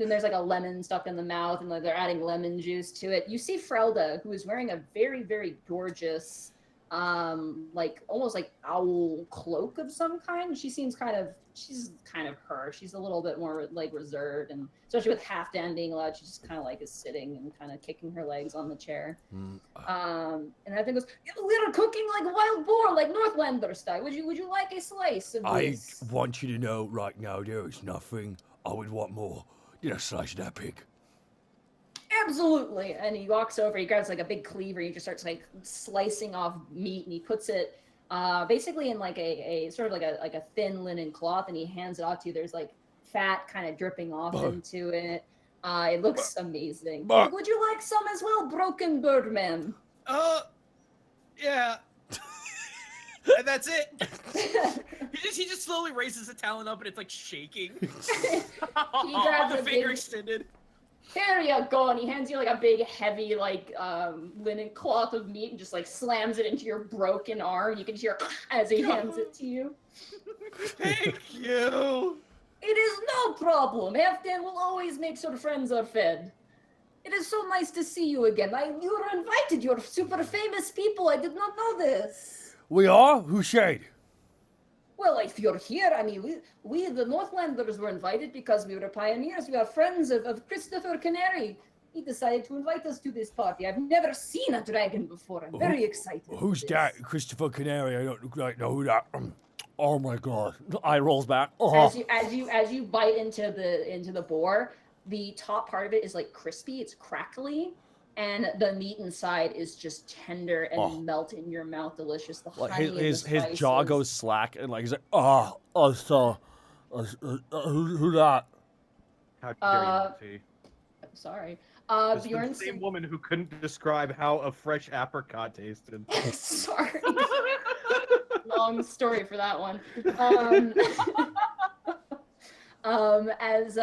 Then there's like a lemon stuck in the mouth, and like they're adding lemon juice to it. You see Frelda, who is wearing a very, very gorgeous, like almost like owl cloak of some kind. She's kind of her. She's a little bit more like reserved, and especially with half Dan being allowed, she just kind of like is sitting and kind of kicking her legs on the chair. And I think goes, we're cooking like wild boar, like Northlander style. Would you like a slice of this? I want you to know right now there is nothing I would want more than a slice of that pig. Absolutely. And he walks over, he grabs like a big cleaver, he just starts like slicing off meat, and he puts it basically in like a sort of like a thin linen cloth, and he hands it off to you. There's like fat kind of dripping off into it. It looks amazing. Like, would you like some as well, Broken Birdman? Yeah. And that's it. he just slowly raises the talon up, and it's like shaking. He grabs the finger extended. There you go, and he hands you like a big, heavy, like linen cloth of meat, and just like slams it into your broken arm. You can hear as he hands it to you. Thank you. It is no problem. Halfdan will always make sure friends are fed. It is so nice to see you again. You were invited. You're super famous people. I did not know this. We are? Who said? Well, if you're here, I mean, we the Northlanders were invited because we were pioneers. We are friends of Christopher Canary. He decided to invite us to this party. I've never seen a dragon before. I'm very excited. Who's that? Christopher Canary? I don't quite know who that. Oh my god! Eye rolls back. As you bite into the boar, the top part of it is like crispy. It's crackly. And the meat inside is just tender and melt in your mouth, delicious. The Like honey his and the jaw spices. goes slack, and like he's like, who that? How dare you, T? I'm sorry. This is the Bjorn. same woman who couldn't describe how a fresh apricot tasted. Sorry. Long story for that one. As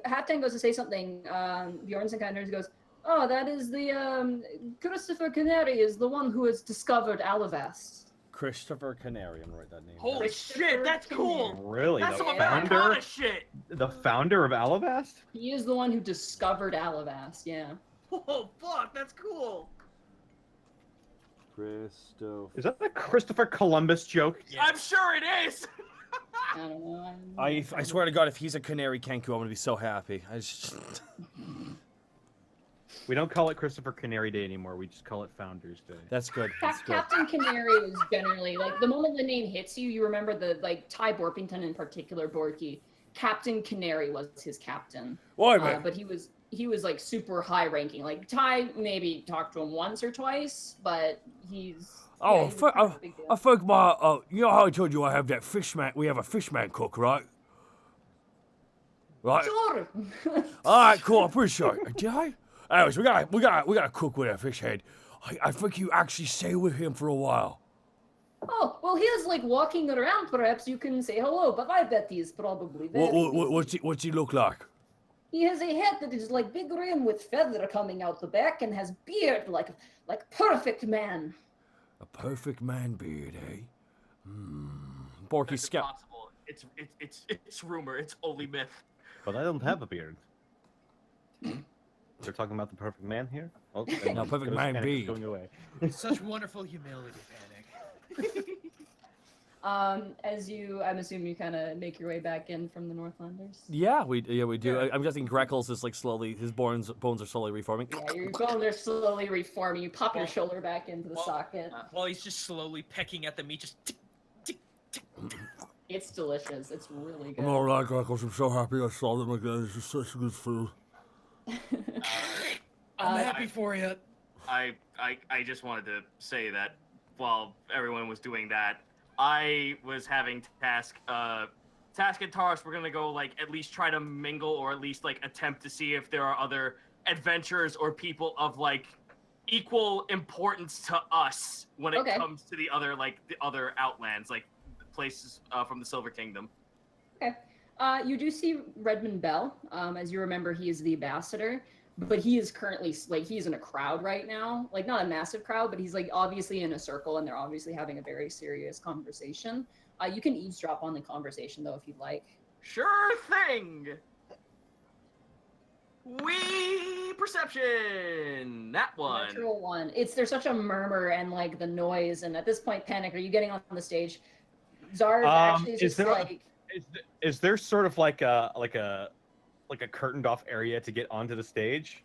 Halfdan goes to say something, Bjornson kind of goes, "Oh, that is the Christopher Canary is the one who has discovered Alabast." Christopher Canary. I'm gonna write that name. Holy shit, that's cool. Really? That's the some founder? Americana shit. The founder of Alabast? He is the one who discovered Alabast. Yeah. Oh fuck, that's cool. Christopher. Is that the Christopher Columbus joke? I'm sure it is. I don't know. I swear to God, if he's a canary Kenku, I'm gonna be so happy. We don't call it Christopher Canary Day anymore. We just call it Founders Day. That's good. That's good. Captain Canary is generally like the moment the name hits you, you remember the like Ty Borpington in particular, Borky. Captain Canary was his captain. Why, man? But he was like super high ranking. Like Ty maybe talked to him once or twice, but he's. Oh, he's kind of a big deal. I think my, you know how I told you I have that fishman, we have a fishman cook, right? Right? Sure. Alright, cool, I'm pretty sure. Did I? Anyways, we gotta cook with a fish head. I think you actually stay with him for a while. Oh, well, he is like walking around. Perhaps you can say hello, but I bet he is probably very busy. What's he look like? He has a head that is like big rim with feather coming out the back and has beard like perfect man. A perfect man beard, eh? Borky It's scout. possible. It's rumor. It's only myth. But I don't have a beard. They're talking about the perfect man here? Oh, No, perfect man Panic is beard. going away. Such wonderful humility, Panic. I'm assuming you kind of make your way back in from the Northlanders. Yeah, we do. I'm guessing Greckles is like slowly, his bones are slowly reforming. Yeah, your bones are slowly reforming. You pop your shoulder back into the socket. While he's just slowly pecking at the meat, just tick, tick, tick, tick. It's delicious. It's really good. I'm alright, Greckles. I'm so happy I saw them again. It's just such good food. I'm happy for you. I just wanted to say that while everyone was doing that, I was having Task and Taurus were gonna go like at least try to mingle or at least like attempt to see if there are other adventurers or people of like equal importance to us when it comes to the other outlands, like places from the Silver Kingdom. Okay. You do see Redmond Bell. As you remember, he is the ambassador, but he is currently like he's in a crowd right now, like not a massive crowd, but he's like obviously in a circle, and they're obviously having a very serious conversation. You can eavesdrop on the conversation though if you'd like. Sure thing. Perception. That one. Natural 1. There's such a murmur and like the noise, and at this point, Panic, are you getting on the stage? Zarv actually is just like. Is there sort of like a curtained off area to get onto the stage?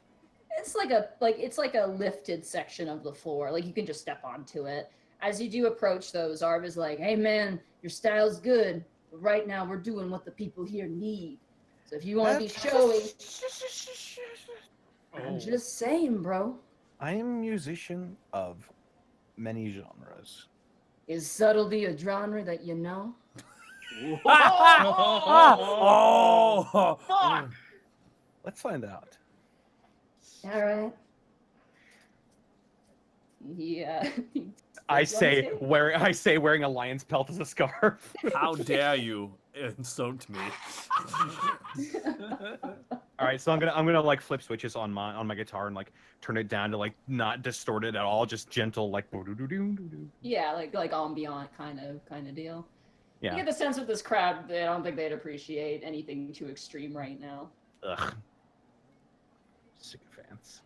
It's like a lifted section of the floor. Like you can just step onto it. As you do approach those, Zarv is like, "Hey man, your style's good, but right now we're doing what the people here need. So if you want to be showy, I'm just saying, bro. I am a musician of many genres. Is subtlety a genre that you know?" Oh! Fuck! Let's find out. All right. Yeah. I say wearing a lion's pelt as a scarf. How dare you insult me? All right, so I'm gonna like flip switches on my guitar and like turn it down to like not distort it at all, just gentle like. Yeah, like ambient kind of deal. Yeah. You get the sense with this crowd, I don't think they'd appreciate anything too extreme right now. Ugh. Sycophants.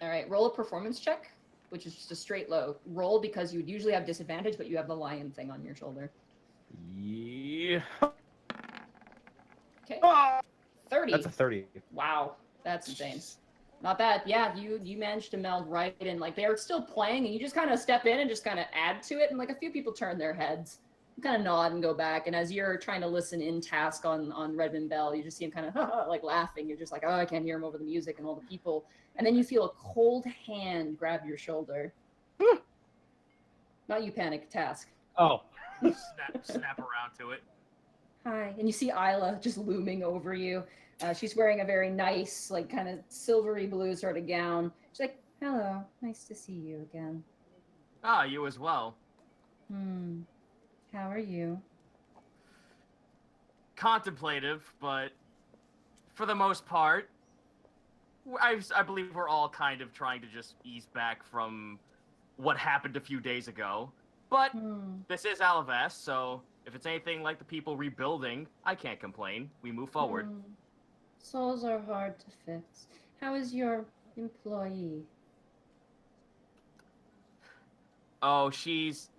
All right, roll a performance check, which is just a straight low. Roll because you would usually have disadvantage, but you have the lion thing on your shoulder. Yeah. Okay. Ah! 30. That's a 30. Wow, that's insane. Not bad. Yeah, you managed to meld right in. Like they are still playing, and you just kind of step in and just kind of add to it, and like a few people turn their heads. Kind of nod and go back, and as you're trying to listen in task on Redmond Bell, you just see him kind of like laughing. You're just like, oh, I can't hear him over the music and all the people, and then you feel a cold hand grab your shoulder. Not you, Panic. Task. Oh. Snap around to it. Hi, and you see Isla just looming over you. She's wearing a very nice, like kind of silvery blue sort of gown. She's like, hello, nice to see you again. Ah, you as well. How are you? Contemplative, but for the most part, I believe we're all kind of trying to just ease back from what happened a few days ago. But this is Alabaster, so if it's anything like the people rebuilding, I can't complain. We move forward. Souls are hard to fix. How is your employee? Oh, she's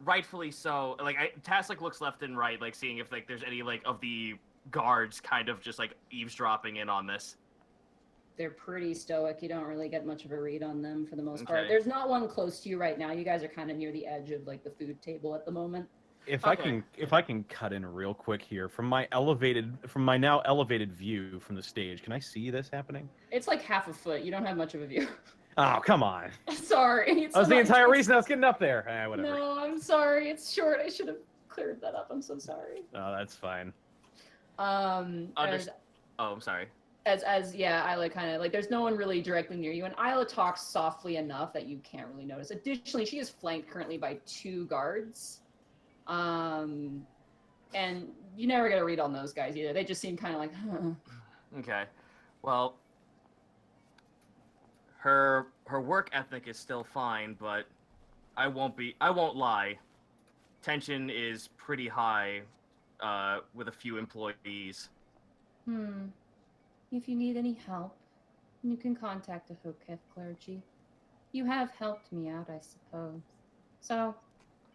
rightfully so. Like Tass like looks left and right, like seeing if like there's any like of the guards kind of just like eavesdropping in on this. They're pretty stoic. You don't really get much of a read on them for the most part. There's not one close to you right now. You guys are kind of near the edge of like the food table at the moment. If I can cut in real quick here from my now elevated view from the stage, can I see this happening? It's like half a foot. You don't have much of a view. Oh, come on. Sorry. That was the entire reason I was getting up there. Whatever. No, I'm sorry. It's short. I should have cleared that up. I'm so sorry. Oh, that's fine. I'm sorry. As Isla kind of like there's no one really directly near you, and Isla talks softly enough that you can't really notice. Additionally, she is flanked currently by 2 guards. And you never get a read on those guys either. They just seem kind of like, Okay. Well, her work ethic is still fine, but I won't lie. Tension is pretty high with a few employees. If you need any help, you can contact the Hoketh clergy. You have helped me out, I suppose. So,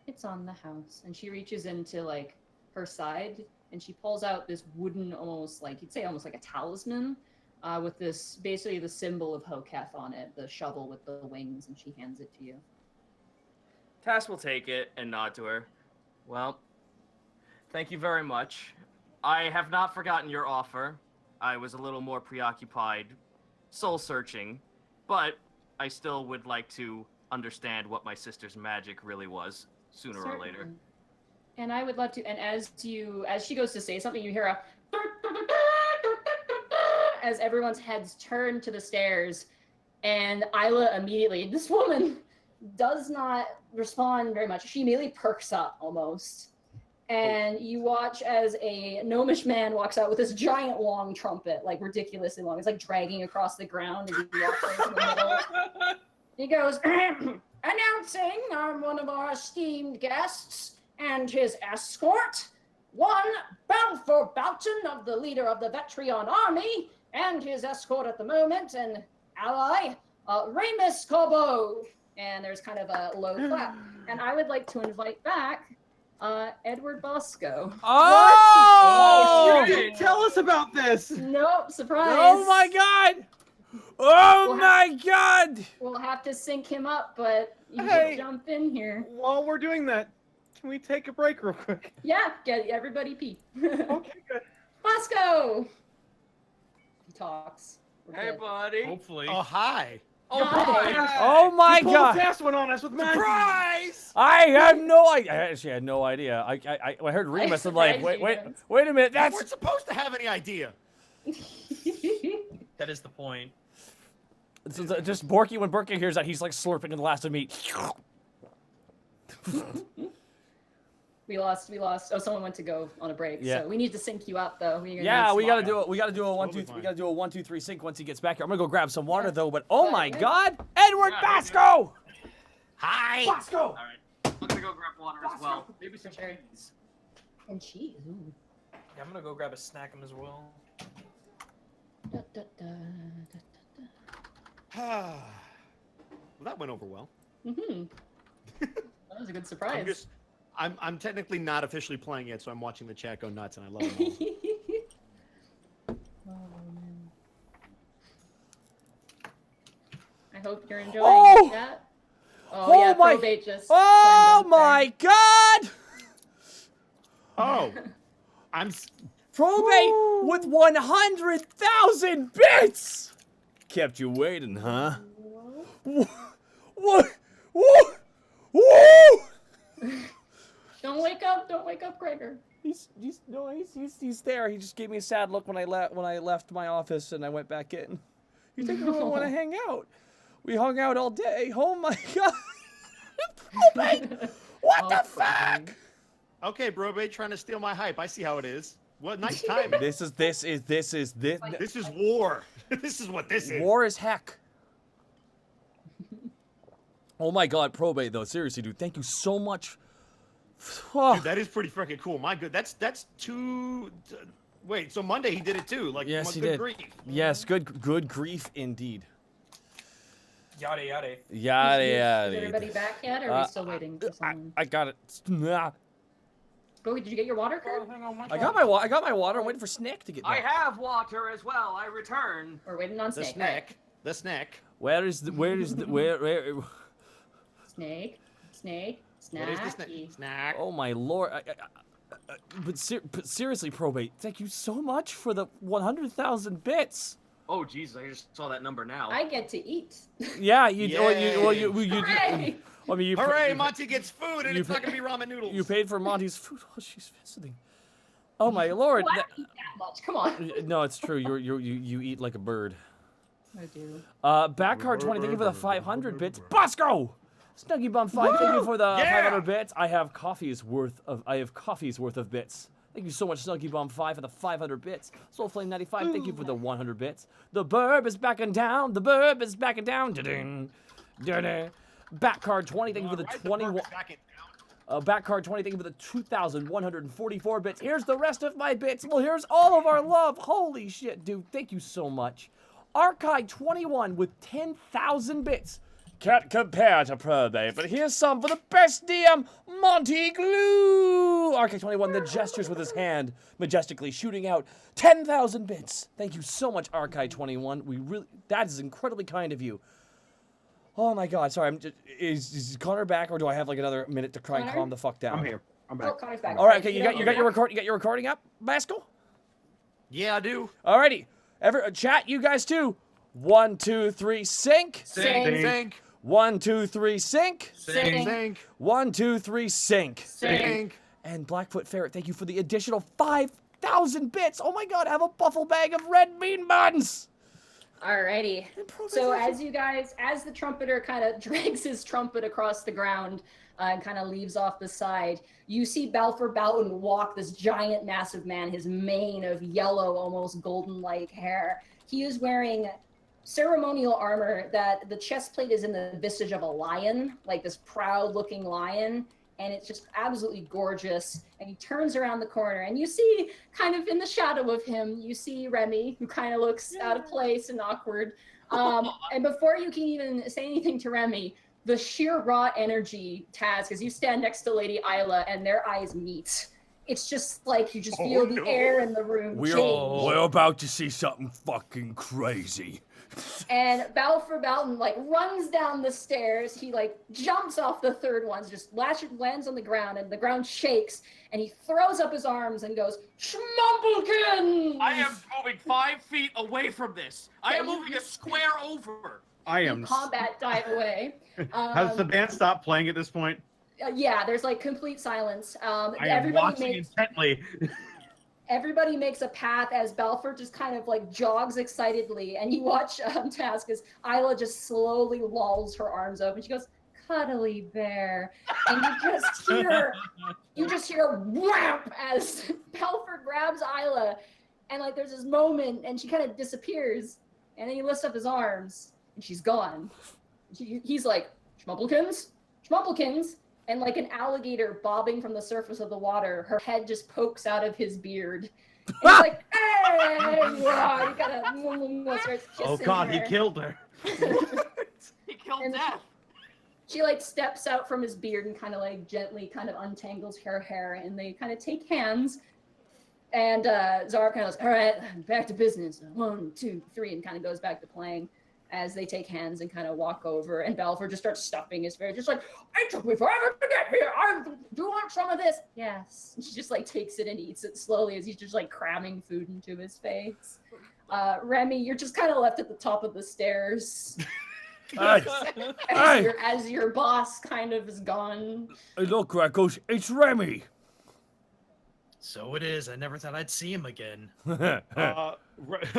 it's on the house. And she reaches into, like, her side, and she pulls out this wooden, almost like a talisman, with this, basically the symbol of Hoketh on it, the shovel with the wings, and she hands it to you. Tass will take it and nod to her. Well, thank you very much. I have not forgotten your offer. I was a little more preoccupied soul-searching, but I still would like to understand what my sister's magic really was, sooner or later. And I would love to, and as she goes to say something, you hear a as everyone's heads turn to the stairs, and Isla immediately, this woman does not respond very much. She immediately perks up almost. And you watch as a gnomish man walks out with this giant long trumpet, like ridiculously long. It's like dragging across the ground as he walks into the middle. He goes, announcing one of our esteemed guests and his escort, one Balfour Boughton of the leader of the Vetrion army, and his escort at the moment, and ally, Remus Corbeau. And there's kind of a low clap. And I would like to invite back Edward Bosco. Oh, you didn't tell us about this. Nope, surprise. Oh my god! Oh my god! We'll have to sync him up, but you Hey. can jump in here. While we're doing that, can we take a break real quick? Yeah, get everybody pee. Okay, good. Bosco! He talks. We're Hey, good. buddy. Hopefully. Oh, hi. Oh, Hi. boy. Oh my You pulled a god! fast one on us with magic. Surprise! I have no idea. I actually had no idea. I heard Remus. I'm like, surprised wait, you guys. wait a minute. We That's weren't supposed to have any idea. That is the point. just Borky. When Borky hears that, he's like slurping in the last of meat. We lost. Oh, someone went to go on a break. Yeah. So we need to sync you up, though. Yeah, we gotta do it. We gotta do a 1, Totally 2, fine. we gotta do a 1, 2, 3 sync once he gets back here. I'm gonna go grab some water though. But oh my Yeah. god, Edward Yeah, Bosco! Hi. Bosco! All right. I'm gonna go grab water as well. Maybe some Sure. cheese. And cheese. Ooh. Yeah, I'm gonna go grab a snack as well. Da, da, da, da, da. Well, that went over well. Mm-hmm. That was a good surprise. I'm technically not officially playing it, so I'm watching the chat go nuts, and I love it all. I hope you're enjoying Oh! that. Oh Oh, yeah, my- probate just. Oh slammed up my god! Oh, I'm. Probate with 100,000 bits! Kept you waiting, huh? What? What? Don't wake up, Gregor. He's there. He just gave me a sad look when I left my office and I went back in. You think I really want to hang out? We hung out all day. Oh my god! Probate! What the fuck? Okay, Brobate trying to steal my hype. I see how it is. What nice timing. This is This is war. This is what this is. war is heck. Oh my god, Probate though. Seriously, dude. Thank you so much. Oh, Dude, that is pretty freaking cool. My good. That's two. Wait, so Monday he did it too. Like, yes, he good did. grief. Yes, good grief indeed. Yada yada. Yada Is yada. everybody back yet, or are we still waiting for someone? I got it. Nah. Bowie, did you get your water, Kurt? I got my water. I'm waiting for Snack to get I back. have water as well. I return. We're waiting on The Snake. snack. The snack. Where is the where Snake, What is the snack. snack? Oh my lord. But seriously, Probate, thank you so much for the 100,000 bits. Oh, Jesus, I just saw that number now. I get to eat. Yeah, you Hooray! I mean, you Hooray! Monty gets food, and you it's not pay- gonna be ramen noodles. you paid for Monty's food while she's visiting. Oh my lord. Well, I don't eat that much. Come on. No, it's true. You eat like a bird. I do. Back card 20, thank you for the 500 bits. Bosco! Snuggy Bum 5, thank you for the Yeah! 500 bits. I have coffee's worth of bits. Thank you so much, Snuggy Bum 5 for the 500 bits. Soulflame 95, thank you for the 100 bits. The burb is backing down. The burb is backing down. Da-ding. Da-ding. Back card 20, thank you for the 21. Back card 20, thank you for the 2,144 bits. Here's the rest of my bits. Well, here's all of our love. Holy shit, dude. Thank you so much. Archive 21 with 10,000 bits. Can't compare to Probate, but here's some for the best DM, Monty Glue. Archive 21, the gestures with his hand, majestically shooting out 10,000 bits. Thank you so much, Archive 21. That is incredibly kind of you. Oh my god, sorry, is Connor back, or do I have like another minute to try and Connor? calm the fuck down? I'm here. I'm Oh, back. Connor's back. All right, okay, you got your recording up, Basco? Yeah, I do. Alrighty, chat, you guys too. 1, 2, 3, sync. Sing. Sink. 1, 2, 3, sync. Sing. Sink. 1, 2, 3, sync. Sink. And Blackfoot Ferret, thank you for the additional 5,000 bits. Oh my god, have a buffalo bag of red bean buns. Alrighty. So as the trumpeter kind of drags his trumpet across the ground and kind of leaves off the side, you see Balfour Boughton walk, this giant, massive man, his mane of yellow, almost golden-like hair. He is wearing ceremonial armor that the chest plate is in the visage of a lion, like this proud-looking lion. and it's just absolutely gorgeous. And he turns around the corner, and you see, kind of in the shadow of him, you see Remy, who kind of looks out of place and awkward. And before you can even say anything to Remy, the sheer raw energy, Taz, as you stand next to Lady Isla and their eyes meet, it's just like you just feel the air in the room change. We're about to see something fucking crazy. And Balfour Belton like runs down the stairs. He like jumps off the third one, just lands on the ground, and the ground shakes. And he throws up his arms and goes, "Schmumpelkins!" I am moving 5 feet away from this. I am moving a square over. I am. Combat dive away. Has the band stopped playing at this point? Yeah, there's like complete silence. I am watching intently. Everybody makes a path as Balfour just kind of like jogs excitedly, and you watch Task as Isla just slowly lolls her arms open. She goes, "Cuddly bear," and you just hear wham as Balfour grabs Isla, and like there's this moment, and she kind of disappears, and then he lifts up his arms, and she's gone. He's like, "Schmumpelkins, Schmumpelkins." And like an alligator bobbing from the surface of the water, her head just pokes out of his beard. And he's like, "Hey!" Wow, you gotta starts Oh kissing God, her. he killed her. He killed And Death. She like steps out from his beard and kind of like gently kind of untangles her hair, and they kind of take hands. And Zara kind of goes, "All right, back to business. 1, 2, 3," and kind of goes back to playing. As they take hands and kind of walk over, and Balfour just starts stuffing his face, just like, "It took me forever to get here. Do you want some of this?" "Yes." And she just like takes it and eats it slowly as he's just like cramming food into his face. Remy, you're just kind of left at the top of the stairs. As your boss kind of is gone. Hey, look, Greckles, it's Remy. So it is. I never thought I'd see him again.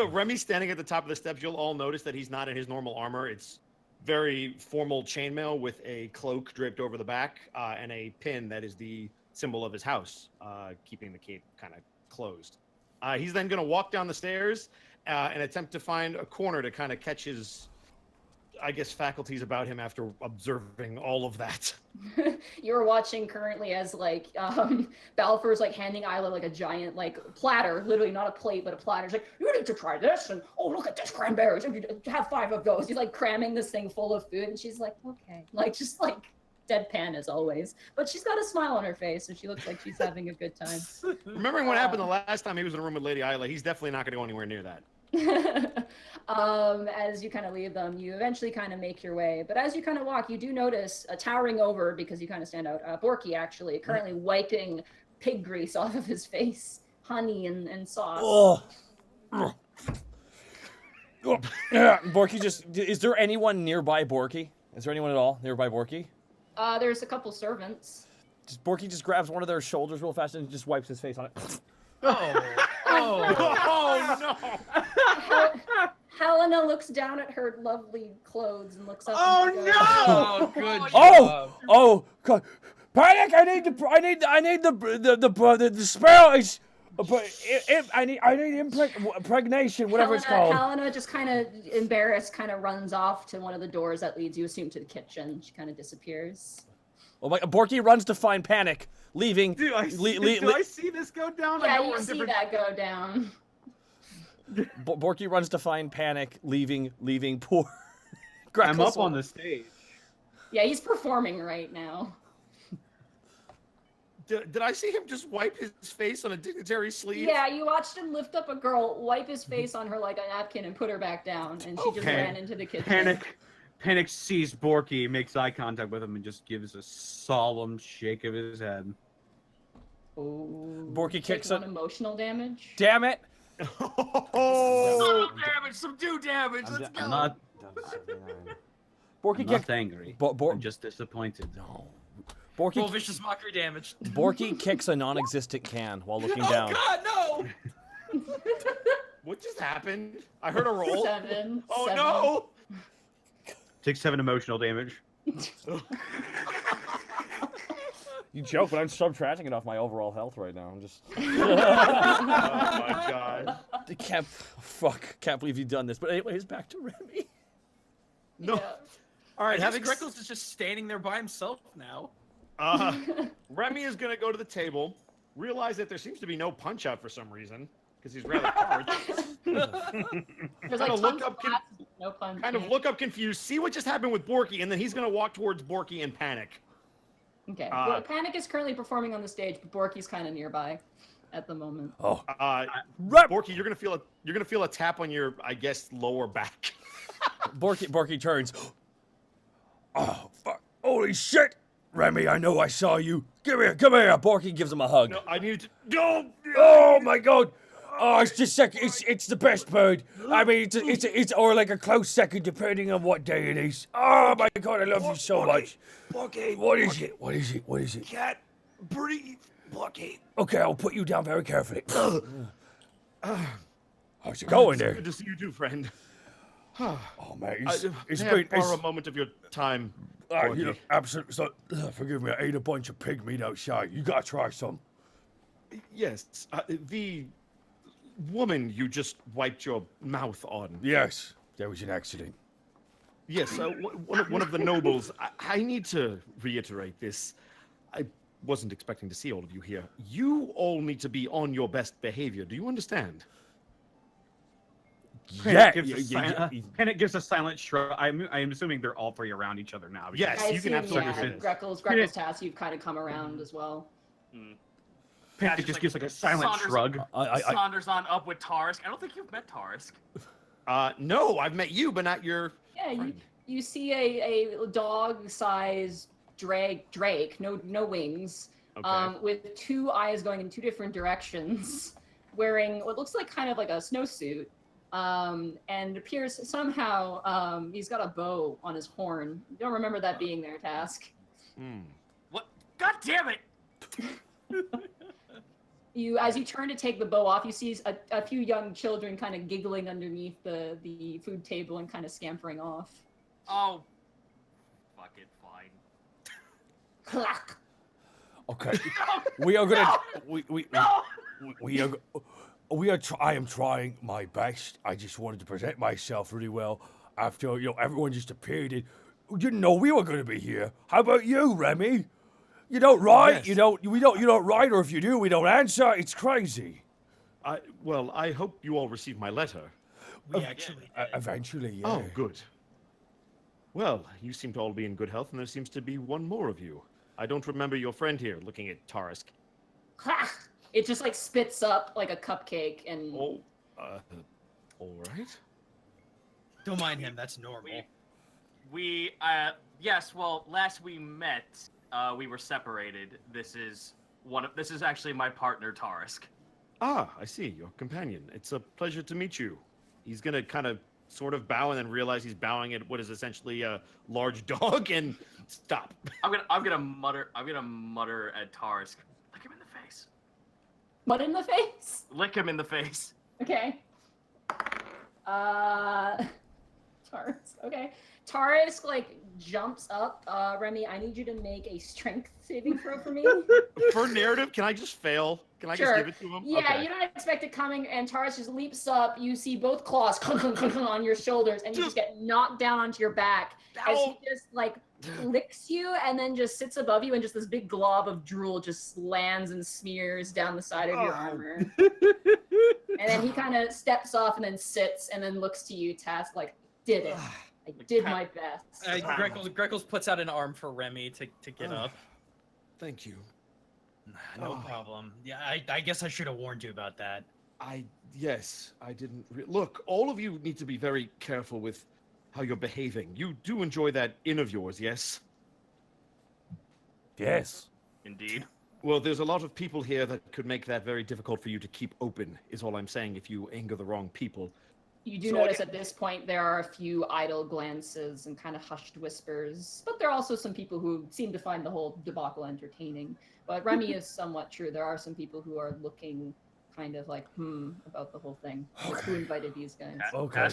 Remy's standing at the top of the steps. You'll all notice that he's not in his normal armor. It's very formal chainmail with a cloak draped over the back and a pin that is the symbol of his house, keeping the cape kind of closed. He's then going to walk down the stairs and attempt to find a corner to kind of catch his, I guess, faculties about him after observing all of that. You're watching currently as like Balfour's like handing Isla like a giant like platter, literally not a plate but a platter. He's like, "You need to try this," and "Oh, look at this cranberries, have 5 of those." He's like cramming this thing full of food, and she's like, "Okay," like just like deadpan as always, but she's got a smile on her face, so she looks like she's having a good time. Remembering what happened the last time he was in a room with Lady Isla, he's definitely not going to go anywhere near that. As you kind of leave them, you eventually kind of make your way. But as you kind of walk, you do notice towering over, because you kind of stand out, Borky actually currently wiping pig grease off of his face, honey and sauce. Yeah, Borky just... Is there anyone nearby Borky? Is there anyone at all nearby Borky? There's a couple servants. Borky just grabs one of their shoulders real fast and just wipes his face on it. Oh no! Helena looks down at her lovely clothes and looks up. Oh and goes, Oh, good Oh! job. Oh! God. Panic! I need the spell. It's... I need impregnation, whatever it's called. Helena just kind of embarrassed, kind of runs off to one of the doors that leads, you assume, to the kitchen. She kind of disappears. Oh my! Borky runs to find Panic, leaving. Do I see this go down? I Yeah, know you we're in see different- that go down. Borky runs to find Panic, leaving poor. I'm up Greckles. on the stage. Yeah, he's performing right now. Did I see him just wipe his face on a dignitary's sleeve? Yeah, you watched him lift up a girl, wipe his face on her like a napkin, and put her back down, and she just Okay. ran into the kitchen. Panic sees Borky, makes eye contact with him, and just gives a solemn shake of his head. Oh, Borky kicks on it. emotional damage. Damn it! Oh! Damage, some do damage. Let's go. I'm not Borky kicks. angry. Bo- Bor- I'm just disappointed. No. Roll Borky. vicious mockery damage. Borky kicks a non-existent can while looking Oh down. God, no! What just happened? I heard a roll. 7. Oh 7. no! Take 7 emotional damage. You joke, but I'm subtracting it off my overall health right now. I'm just. Oh my god. I can't believe you've done this. But anyways, back to Remy. No. Yeah. All right, I guess having Greckles is just standing there by himself now. Remy is going to go to the table, realize that there seems to be no punch out for some reason, because he's rather hard. There's like Kinda look tons up of glasses, no punch. Kind of look up confused, see what just happened with Borky, and then he's going to walk towards Borky and panic. Okay. Well, Panic is currently performing on the stage, but Borky's kind of nearby at the moment. Oh, Borky, you're gonna feel a tap on your, I guess, lower back. Borky turns. Oh, fuck. Holy shit! Remy, I know I saw you. Come here. Borky gives him a hug. No, I need to go. Oh my god! Oh, it's just second. It's the best bird. I mean, it's or like a close second, depending on what day it is. Oh my god, I love you so much. Blockade. What is it? What is it? What is it? Cat. Breathe. Blockade. Okay, I'll put you down very carefully. How's it going there? Good to see you too, friend. Oh man, it's May I been. borrow a moment of your time. You Borky? know, absolutely. So, forgive me, I ate a bunch of pig meat outside. You gotta try some. Yes, the woman you just wiped your mouth on. Yes, there was an accident. Yes, one of the nobles. I need to reiterate this. I wasn't expecting to see all of you here. You all need to be on your best behavior. Do you understand? Yeah, Panic gives a silent shrug. I'm assuming they're all three around each other now. Yes, I you can assume, absolutely yeah, say this. Greckles task, you've kind of come around as well. Panic just gives like a silent shrug. Saunders on up with Tarisk. I don't think you've met Tarisk. No, I've met you, but not your. Yeah, you see a dog-sized drake, no wings, Okay. with two eyes going in two different directions, wearing what looks like kind of like a snowsuit, and appears somehow he's got a bow on his horn. You don't remember that being there, Task. What? God damn it! As you turn to take the bow off, you see a few young children kind of giggling underneath the food table and kind of scampering off. Oh, fuck it, fine. Clack. Okay, we are gonna. I am trying my best. I just wanted to present myself really well after everyone just appeared. And you didn't know we were gonna be here. How about you, Remy? You don't write. Yes. You don't write, or if you do, we don't answer. It's crazy. Well, I hope you all received my letter. We actually did. Eventually, yeah. Oh, good. Well, you seem to all be in good health, and there seems to be one more of you. I don't remember your friend here, looking at Tarisk. Clack. It just like spits up like a cupcake and. Oh, all right. Don't mind him. That's normal. Yes. Well, last we met, we were separated. This is actually my partner, Tarisk. Ah, I see. Your companion. It's a pleasure to meet you. He's gonna kind of sort of bow and then realize he's bowing at what is essentially a large dog and stop. I'm gonna mutter at Tarisk. Lick him in the face. What in the face? Lick him in the face. Okay. Tarisk. Okay. Tarisk like jumps up. Remy, I need you to make a strength saving throw for me. For narrative, can I just fail? Can I just give it to him? Yeah, Okay. you don't expect it coming, and Tarisk just leaps up. You see both claws on your shoulders, and you just get knocked down onto your back as he just like licks you, and then just sits above you, and just this big glob of drool just lands and smears down the side of your armor. And then he kind of steps off and then sits, and then looks to you, Task, like, did it. I did my best. Greckles puts out an arm for Remy to get up. Thank you. No problem. Yeah, I guess I should have warned you about that. Yes, I didn't. Look, all of you need to be very careful with how you're behaving. You do enjoy that inn of yours, yes? Yes. Indeed. Well, there's a lot of people here that could make that very difficult for you to keep open, is all I'm saying, if you anger the wrong people. You do notice at this point there are a few idle glances and kind of hushed whispers, but there are also some people who seem to find the whole debacle entertaining. But Remy is somewhat true. There are some people who are looking kind of like, about the whole thing. Like, who invited these guys? Okay.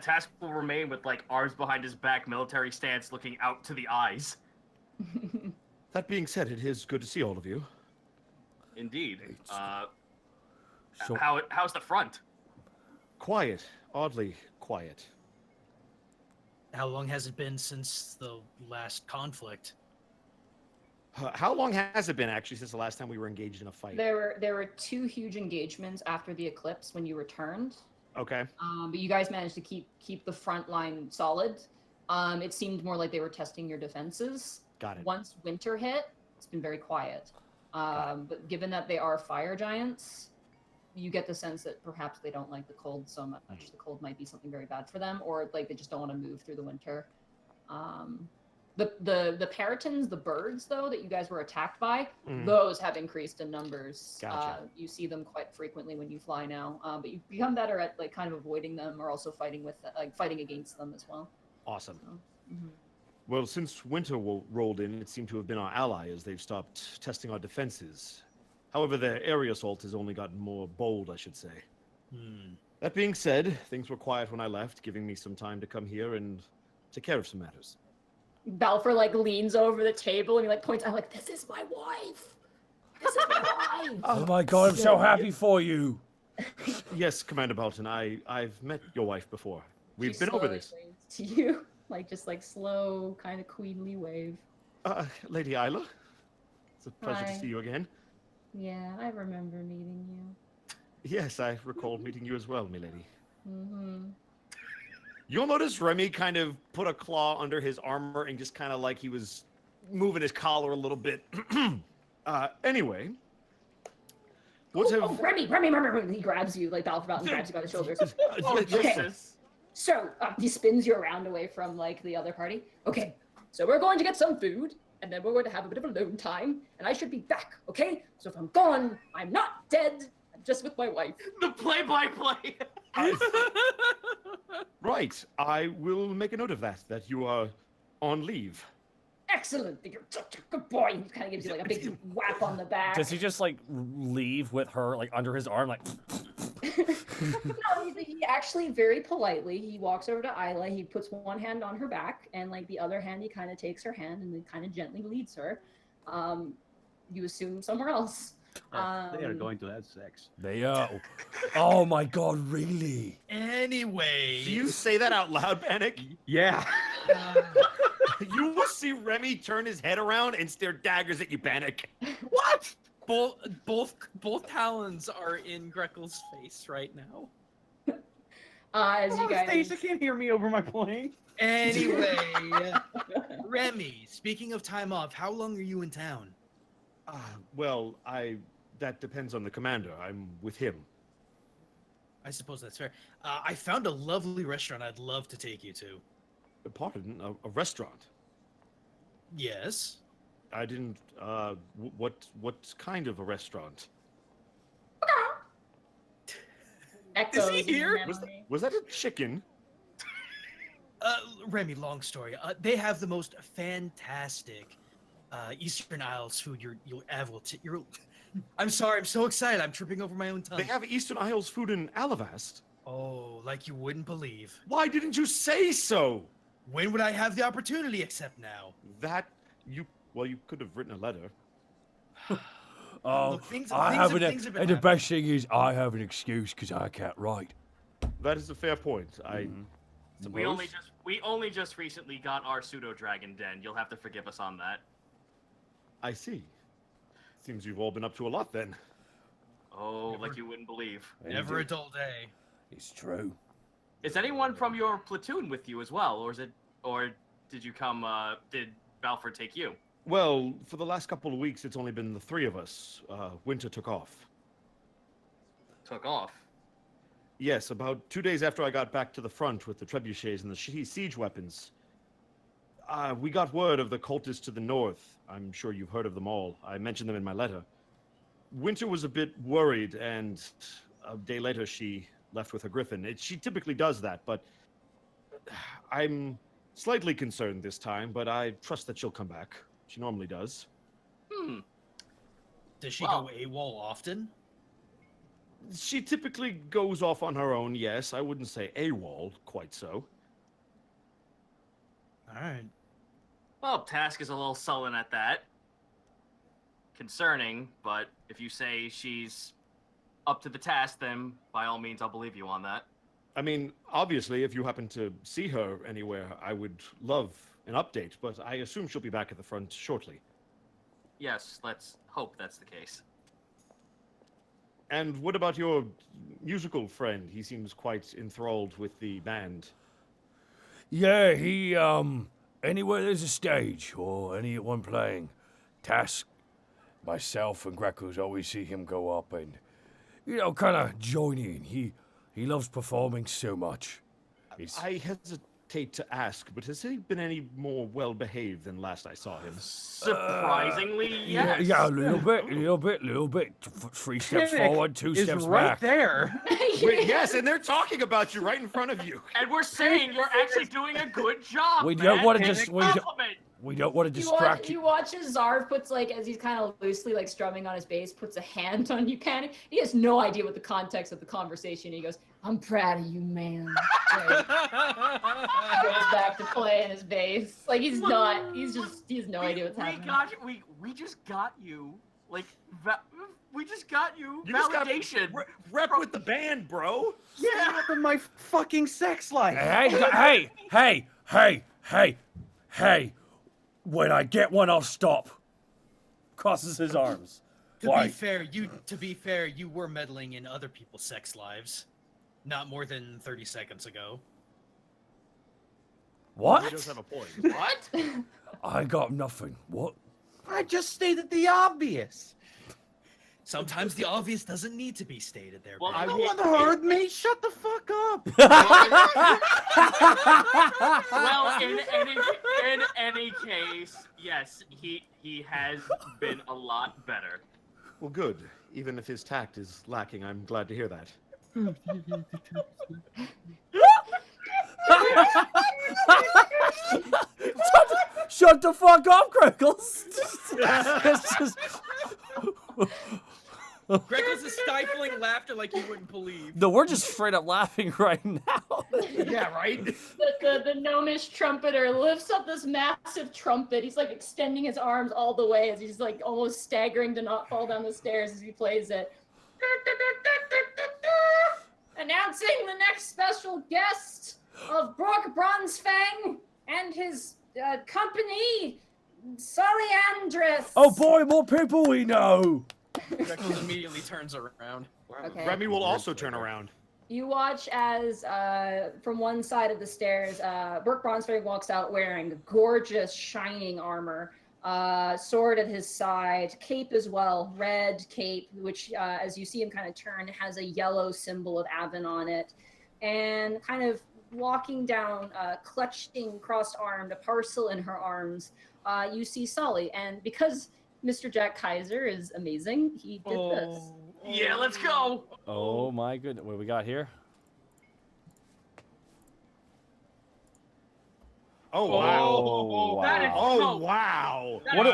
Task will remain with like arms behind his back, military stance, looking out to the eyes. That being said, it is good to see all of you. Indeed. So- How's the front? Quiet. Oddly quiet. How long has it been since the last conflict? How long has it been actually since the last time we were engaged in a fight? There were 2 huge engagements after the eclipse when you returned. Okay. But you guys managed to keep the front line solid. It seemed more like they were testing your defenses. Got it. Once winter hit, it's been very quiet. But given that they are fire giants, you get the sense that perhaps they don't like the cold so much. The cold might be something very bad for them, or like they just don't want to move through the winter. The peritons, the birds though that you guys were attacked by, those have increased in numbers. Gotcha. You see them quite frequently when you fly now, but you've become better at like kind of avoiding them or also fighting against them as well. Awesome. So, Well, since winter rolled in, it seemed to have been our ally as they've stopped testing our defenses. However, their area assault has only gotten more bold, I should say. That being said, things were quiet when I left, giving me some time to come here and take care of some matters. Balfour like leans over the table and he like points out like, "This is my wife. This is my wife." Oh my god, I'm so happy for you. Yes, Commander Bolton, I've met your wife before. We've She been over slowly this. waves to you, like just like slow, kind of queenly wave. Lady Isla, it's a pleasure Hi. to see you again. Yeah, I remember meeting you. Yes, I recall meeting you as well, milady. Mm-hmm. You'll notice Remy kind of put a claw under his armor and just kind of like he was moving his collar a little bit. Anyway. Remy, he grabs you, like Balfour and grabs you by the shoulders. Oh, Okay. Jesus. So, he spins you around away from, like, the other party. Okay, so we're going to get some food, and then we're going to have a bit of alone time, and I should be back, okay? So if I'm gone, I'm not dead, I'm just with my wife. The play-by-play. Right, I will make a note of that you are on leave. Excellent, you're such a good boy. He kind of gives you, like, a big whap on the back. Does he just like leave with her like under his arm, like? No, he actually very politely, he walks over to Isla, he puts one hand on her back, and like the other hand, he kind of takes her hand and then kind of gently leads her. You assume somewhere else. They are going to have sex. They are. Oh my god, really? Anyway. Do you say that out loud, Panic? Yeah. You will see Remy turn his head around and stare daggers at you, Panic. What? Both talons are in Grekel's face right now. As you guys. Stacia can't hear me over my playing. Anyway, Remy, speaking of time off, how long are you in town? Well, that depends on the commander. I'm with him. I suppose that's fair. I found a lovely restaurant I'd love to take you to. Pardon, a restaurant? Yes. I didn't, what kind of a restaurant? Echoes he in here? memory. Was that a chicken? Remy, long story. They have the most fantastic Eastern Isles food you'll ever. I'm sorry, I'm so excited. I'm tripping over my own tongue. They have Eastern Isles food in Alabast. Oh, like you wouldn't believe. Why didn't you say so? When would I have the opportunity except now? You could have written a letter. Oh, Look, things I have have been and the happening. best thing is I have an excuse because I can't write. That is a fair point. I suppose. We only just recently got our pseudo dragon den. You'll have to forgive us on that. I see. Seems you've all been up to a lot then. Oh, like you wouldn't believe. Never a dull day. It's true. Is anyone from your platoon with you as well, or did you come? Did Balfour take you? Well, for the last couple of weeks, it's only been the 3 of us. Winter took off. Took off. Yes, about 2 days after I got back to the front with the trebuchets and the siege weapons, we got word of the cultists to the north. I'm sure you've heard of them all. I mentioned them in my letter. Winter was a bit worried, and a day later she left with her griffin. She typically does that, but I'm slightly concerned this time, but I trust that she'll come back. She normally does. Does she go AWOL often? She typically goes off on her own, yes. I wouldn't say AWOL, quite so. Alright. Well, Task is a little sullen at that. Concerning, but if you say she's up to the task, then by all means, I'll believe you on that. I mean, obviously, if you happen to see her anywhere, I would love an update, but I assume she'll be back at the front shortly. Yes, let's hope that's the case. And what about your musical friend? He seems quite enthralled with the band. Yeah, he, anywhere there's a stage or anyone playing, Task, myself, and Greco's always see him go up and, kind of join in. He loves performing so much. I hesitate to ask, but has he been any more well-behaved than last I saw him? Surprisingly, yes. Yeah, a little bit. 3 steps forward, 2 Is steps right back. there. Wait, yes, and they're talking about you right in front of you. And we're saying you're actually doing a good job. We don't man. wanna It's just- a we don't- compliment. We don't want to distract You watch as Zarv puts as he's kind of loosely strumming on his bass, puts a hand on Buchanan. He has no idea what the context of the conversation. He goes, "I'm proud of you, man." Like, he goes back to playing his bass. Like he has no idea what's happening. We just got you. Like we just got you. You just got validation. Rep with the band, bro. Yeah. Up in my fucking sex life. Hey. When I get one, I'll stop. Crosses his arms. To be fair, you were meddling in other people's sex lives, not more than 30 seconds ago. What? He does have a point. What? I got nothing. What? I just stated the obvious. Sometimes the obvious doesn't need to be stated there. Well, Ben. No one heard me. Shut the fuck up. Well, in any case, yes, he has been a lot better. Well, good. Even if his tact is lacking, I'm glad to hear that. Shut the fuck up, Crickles. It's just... Greggles is stifling laughter like you wouldn't believe. No, we're just straight up laughing right now. Yeah, right? The gnomish trumpeter lifts up this massive trumpet. He's like extending his arms all the way as he's like almost staggering to not fall down the stairs as he plays it. Announcing the next special guest of Brock Bronzefang and his company, Solyandris. Oh boy, more people we know. Greggles immediately turns around. Okay. Remy will also turn around. You watch as from one side of the stairs, Brock Bronzefang walks out wearing gorgeous, shining armor, sword at his side, cape as well, red cape, which as you see him kind of turn, has a yellow symbol of Avon on it, and kind of walking down, clutching crossed-armed, a parcel in her arms, you see Solly, and because Mr. Jack Kaiser is amazing, he did this. Yeah, let's go. Oh my goodness, what do we got here? Oh wow! Oh, That is wow. Oh dope. wow! What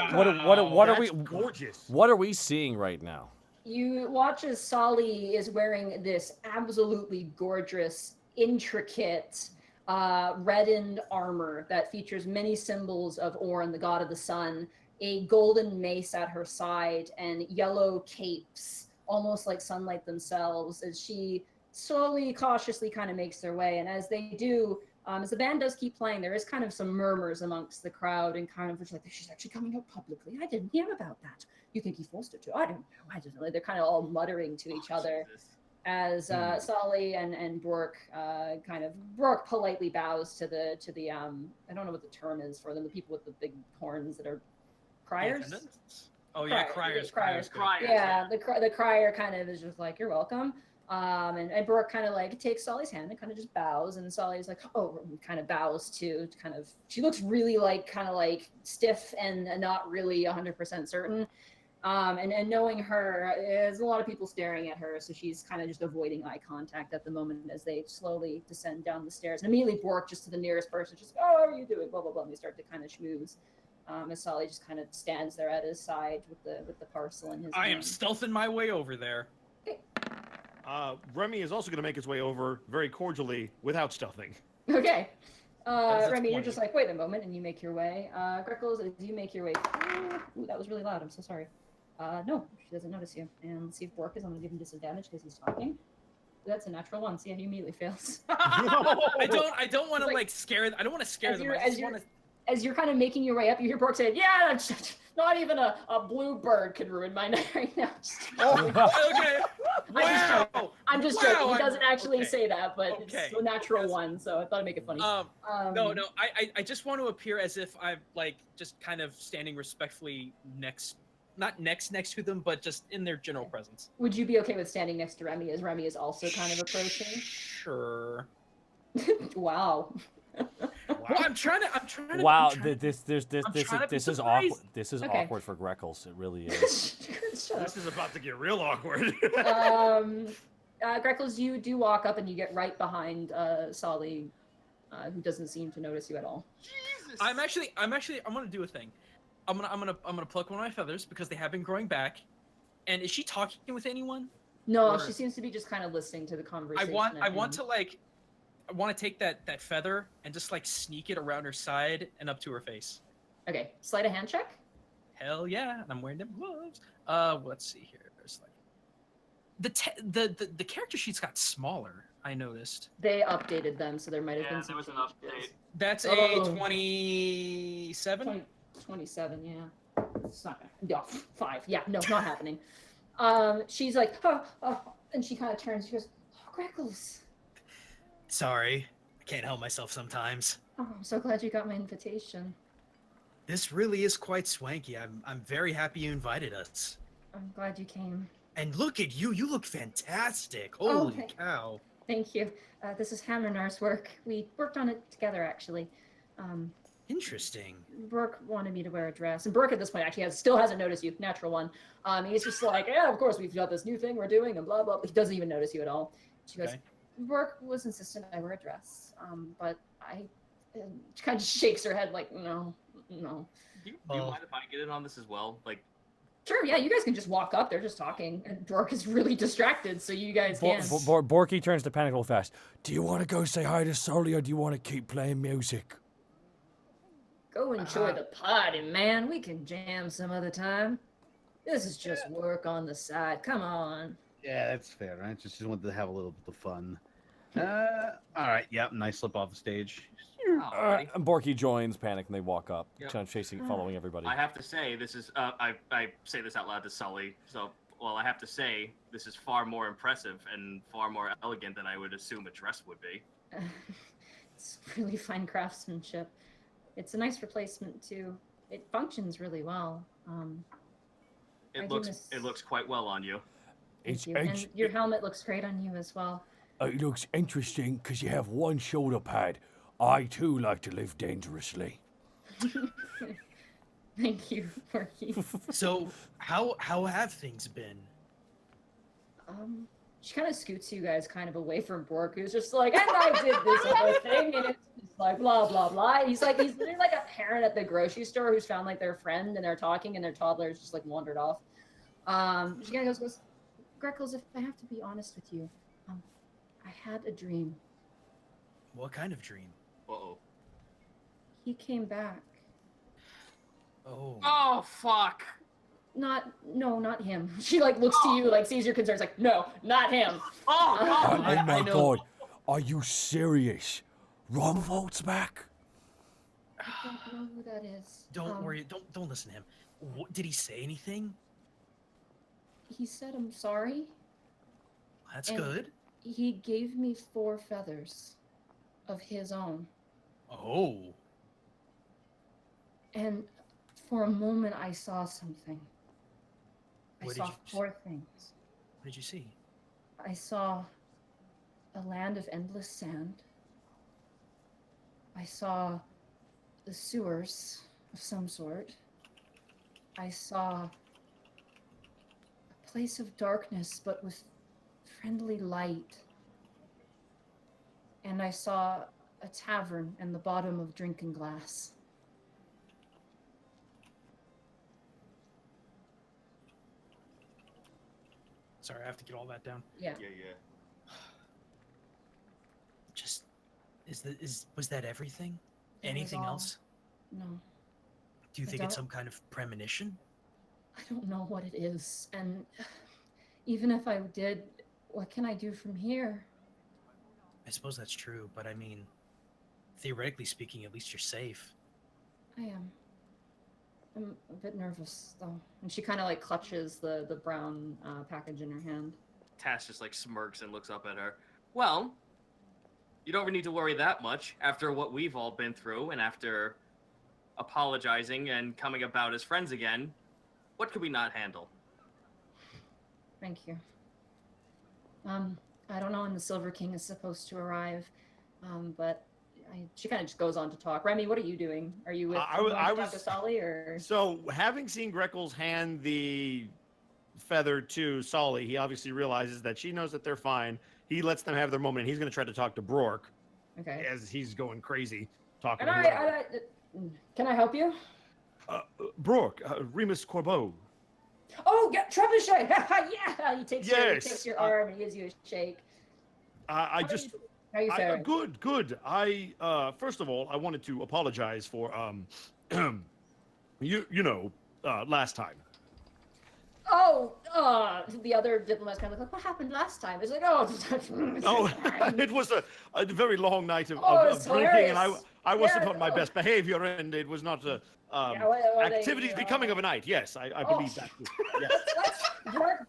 are That's we? gorgeous. What are we seeing right now? You watch as Solly is wearing this absolutely gorgeous, intricate, reddened armor that features many symbols of Orn, the god of the sun, a golden mace at her side, and yellow capes, almost like sunlight themselves, as she slowly, cautiously kind of makes their way. And as they do, as the band does keep playing, there is kind of some murmurs amongst the crowd and kind of just like, she's actually coming out publicly. I didn't hear about that. You think he forced her to? I don't know. I don't know. They're kind of all muttering to each other as Solly and Bork Bork politely bows to the I don't know what the term is for them, the people with the big horns that are criers. Oh yeah, criers. Criers. Yeah, the crier kind of is just like, you're welcome. And Brooke kind of like takes Solly's hand and kind of just bows, and Solly's like, oh, kind of bows too. Kind of, she looks really like kind of like stiff and not really 100% certain. And knowing her, there's a lot of people staring at her, so she's kind of just avoiding eye contact at the moment as they slowly descend down the stairs. And immediately Bork, just to the nearest person, just, oh, how are you doing? Blah blah blah. And they start to kind of schmooze. As Solly just kind of stands there at his side with the parcel in his I am hand. stealthing my way over there. Remy is also going to make his way over very cordially without stealthing. Okay. As it's Remy, you're pointing. just like, wait a moment, and you make your way. Greckles, as you make your way through... Ooh, that was really loud. I'm so sorry. No, she doesn't notice you. And let's see if Bork is. I'm going to give him disadvantage because he's talking. That's a natural one. See how he immediately fails. I don't want to like scare. I don't want to scare them. I just want to. As you're kind of making your way up, you hear Bork say, yeah, Not even a blue bird could ruin my night right now. Okay. Wow. I'm just Wow, joking. He I'm- doesn't actually okay. say that, but Okay. it's a natural Yes. one, so I thought I'd make it funny. No. I just want to appear as if I'm like just kind of standing respectfully not next to them, but just in their general presence. Would you be okay with standing next to Remy, as Remy is also kind of approaching? Sure. Wow. Well, I'm trying to. Wow, I'm trying- this trying to be is surprised. awkward. This is Okay. awkward for Greckles. It really is. Shut up. This is about to get real awkward. Greckles, you do walk up and you get right behind Solly, who doesn't seem to notice you at all. Jesus. I'm gonna do a thing. I'm gonna pluck one of my feathers because they have been growing back. And is she talking with anyone? No, Or- she seems to be just kind of listening to the conversation. I want to take that feather and just like sneak it around her side and up to her face. Okay, sleight of hand check. Hell yeah, and I'm wearing them gloves. Let's see here. There's like the character sheets got smaller. I noticed. They updated them, so there might have Yeah, been there some was an changes. update. That's a Oh. 27. 27, yeah. It's not gonna, yeah, 5. Yeah, no, not happening. She's like, and she kind of turns. She goes, oh, Greckles. Sorry, I can't help myself sometimes. Oh, I'm so glad you got my invitation. This really is quite swanky. I'm very happy you invited us. I'm glad you came. And look at you. You look fantastic. Oh, Holy thank- cow. Thank you. This is Hammernar's work. We worked on it together, actually. Interesting. Brooke wanted me to wear a dress, and Brooke at this point actually still hasn't noticed you. Natural one. He's just like, yeah, of course we've got this new thing we're doing, and blah blah. He doesn't even notice you at all. She goes, Okay. Brooke was insistent I wear a dress, but she kind of shakes her head like, no. Do you Well- mind if I get in on this as well? Like, Sure, yeah, you guys can just walk up. They're just talking, and Brooke is really distracted, so you guys can. Borky turns to Panic real fast. Do you want to go say hi to Sully, or do you want to keep playing music? Go enjoy the party, man. We can jam some other time. This is just work on the side. Come on. Yeah, that's fair. I just wanted to have a little bit of fun. All right. Yep. Nice slip off the stage. alrighty. And Borky joins Panic, and they walk up, Yep. kind of following everybody. I have to say, this is, I say this out loud to Sully, so, well, I have to say, this is far more impressive and far more elegant than I would assume a dress would be. It's really fine craftsmanship. It's a nice replacement too. It functions really well. I It do looks, miss- it looks quite well on you. Thank you. And your helmet looks great on you as well. It looks interesting because you have one shoulder pad. I too like to live dangerously. Thank you, Porky. So how have things been? She kind of scoots you guys kind of away from Bork, who's just like, and I did this other thing, and it's just like blah blah blah. He's literally like a parent at the grocery store who's found like their friend and they're talking and their toddler's just like wandered off. She kind of goes, Greckles, if I have to be honest with you, I had a dream. What kind of dream? Uh-oh. He came back. Oh. Oh, fuck! Not him. She like looks to you, like sees your concerns, like, no, not him. Oh, God! Oh my know. god, are you serious? Rumvold's back? I don't know who that is. Don't worry. Don't listen to him. What, did he say anything? He said I'm sorry. That's And- good. He gave me 4 feathers of his own. Oh. And for a moment I saw something. I What did saw you 4 things. What did you see? I saw a land of endless sand. I saw the sewers of some sort. I saw a place of darkness but with friendly light. And I saw a tavern in the bottom of Drinking Glass. Sorry, I have to get all that down. Yeah. Yeah. Just was that everything? That was Anything all. else? No. Do you I think it's don't- some kind of premonition? I don't know what it is, and even if I did, what can I do from here? I suppose that's true, but I mean, theoretically speaking, at least you're safe. I am. I'm a bit nervous though. And she kind of like clutches the brown package in her hand. Tass just like smirks and looks up at her. Well, you don't need to worry that much after what we've all been through and after apologizing and coming about as friends again. What could we not handle? Thank you. I don't know when the Silver King is supposed to arrive, but she kind of just goes on to talk. Remy, what are you doing? Are you with I was Dr. Solly or? So, having seen Greckles hand the feather to Solly, he obviously realizes that she knows that they're fine. He lets them have their moment, and he's going to try to talk to Brork Okay. as he's going crazy talking. And can I help you? Brork, Remus Corbeau. Oh, get Trebuchet! Yeah, he takes your arm and gives you a shake. How are you faring? Good. First of all, I wanted to apologize for last time. Oh, the other diplomat's kind of like, what happened last time? It's like, It was a very long night of drinking, and I wasn't on my best behavior, and it was not activities becoming of a night. Yes, I believe that. Yes.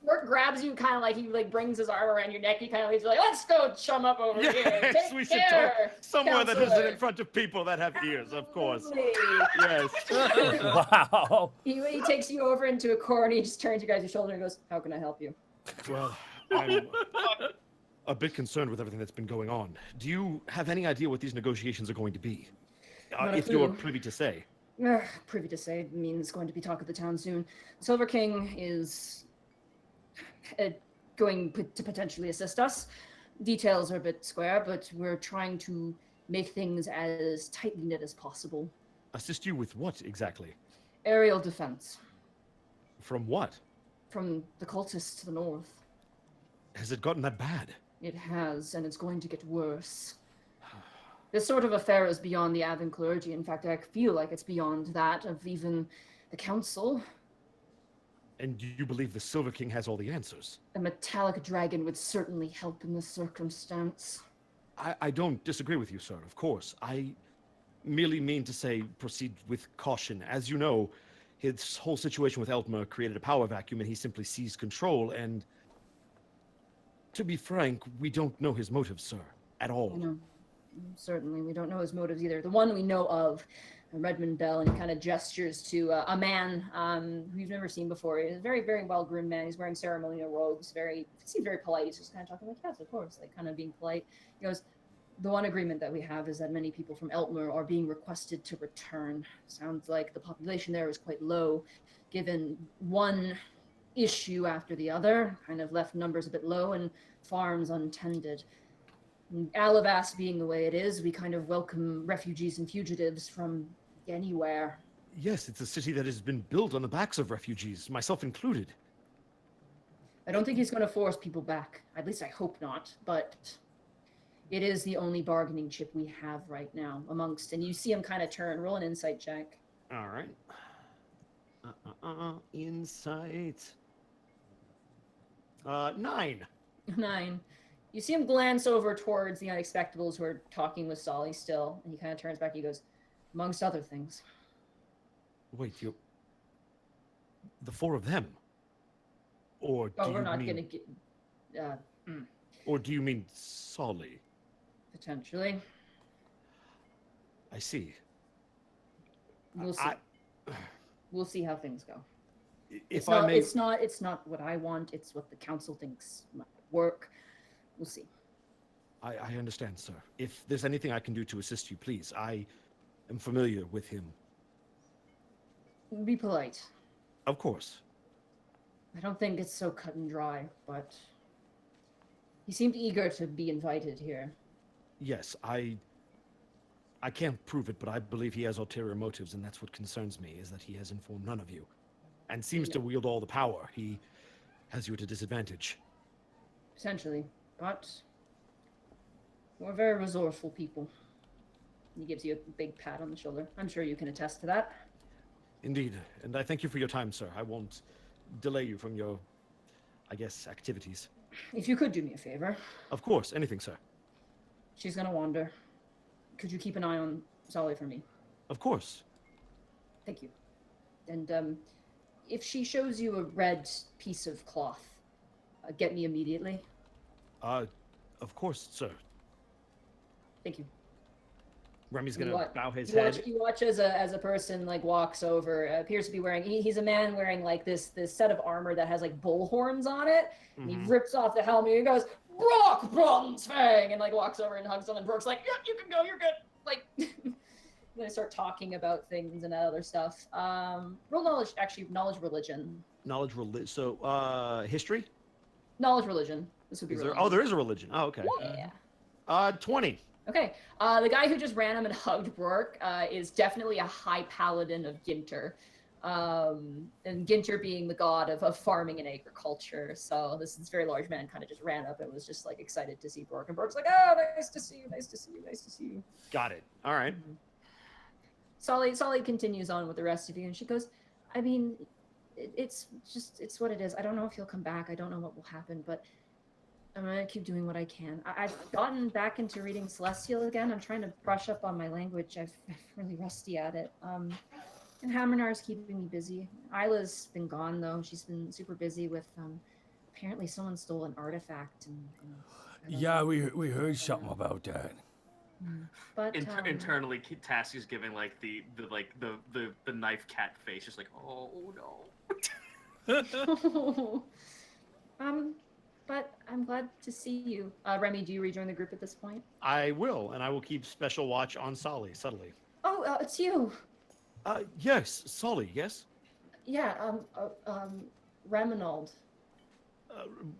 Bort grabs you, kind of like he like brings his arm around your neck. He kind of leaves you like, let's go chum up over here. Yes, we should talk somewhere that isn't in front of people that have ears, of course. Yes. Wow. He takes you over into a corner. He just turns you guys your shoulder and goes, "How can I help you?" Well, I'm a bit concerned with everything that's been going on. Do you have any idea what these negotiations are going to be? If you're privy to say. Privy to say means going to be talk of the town soon. Silver King is going to potentially assist us. Details are a bit square, but we're trying to make things as tightly knit as possible. Assist you with what exactly? Aerial defense. From what? From the cultists to the north. Has it gotten that bad? It has, and it's going to get worse. This sort of affair is beyond the Avon clergy. In fact, I feel like it's beyond that of even the council. And do you believe the Silver King has all the answers? A metallic dragon would certainly help in this circumstance. I don't disagree with you, sir, of course. I merely mean to say proceed with caution. As you know, his whole situation with Eltmer created a power vacuum, and he simply seized control, and to be frank, we don't know his motives, sir, at all. I know. Certainly, we don't know his motives either. The one we know of, Redmond Bell, and he kind of gestures to a man who you've never seen before. He's a very, very well-groomed man. He's wearing ceremonial robes. Seems very polite. He's just kind of talking like, yes, of course, like kind of being polite. He goes, the one agreement that we have is that many people from Eltmer are being requested to return. Sounds like the population there is quite low, given one issue after the other, kind of left numbers a bit low and farms untended. Alabaster being the way it is, we kind of welcome refugees and fugitives from anywhere. Yes, it's a city that has been built on the backs of refugees, myself included. I don't think he's going to force people back. At least I hope not. But it is the only bargaining chip we have right now amongst. And you see him kind of turn. Roll an insight check. All right. Insight. 9. 9. You see him glance over towards the Unexpectables who are talking with Solly still, and he kind of turns back and he goes, amongst other things. Wait, the 4 of them? Or do we're you not mean... going to get... Or do you mean Solly? Potentially. I see. We'll see. We'll see how things go. It's not what I want, it's what the council thinks might work. We'll see. I understand, sir. If there's anything I can do to assist you, please. I am familiar with him. Be polite. Of course. I don't think it's so cut and dry, but he seemed eager to be invited here. Yes, I can't prove it, but I believe he has ulterior motives, and that's what concerns me, is that he has informed none of you, and seems to wield all the power. He has you at a disadvantage. Potentially, but we're very resourceful people. He gives you a big pat on the shoulder. I'm sure you can attest to that. Indeed, and I thank you for your time, sir. I won't delay you from your, activities. If you could do me a favor. Of course, anything, sir. She's gonna wander. Could you keep an eye on Solly for me? Of course. Thank you. And if she shows you a red piece of cloth, get me immediately. Of course, sir. Thank you. Remy's You gonna wa- bow his you head. watch, you watch as a person like walks over, appears to be wearing. He's a man wearing like this set of armor that has like bull horns on it. And he rips off the helmet and goes, "Brock Bronzefang," and like walks over and hugs him. And Brooke's like, "Yep, you can go. You're good." Like, they start talking about things and other stuff. Roll knowledge, actually, knowledge religion. Knowledge religion. So, history. Knowledge religion. This would be Is there? religion. Oh, there is a religion. Oh, okay. Yeah. 20. Okay. The guy who just ran him and hugged Rourke is definitely a high paladin of Ginter. And Ginter being the god of farming and agriculture. So this very large man kind of just ran up and was just like excited to see Rourke. And Rourke's like, "Oh, nice to see you, nice to see you, nice to see you." Got it. All right. Solly continues on with the rest of you, and she goes, "I mean, it's what it is. I don't know if he'll come back. I don't know what will happen, but I'm gonna keep doing what I can. I've gotten back into reading Celestial again. I'm trying to brush up on my language. I'm really rusty at it. And Hammernar's keeping me busy. Isla's been gone though. She's been super busy with apparently someone stole an artifact and I don't Yeah, know. we heard something about that. But Internally, Task is giving like the knife cat face, just like, oh no. But I'm glad to see you. Remy, do you rejoin the group at this point? I will, and I will keep special watch on Solly subtly. Oh, it's you. Yes, Solly. Yes. Yeah. Reminald.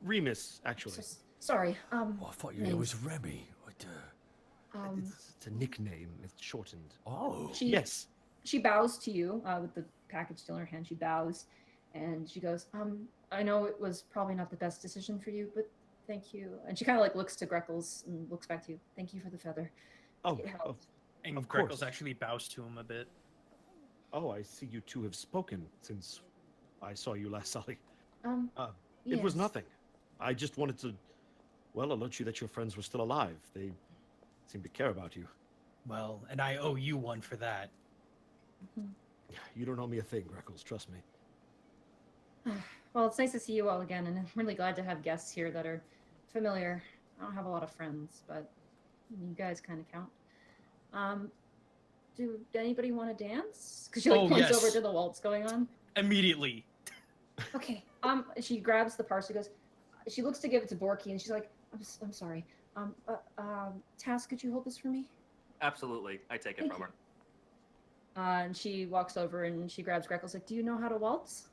Remus, actually. Sorry. Oh, I thought your name was Remy. What the... It's a nickname. It's shortened. Oh. Yes. She bows to you with the package still in her hand. She bows, and she goes, I know it was probably not the best decision for you, but thank you. And she kind of like looks to Greckles and looks back to you. Thank you for the feather. Oh, It helped. And Of Greckles course. actually bows to him a bit. Oh, I see you two have spoken since I saw you last, Solly. Yes. It was nothing. I just wanted to, well, alert you that your friends were still alive. They seem to care about you. Well, and I owe you one for that. You don't owe me a thing, Greckles. Trust me. Well, it's nice to see you all again, and I'm really glad to have guests here that are familiar. I don't have a lot of friends, but you guys kind of count. Do anybody want to dance? Because she like points over to the waltz going on. Immediately. Okay. She grabs the parcel. Goes. She looks to give it to Borky, and she's like, "I'm sorry. Task, could you hold this for me?" Absolutely, I take it Thank from her. And she walks over and she grabs Greckles. Like, "Do you know how to waltz?"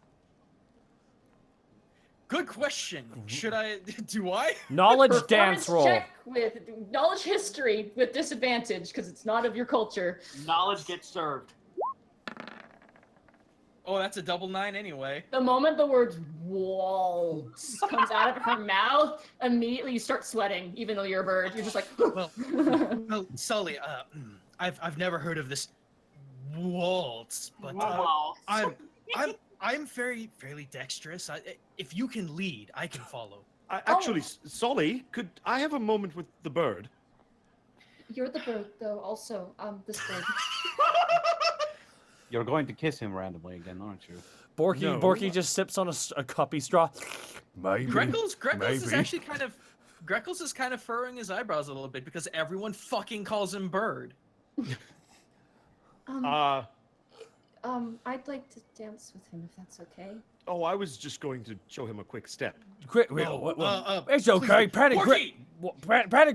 Good question. Should I? Do I? Knowledge Performance dance roll. check with knowledge history with disadvantage because it's not of your culture. Knowledge gets served. Oh, that's a double 9 anyway. The moment the word waltz comes out of her mouth, immediately you start sweating, even though you're a bird. You're just like, Well, Sully, I've never heard of this waltz, but Waltz. I'm fairly dexterous. If you can lead, I can follow. Actually, Solly, could I have a moment with the bird? You're the bird, though, also. This bird. You're going to kiss him randomly again, aren't you? Borky just sips on a cuppy straw. Maybe. Greckles is Maybe. actually Greckles is kind of furrowing his eyebrows a little bit because everyone fucking calls him Bird. I'd like to dance with him if that's okay. Oh, I was just going to show him a quick step. It's okay. Panic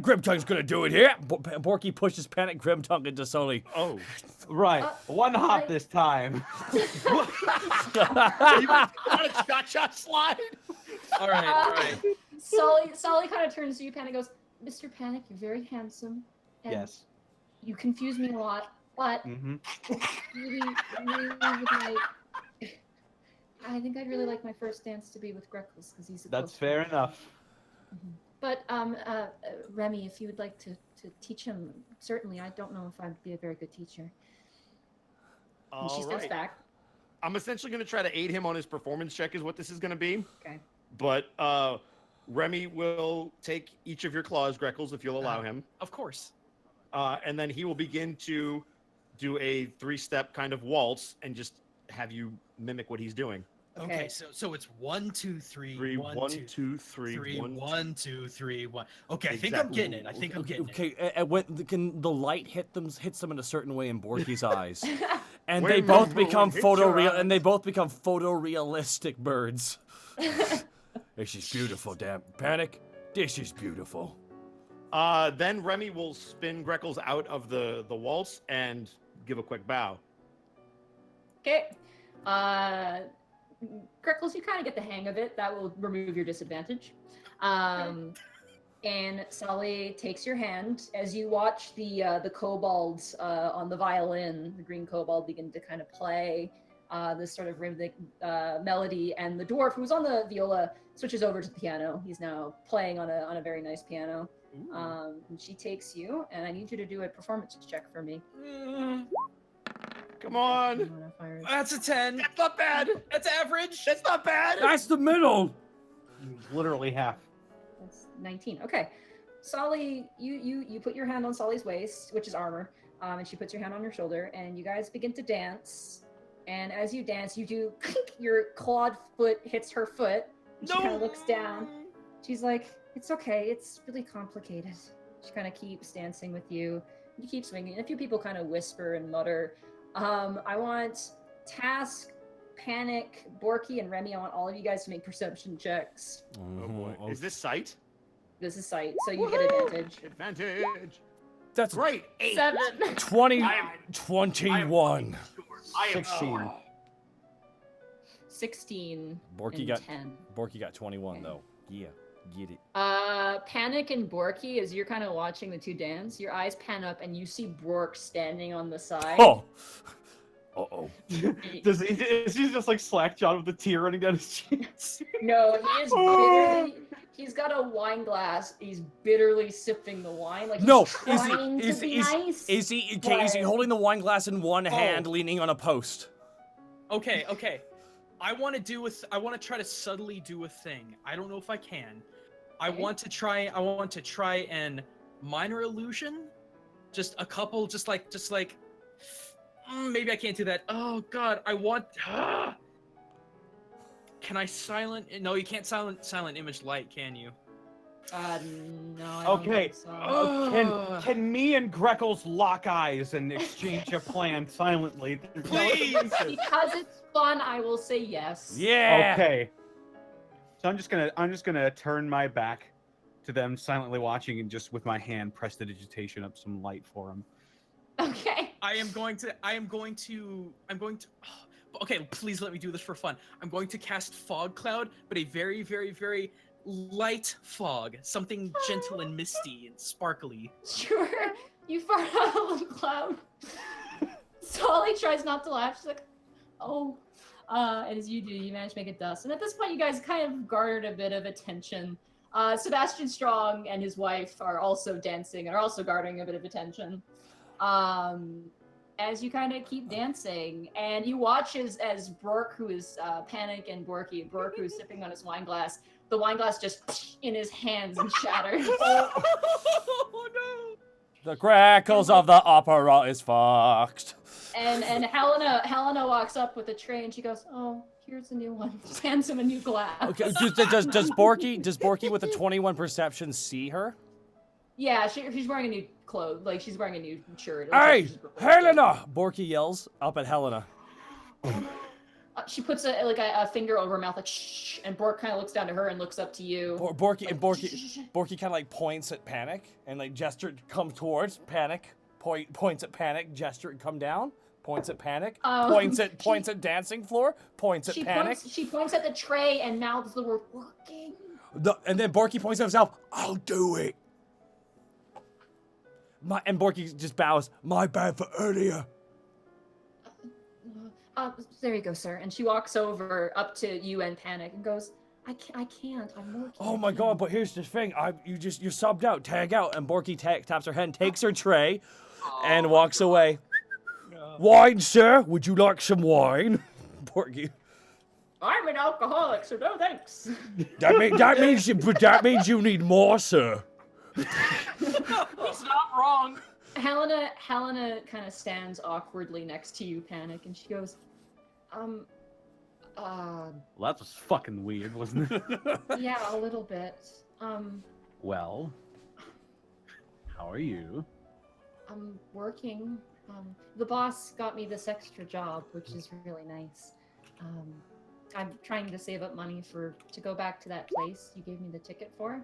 Grimtongue's gonna do it here. Borky pushes Panic Grimtongue into Sully. Oh, Right. One hop this time. you want a cha-cha slide? All right. Sully kind of turns to you, Panic, goes, "Mr. Panic, you're very handsome. And Yes. You confuse me a lot, but really would like... I think I'd really like my first dance to be with Greckles because he's a That's close fair friend." enough. But Remy, if you would like to teach him, certainly. I don't know if I'd be a very good teacher. And she steps back. I'm essentially going to try to aid him on his performance check is what this is going to be. Okay. But Remy will take each of your claws, Greckles, if you'll allow him. Of course. And then he will begin to do a 3-step kind of waltz and just have you mimic what he's doing. Okay, so it's 1, 2, 3, 3, 1, 1, 2, 2, 3, 3, 1, 1, 2, 3, 1. Okay, I think I'm getting it. I think I'm getting it. Okay, can the light hits them in a certain way in Borky's eyes, and When they the both moon become hits your photorealistic birds. This is beautiful, damn Panic. This is beautiful. Then Remy will spin Greckles out of the waltz and give a quick bow. Okay. Greckles, you kind of get the hang of it. That will remove your disadvantage. And Sully takes your hand as you watch the kobolds on the violin, the green kobold, begin to kind of play this sort of rhythmic melody, and the dwarf who's on the viola switches over to the piano. He's now playing on a very nice piano. And she takes you, and I need you to do a performance check for me. Come on. That's a 10. That's not bad. That's average. That's not bad. That's the middle. Literally half. That's 19. Okay. Solly, you put your hand on Solly's waist, which is armor, and she puts your hand on your shoulder, and you guys begin to dance. And as you dance, you do your clawed foot hits her foot. And she kind of looks down. She's like, "It's okay. It's really complicated." She kind of keeps dancing with you. You keep swinging. And a few people kind of whisper and mutter. I want Task, Panic, Borky, and Remy. I want all of you guys to make perception checks. Oh boy. Is this sight? This is sight, so you get advantage. Advantage. That's Great. 8. 7. 21. I am 16. 16. Borky and got 10. Borky got 21 though. Yeah, get it. Panic and Borky, as you're kind of watching the two dance, your eyes pan up and you see Bork standing on the side. Oh. Uh-oh. Is he just like slack-jawed with a tear running down his cheeks? No, he is bitterly. He's got a wine glass. He's bitterly sipping the wine. Like he's No, trying to be nice. is he holding the wine glass in one hand, leaning on a post? Okay. I want to try to subtly do a thing. I don't know if I can. I want to try an minor illusion. Just a couple, just like maybe I can't do that. Oh god, I want Can I silent? No, you can't silent image light, can you? No. I don't Okay. think so. Can me and Greckles lock eyes and exchange a plan silently? Please. Because it's fun, I will say yes. Yeah. Okay. So I'm just gonna turn my back to them, silently watching, and just with my hand press the digitation up some light for them. Okay. I am going to. Okay, please let me do this for fun. I'm going to cast Fog Cloud, but a very, very, very light fog, something gentle and misty and sparkly. Sure. You fart out a little cloud. Solly tries not to laugh. She's like, "Oh." And as you do, you manage to make it dust. And at this point, you guys kind of garnered a bit of attention. Sebastian Strong and his wife are also dancing and are also garnering a bit of attention. As you kind of keep dancing, and you watch as Brooke, who is Panic, and Borky, Brooke, who's sipping on his wine glass, the wine glass just in his hands and shatters. Oh no! The crackles of the opera is fucked. And Helena walks up with a tray and she goes, "Oh, here's a new one." Just hands him a new glass. Okay, does Borky with a 21 perception see her? Yeah, she's wearing a new clothes. Like she's wearing a new shirt. Hey, Helena! Borky yells up at Helena. She puts a finger over her mouth, like shh, and Bork kind of looks down to her and looks up to you. Borky like, kind of like points at Panic and like gesture to come towards Panic. Points at Panic, gesture to come down. Points at Panic. Points at dancing floor. Points at Panic. She points at the tray and mouths the word "working." And then Borky points at himself. I'll do it. And Borky just bows. My bad for earlier. There you go, sir. And she walks over up to you and Panic and goes, I can't. I'm working. Oh my god! But here's the thing. You're subbed out. Tag out. And Borky taps her head, and takes her tray, and walks away. Wine, sir? Would you like some wine? Borky. I'm an alcoholic, so no thanks. That means you need more, sir. He's not wrong. Helena kind of stands awkwardly next to you, Panic, and she goes, Uh, Well, that was fucking weird, wasn't it? yeah, a little bit. Well, how are you? I'm working. The boss got me this extra job, which is really nice. I'm trying to save up money to go back to that place you gave me the ticket for.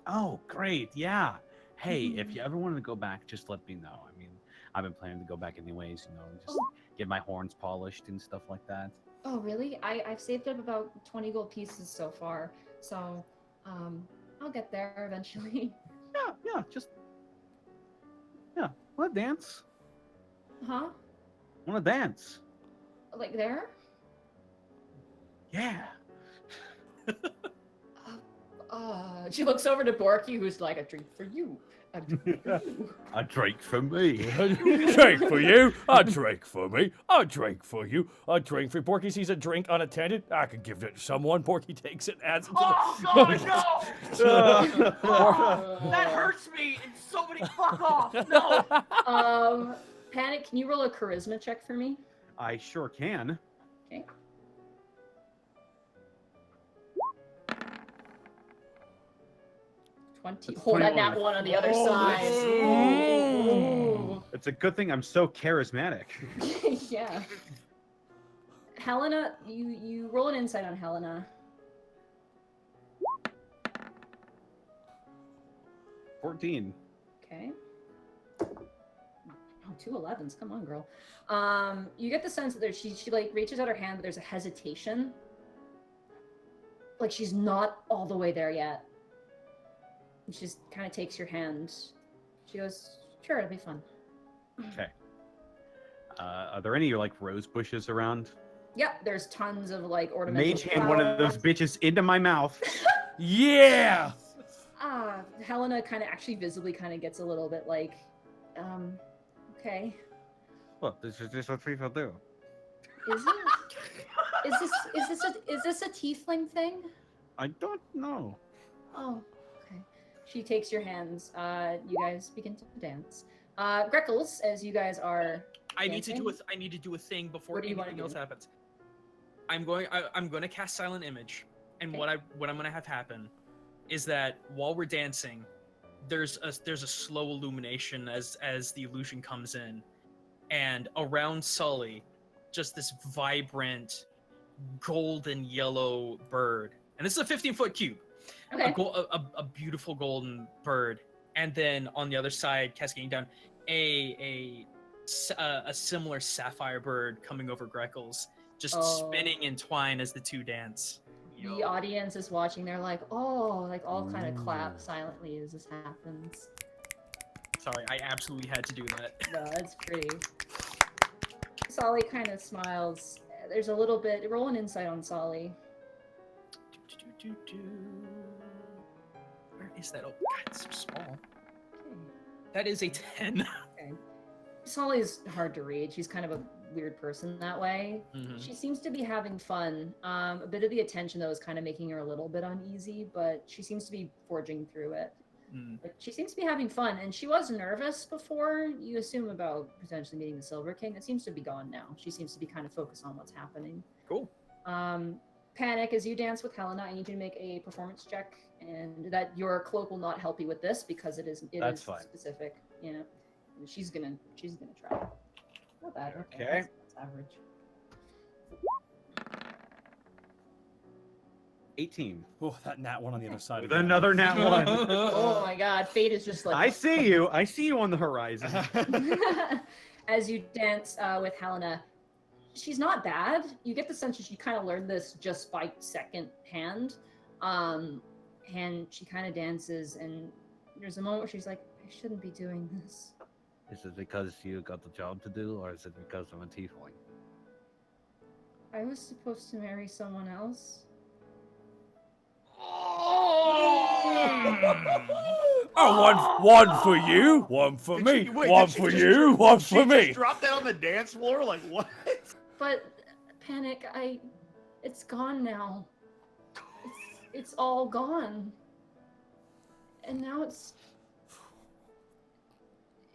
Oh, great. Yeah. Hey, if you ever wanted to go back, just let me know. I mean, I've been planning to go back anyways, just get my horns polished and stuff like that. Oh, really? I've saved up about 20 gold pieces so far, so I'll get there eventually. Yeah, wanna dance? Huh? Wanna dance? Like there? Yeah. She looks over to Borky, who's like, a drink for you. A drink for you. A drink for me. Drink for you, a drink for me, a drink for you, a drink for Porky sees a drink unattended. I could give it to someone. Porky takes it, adds it to Oh God, no! Oh, that hurts me in so many. Fuck off! No. Panic, can you roll a charisma check for me? I sure can. Okay. Hold that 21. one on the other side. Ooh. It's a good thing I'm so charismatic. Yeah. Helena, you roll an insight on Helena. 14. Okay. Oh, 2 11s. Come on, girl. You get the sense that she like reaches out her hand, but there's a hesitation. Like she's not all the way there yet. She just kind of takes your hand. She goes, "Sure, it'll be fun." Okay. Are there any like rose bushes around? Yep, there's tons of like ornamental Mage hand one of those bitches into my mouth. Yeah! Helena kind of actually visibly kind of gets a little bit like, okay. Look, this is just what people do. Is it? Is this a tiefling thing? I don't know. Oh, okay. She takes your hands. You guys begin to dance. Greckles, as you guys are I need to dancing, do a thing before What do you wanna anything else do? happens. I'm going to cast Silent Image, and Okay. what I'm going to have happen is that while we're dancing, there's a slow illumination as the illusion comes in, and around Sully, just this vibrant golden yellow bird, and this is a 15-foot cube. Okay. A beautiful golden bird, and then on the other side, cascading down, a similar sapphire bird coming over Greckles, just spinning in twine as the two dance. The audience is watching. They're like, oh, like all kind of clap silently as this happens. Sorry, I absolutely had to do that. No, that's pretty. Solly kind of smiles. There's a little bit. Roll an insight on Solly. Where is that? Oh, God, it's so small. That is a 10. Okay. Solly's hard to read. She's kind of a weird person that way. Mhm. She seems to be having fun. A bit of the attention, though, is kind of making her a little bit uneasy, but she seems to be forging through it. But she seems to be having fun, and she was nervous before. You assume about potentially meeting the Silver King. It seems to be gone now. She seems to be kind of focused on what's happening. Cool. Panic, as you dance with Helena, I need you to make a performance check, and that your cloak will not help you with this because it is fine. specific. Yeah, she's gonna try. Not bad. Okay. That's average. 18. Oh, that nat one on the other side. With again. another nat one. Oh my God, fate is just like. I see you. I see you on the horizon. As you dance with Helena, she's not bad. You get the sense that she kind of learned this just by second hand. And she kind of dances, and there's a moment where she's like, I shouldn't be doing this. Is it because you got the job to do, or is it because I'm a tiefling? I was supposed to marry someone else. Oh, one for you, one for me, one for you, one for me. Drop that on the dance floor? Like, what? But Panic, it's gone now. It's all gone. And now it's.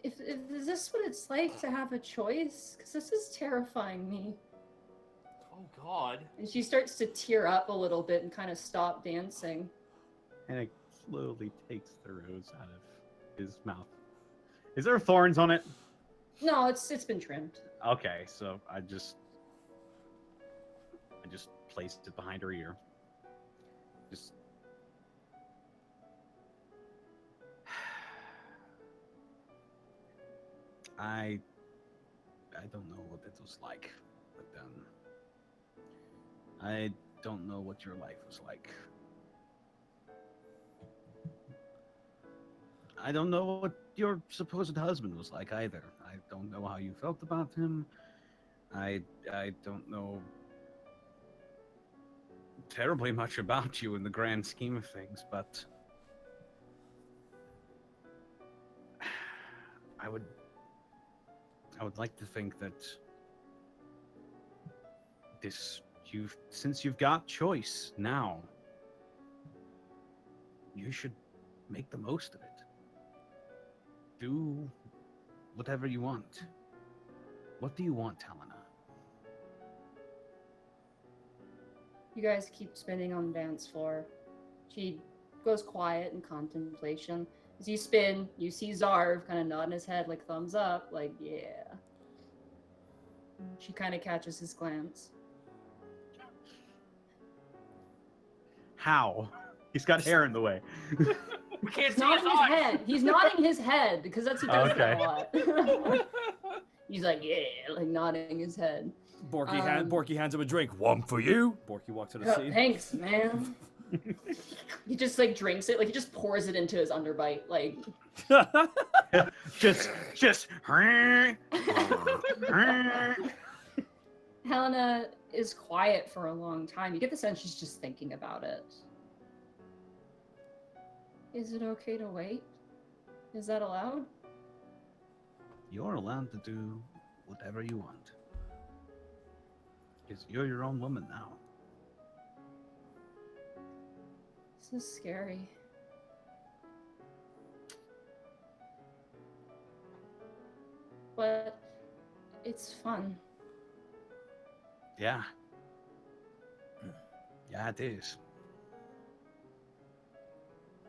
Is this what it's like to have a choice? Because this is terrifying me. Oh God. And she starts to tear up a little bit and kind of stop dancing. And it slowly takes the rose out of his mouth. Is there thorns on it? No, it's been trimmed. Okay, so I just placed it behind her ear. Just I don't know what it was like, but I don't know what your life was like. I don't know what your supposed husband was like either. I don't know how you felt about him. I don't know terribly much about you in the grand scheme of things, but I would like to think that since you've got choice now, you should make the most of it. Do whatever you want. What do you want, Helena? You guys keep spinning on the dance floor. She goes quiet in contemplation. As you spin, you see Zarv kind of nodding his head like thumbs up, like, yeah. She kind of catches his glance. How? He's got hair in the way. We can't He's see his nodding his eyes. head. He's nodding his head because he does that a lot. He's like, yeah, like nodding his head. Borky hands him a drink. One for you. Borky walks to the seat. Thanks, man. He just like drinks it, like he just pours it into his underbite, like. just. Helena is quiet for a long time. You get the sense she's just thinking about it. Is it okay to wait? Is that allowed? You're allowed to do whatever you want. Because you're your own woman now. This is scary. But it's fun. Yeah. Yeah, it is.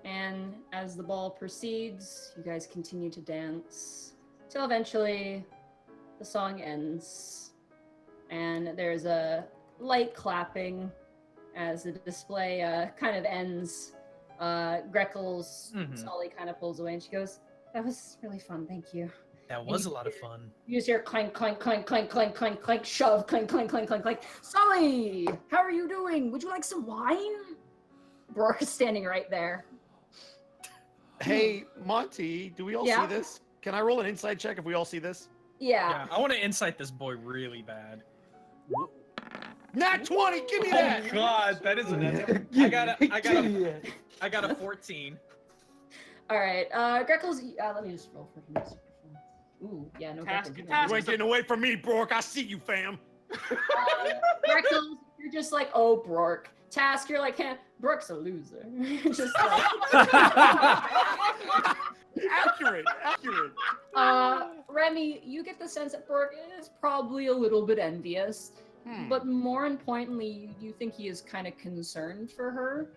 And as the ball proceeds, you guys continue to dance till eventually the song ends. And there's a light clapping as the display kind of ends. Greckles Solly kind of pulls away and she goes, "That was really fun, thank you." That was a lot of fun. You just hear clank, clank, clank, clank, clank, clank, clank, shove, clank, clank, clank, clank, clank. "Sully, how are you doing? Would you like some wine?" Brooke is standing right there. Hey, Monty, do we all Yeah? see this? Can I roll an inside check if we all see this? Yeah. Yeah, I want to insight this boy really bad. Nat 20, give me Oh that! God, that is I got a 14. All right. Greckles, let me just roll for him. Ooh, yeah, no Task, Greckles. task. You ain't getting away from me, Brooke. I see you, fam. Greckles, you're just like, oh, Brooke. Task, you're like, Brooke's a loser. Just like... Accurate. Remy, you get the sense that Brooke is probably a little bit envious, but more importantly, you think he is kind of concerned for her.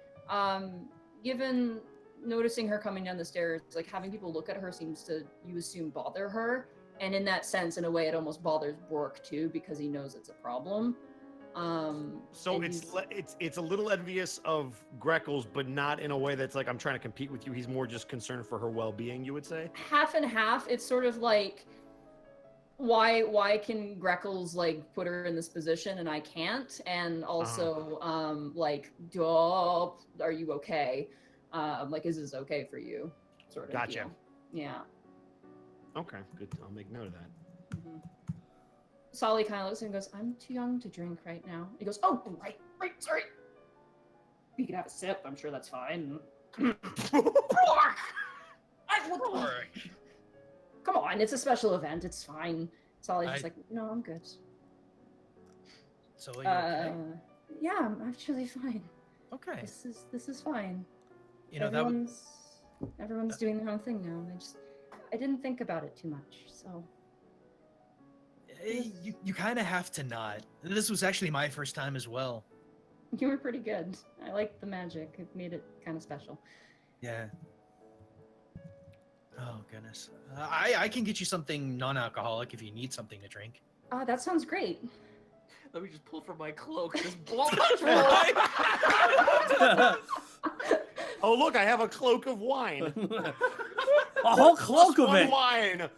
Given noticing her coming down the stairs, like having people look at her seems to, you assume, bother her. And in that sense, in a way, it almost bothers Brooke too, because he knows it's a problem. So it's a little envious of Greckles, but not in a way that's like I'm trying to compete with you. He's more just concerned for her well-being, you would say? Half and half. It's sort of like, why can Greckles like put her in this position and I can't? And also, like, duh, are you okay? Like, is this okay for you? Sort of. Gotcha. Deal. Yeah. Okay, good. I'll make note of that. Solly kind of looks and goes, "I'm too young to drink right now." He goes, "Oh, right, sorry. You can have a sip. I'm sure that's fine." Come on, it's a special event. It's fine. Solly's just like, "No, I'm good." So are you okay? Yeah, I'm actually fine. Okay. This is fine. You know, everyone's doing their own thing now. I didn't think about it too much, so. You kind of have to not. This was actually my first time as well. You were pretty good. I liked the magic. It made it kind of special. Yeah. Oh goodness. I can get you something non-alcoholic if you need something to drink. That sounds great. Let me just pull from my cloak this ball punch wine. Oh, look, I have a cloak of wine. A whole cloak of One it. wine.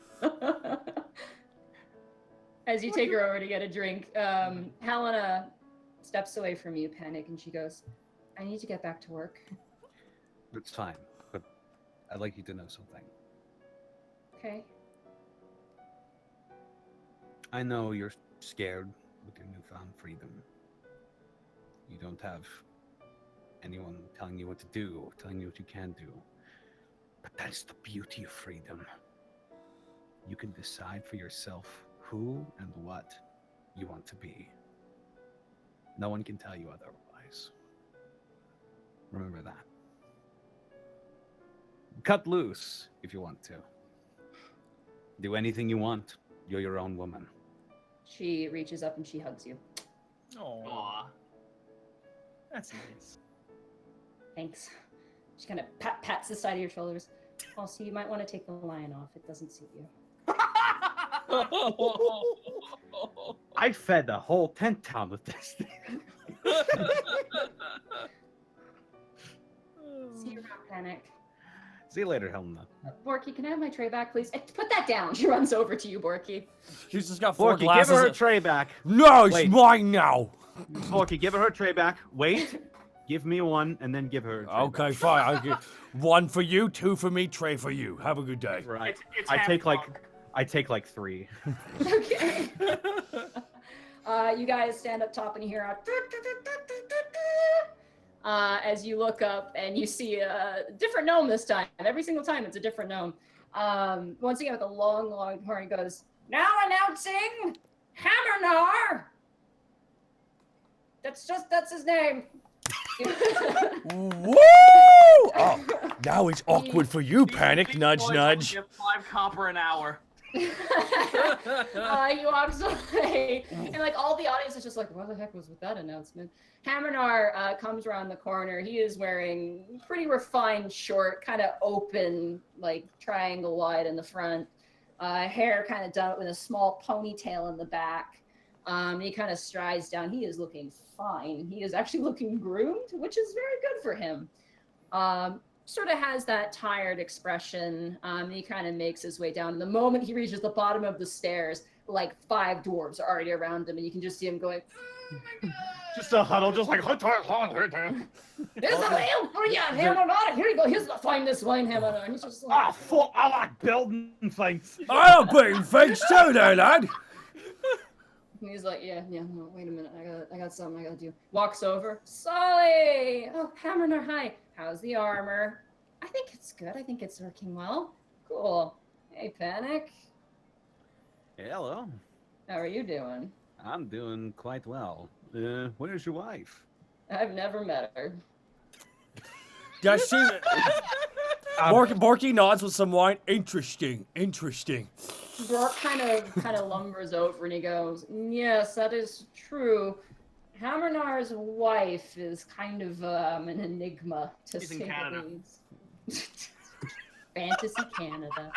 As you take her over to get a drink, Helena steps away from you, Panic, and she goes, I need to get back to work. It's fine, but I'd like you to know something. Okay. I know you're scared with your newfound freedom. You don't have anyone telling you what to do or telling you what you can do. But that's the beauty of freedom. You can decide for yourself who and what you want to be. No one can tell you otherwise. Remember that. Cut loose if you want to. Do anything you want. You're your own woman. She reaches up and she hugs you. Oh, Aw. that's nice. Thanks. She kind of pats the side of your shoulders. Also, you might want to take the lion off. It doesn't suit you. I fed the whole tent town with this thing. See you around, Panic. See you later, Helena. Borky, can I have my tray back, please? Put that down. She runs over to you, Borky. She's just got 4 Forky, give glasses. her her tray back. No, it's Wait. mine now. Forky, give her her tray back. Wait. Give me one, and then give her. A tray Okay, fine. I'll give 1 for you, 2 for me, tray for you. Have a good day. back. Right. It's I half take drunk. I take like 3. Okay. You guys stand up top and you hear as you look up and you see a different gnome this time. Every single time it's a different gnome. Once again with a long, long horn, he goes, now announcing Hammernar! That's his name. Woo! Oh, now it's awkward for you, Panic. These Nudge, boys nudge. Get 5 copper an hour. He walks away, and like all the audience is just like, what the heck was with that announcement? Hammernar comes around the corner. He is wearing pretty refined short, kind of open, like triangle wide in the front, hair kind of done with a small ponytail in the back. He kind of strides down. He is looking fine. He is actually looking groomed, which is very good for him. Sort of has that tired expression. He kind of makes his way down. And the moment he reaches the bottom of the stairs, like 5 dwarves are already around him, and you can just see him going, oh my god. Just a huddle, just like. Here's the whale for you, Hammernar. Here you go. Here's the finest wine, Hammernar. And he's just like, Ah, fuck! I like building things. I'll bring things too, there, lad. and he's like, yeah, no, wait a minute. I got something I gotta do. Walks over. Solly! Oh, Hammernar, hi. How's the armor? I think it's good. I think it's working well. Cool. Hey, Panic. Hello. How are you doing? I'm doing quite well. Where's your wife? I've never met her. Does she? Borky nods with some wine. Interesting. Bork kind of lumbers over and he goes, yes, that is true. Hammernar's wife is kind of an enigma, to She's in say the Canada. least. Fantasy Canada.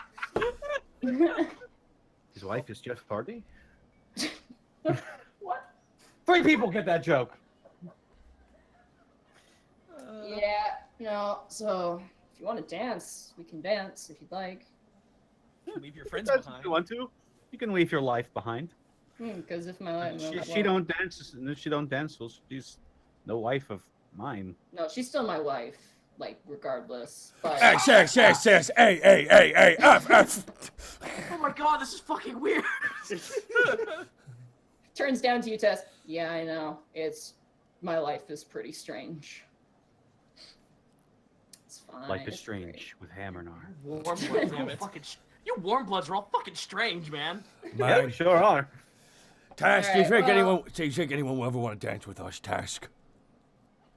His wife is Jeff Hardy? What? 3 people get that joke. Yeah, so if you want to dance, we can dance if you'd like. Leave your friends If behind. you want to, you can leave your life behind. Because if my life... She don't dance. If she don't dance, well, she's no wife of mine. No, she's still my wife, like, regardless. But... Yes. A, F. Oh my god, this is fucking weird. Turns down to you, Tess. Yeah, I know. My life is pretty strange. It's fine. Life is it's strange with Hammernar. Warm bloods are all fucking. You warm bloods are all fucking strange, man. Yeah, we sure are. Task, do you Alright, think anyone will ever want to dance with us, Task?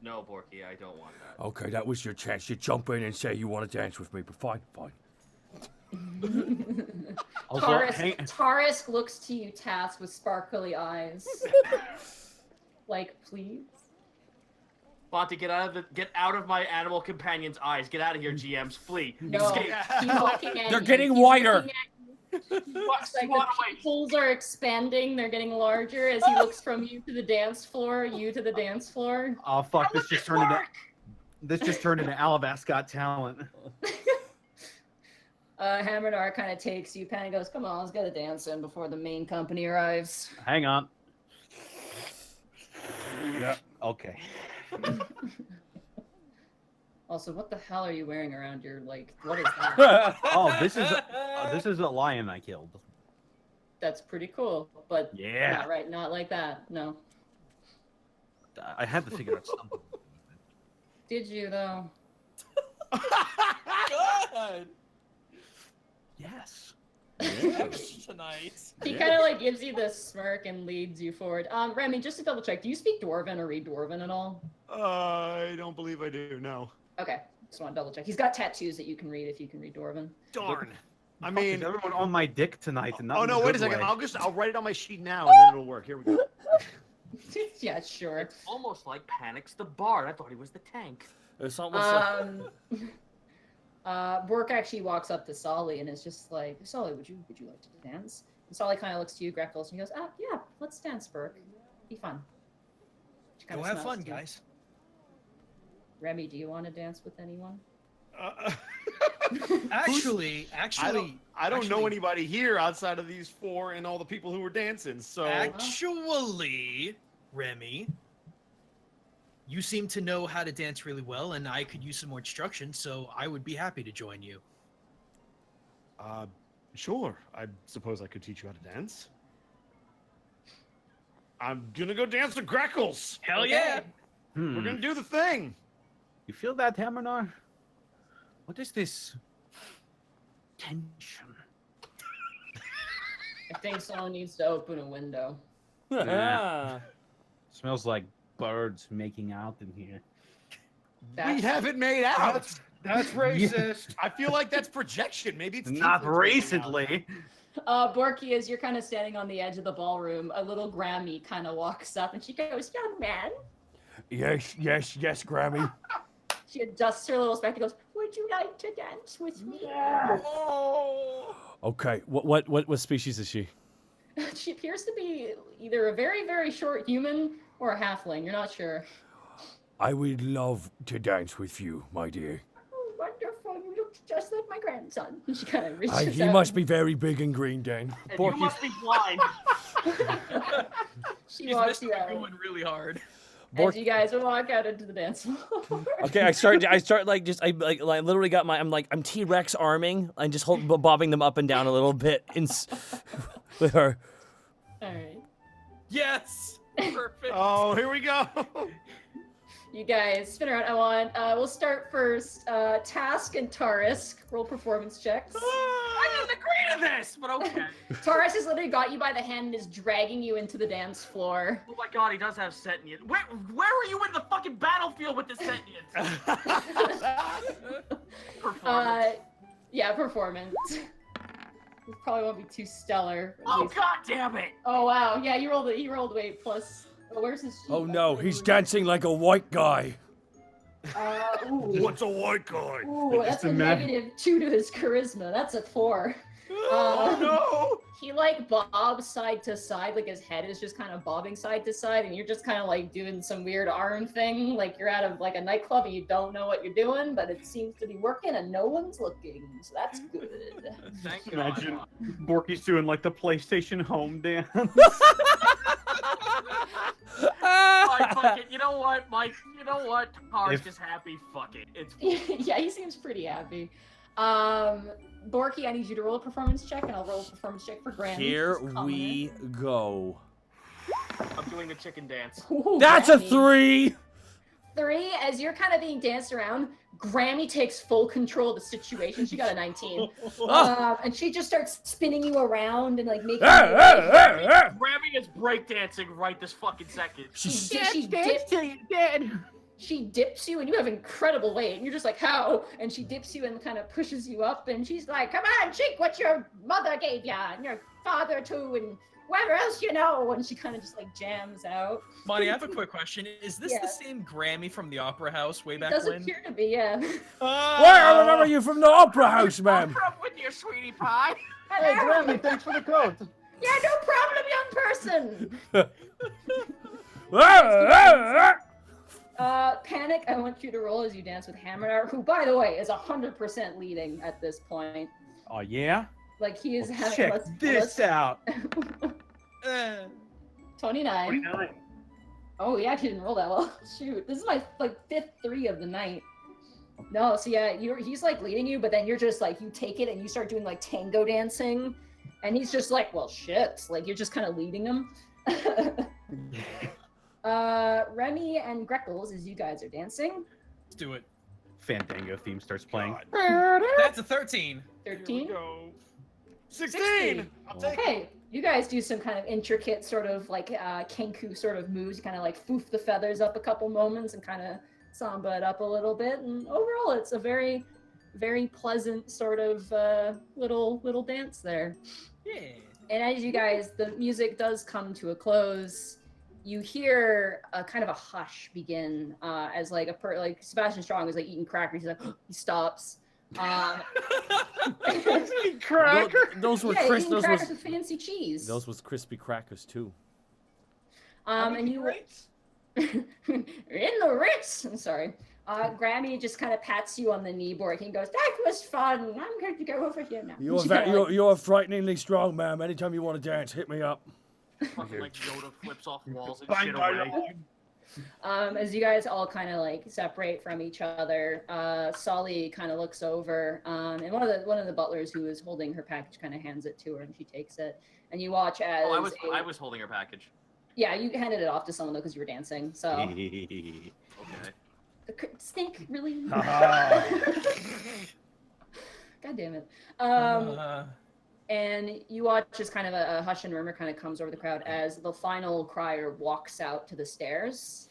No, Borky, I don't want that. Okay, that was your chance. You jump in and say you want to dance with me, but fine. Also, Tarisk looks to you, Task, with sparkly eyes. Like, please. Bonte, get out of my animal companion's eyes. Get out of here, GMs. Flee. No, Escape. he's looking at They're you. getting He's wider. looking at you. Looks like the pupils are expanding. They're getting larger as he looks from you to the dance floor, you to the dance floor. Oh fuck! This just turned into Alabaster Got Talent. Hammerdar kind of takes you, Penny goes, come on, let's get a dance in before the main company arrives. Hang on. Yeah. Okay. Also, what the hell are you wearing around your, like, what is that? Oh, this is a lion I killed. That's pretty cool, but Yeah. not like that, no. I had to figure out something. Did you, though? Good. Yes. Tonight. He kind of, like, gives you this smirk and leads you forward. Remy, just to double check, do you speak Dwarven or read Dwarven at all? I don't believe I do. No. Okay, just want to double check. He's got tattoos that you can read if you can read Dwarven. Darn. I Fuck, mean, is everyone on my dick tonight? And not oh in no, the wait a good second. way. I'll write it on my sheet now, and then it'll work. Here we go. Yeah, sure. It's almost like Panic's the bard. I thought he was the tank. It's almost Bork actually walks up to Solly and is just like, Solly, would you like to dance? And Solly kind of looks to you, Greckles, and he goes, yeah, let's dance, Bork. Be fun. She kinda Go have smiles fun, to you. guys. Remy, do you want to dance with anyone? Actually, I don't know anybody here outside of these four and all the people who were dancing. So Actually, Remy, you seem to know how to dance really well, and I could use some more instruction, so I would be happy to join you. sure. I suppose I could teach you how to dance. I'm gonna go dance with Greckles. Hell yeah! We're gonna do the thing. You feel that, Hammerdar? What is this tension? I think someone needs to open a window. Yeah. Smells like birds making out in here. We haven't made out. That's racist. I feel like that's projection. Maybe it's Not tieflings making out. recently. Borky, as you're kind of standing on the edge of the ballroom, a little Grammy kind of walks up and she goes, young man. Yes, Grammy. She adjusts her little spectacles. Would you like to dance with me? okay. What species is she? She appears to be either a very, very short human or a halfling. You're not sure. I would love to dance with you, my dear. Oh, wonderful. You look just like my grandson. She kind of reaches He out. must be very big and green, then. And you must be blind. She He's walks missing you out. going really hard. As you guys walk out into the dance floor. Okay, I start like just I literally got I'm T-Rex arming and just bobbing them up and down a little bit with her. All right. Yes. Perfect. Oh, here we go. You guys spin around. I want. We'll start first. Task and Tarisk roll performance checks. I didn't agree to this, but okay. Taurus has literally got you by the hand and is dragging you into the dance floor. Oh my god, he does have sentient. Where were you in the fucking battlefield with the sentient? Performance. Yeah, performance. This probably won't be too stellar. Oh god damn it! Oh wow, yeah, you rolled weight plus. Oh, where's his sheet? Oh no, he's dancing like a white guy. Ooh. What's a white guy? Ooh, that's a -2 to his charisma. That's a 4. Oh no! He like bobs side to side, like his head is just kind of bobbing side to side, and you're just kind of like doing some weird arm thing, like you're out of like a nightclub and you don't know what you're doing, but it seems to be working and no one's looking, so that's good. Thank God. Imagine Borky's doing like the PlayStation home dance. Fine, fuck it. You know what, Mike? You know what? Tar's just happy. Fuck it. It's Yeah, he seems pretty happy. Borky, I need you to roll a performance check, and I'll roll a performance check for Granny. Here we go. I'm doing a chicken dance. Ooh, That's a Grammy. 3. 3, as you're kind of being danced around, Grammy takes full control of the situation. She got a 19. And she just starts spinning you around and like making Grammy is breakdancing right this fucking second. she she dips you, and you have incredible weight, and you're just like, how? And she dips you and kind of pushes you up, and she's like, come on, drink what your mother gave ya, and your father too, and whoever else you know. And she kind of just like jams out. Monty, I have a quick question. Is this Yeah. the same Grammy from the Opera House way It back does when? appear to be, yeah. Why, I remember you from the Opera House, ma'am. From with your sweetie pie. Hey, Grammy, thanks for the coat. Yeah, no problem, young person. Panic, I want you to roll as you dance with Hammer, who, by the way, is 100% leading at this point. Oh, yeah? Like, he is having... Check let's- this out. 29. Oh, he actually didn't roll that well. Shoot, this is my, like, 5th 3 of the night. No, so yeah, he's, like, leading you, but then you're just, like, you take it and you start doing, like, tango dancing, and he's just like, well, shit. Like, you're just kind of leading him. Remy and Greckles, as you guys are dancing. Let's do it. Fandango theme starts playing. That's a 13. 13. 16. I'll take it. Okay, you guys do some kind of intricate sort of like kenku sort of moves. You kind of like foof the feathers up a couple moments and kind of samba it up a little bit. And overall, it's a very, very pleasant sort of little dance there. Yeah. And as you guys, the music does come to a close. You hear a kind of a hush begin as like like Sebastian Strong is like eating crackers. He's like, he stops. Those were yeah, crisp. eating Those crackers was with fancy cheese. those was crispy crackers too. And you in the Ritz. I'm sorry. Grammy just kind of pats you on the knee, Bork. He goes, "That was fun. I'm going to go over here now." You're frighteningly strong, ma'am. Anytime you want to dance, hit me up. Fucking like Yoda flips off walls and shit away. As you guys all kind of like separate from each other, Solly kind of looks over, and one of the butlers who is holding her package kind of hands it to her, and she takes it. And you watch as I was holding her package. Yeah, you handed it off to someone though because you were dancing. So Okay. the snake really. God damn it. And you watch as kind of a hush and murmur kind of comes over the crowd as the final crier walks out to the stairs.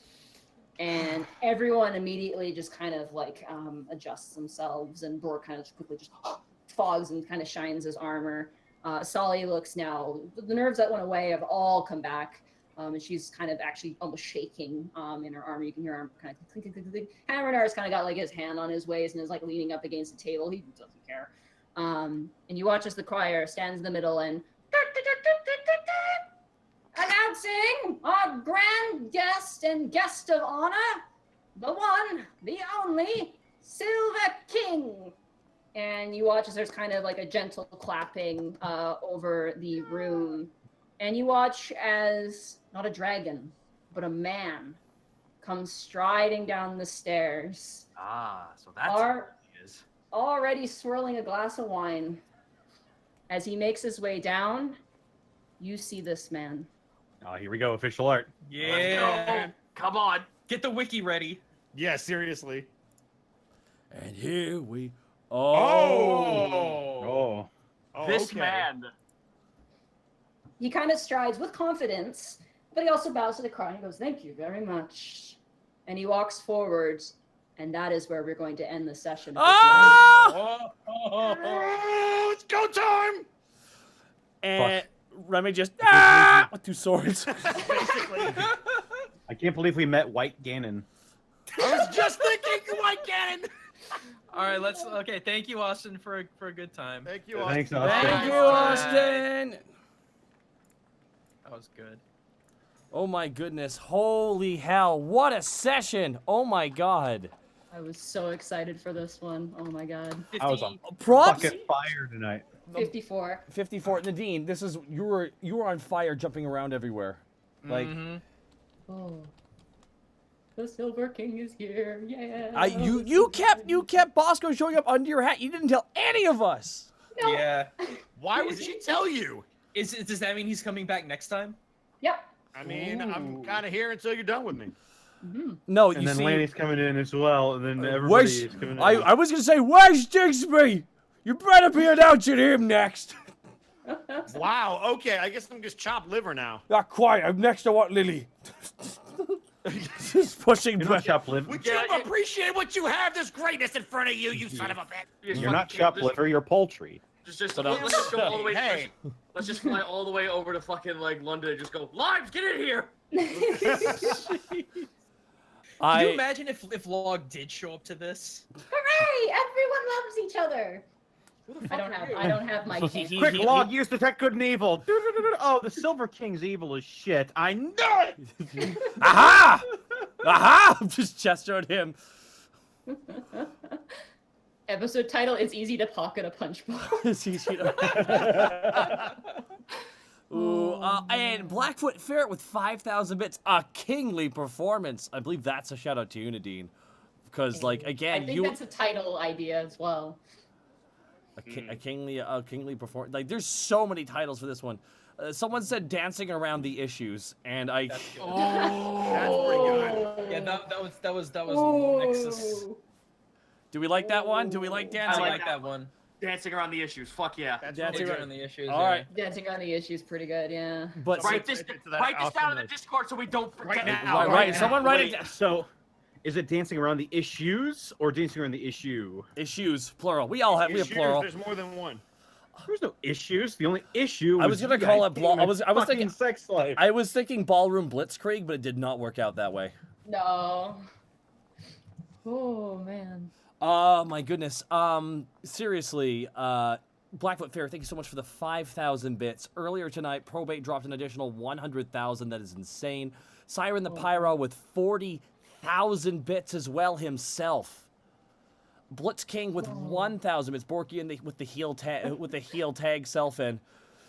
And everyone immediately just kind of like adjusts themselves, and Bork kind of quickly just fogs and kind of shines his armor. Solly looks now, the nerves that went away have all come back. And she's kind of actually almost shaking in her armor. You can hear her arm kind of clink, clink, clink, clink. Hammerdar's kind of got like his hand on his waist and is like leaning up against the table. He doesn't care. And you watch as the crier stands in the middle and announcing our grand guest and guest of honor, the one, the only, Silver King. And you watch as there's kind of like a gentle clapping over the room. And you watch as not a dragon, but a man comes striding down the stairs. So that's what he is. Already swirling a glass of wine. As he makes his way down, you see this man. Oh, here we go. Official art. Yeah. Come on. Get the wiki ready. Yeah, seriously. And here we. Oh. This okay. man. He kind of strides with confidence, but he also bows to the crowd and he goes, "Thank you very much." And he walks forward, and that is where we're going to end the session. Of this night. It's go time! And Remy just with two swords. Basically. I can't believe we met White Ganon. I was just thinking White Ganon! All right, okay. Thank you, Austin, for a good time. Thank you, Thanks, Austin. Austin. Thank you, Austin. That was good. Oh my goodness! Holy hell! What a session! Oh my god! I was so excited for this one. Oh my god. I was on Props. fucking fire tonight. 54. 54. Nadine, this is you were on fire, jumping around everywhere. Like Oh. The Silver King is here. Yeah. you kept Bosco showing up under your hat. You didn't tell any of us. No. Yeah. Why would she tell you? Does that mean he's coming back next time? Yep. I mean, I'm kind of here until you're done with me. No, And you then see, Lanny's coming in as well, and then everybody where's, is coming in. I was gonna say, where's Jigsby? You better be announcing him next. Wow, okay, I guess I'm just chopped liver now. Not quite. I'm next to what, Lily? Just pushing You're not back. shoplifting. Would Yeah, you appreciate what you have? This greatness in front of you, you son of a bitch. You're not shoplifter, you're poultry. Just let's Shut up. just go all the way. Hey. Let's just fly all the way over to fucking like London and just go, Limes, get in here. Can you imagine if Log did show up to this? Hooray! Everyone loves each other. I don't have my king. Quick, Log, use detect good and evil. Oh, the Silver King's evil as shit. I know it! Aha! Aha! Just gestured him. Episode title: It's easy to pocket a punch ball. It's easy to- Ooh, and Blackfoot Ferret with 5,000 bits. A kingly performance. I believe that's a shout out to you, Nadine. Because, like, again, I think that's a title idea as well. a kingly performance. Like, there's so many titles for this one. Someone said dancing around the issues, and I. That's good. Oh, That's pretty good. Yeah, that was Nexus. Do we like that one? Do we like I dancing? like that one. dancing around the issues. Fuck yeah. That's Dancing really On good. the issues. All right. Dancing around the issue is pretty good, yeah. But Write this, to that write this awesome down in the note. Discord so we don't forget. now. right. Someone write it down. So, is it dancing around the issues or dancing around the issue? Issues, plural. We all have. We have Issues, plural. There's more than one. There's no issues. The only issue. I was gonna call it I was fucking thinking. sex life. I was thinking ballroom blitzkrieg, but it did not work out that way. No. Oh man. Oh my goodness. Seriously, Blackfoot Fair, thank you so much for the 5,000 bits. Earlier tonight, Probate dropped an additional 100,000. That is insane. Siren the Pyro with 40,000 bits as well himself. Blitz King with 1,000 bits. Borky with the heel tag self in.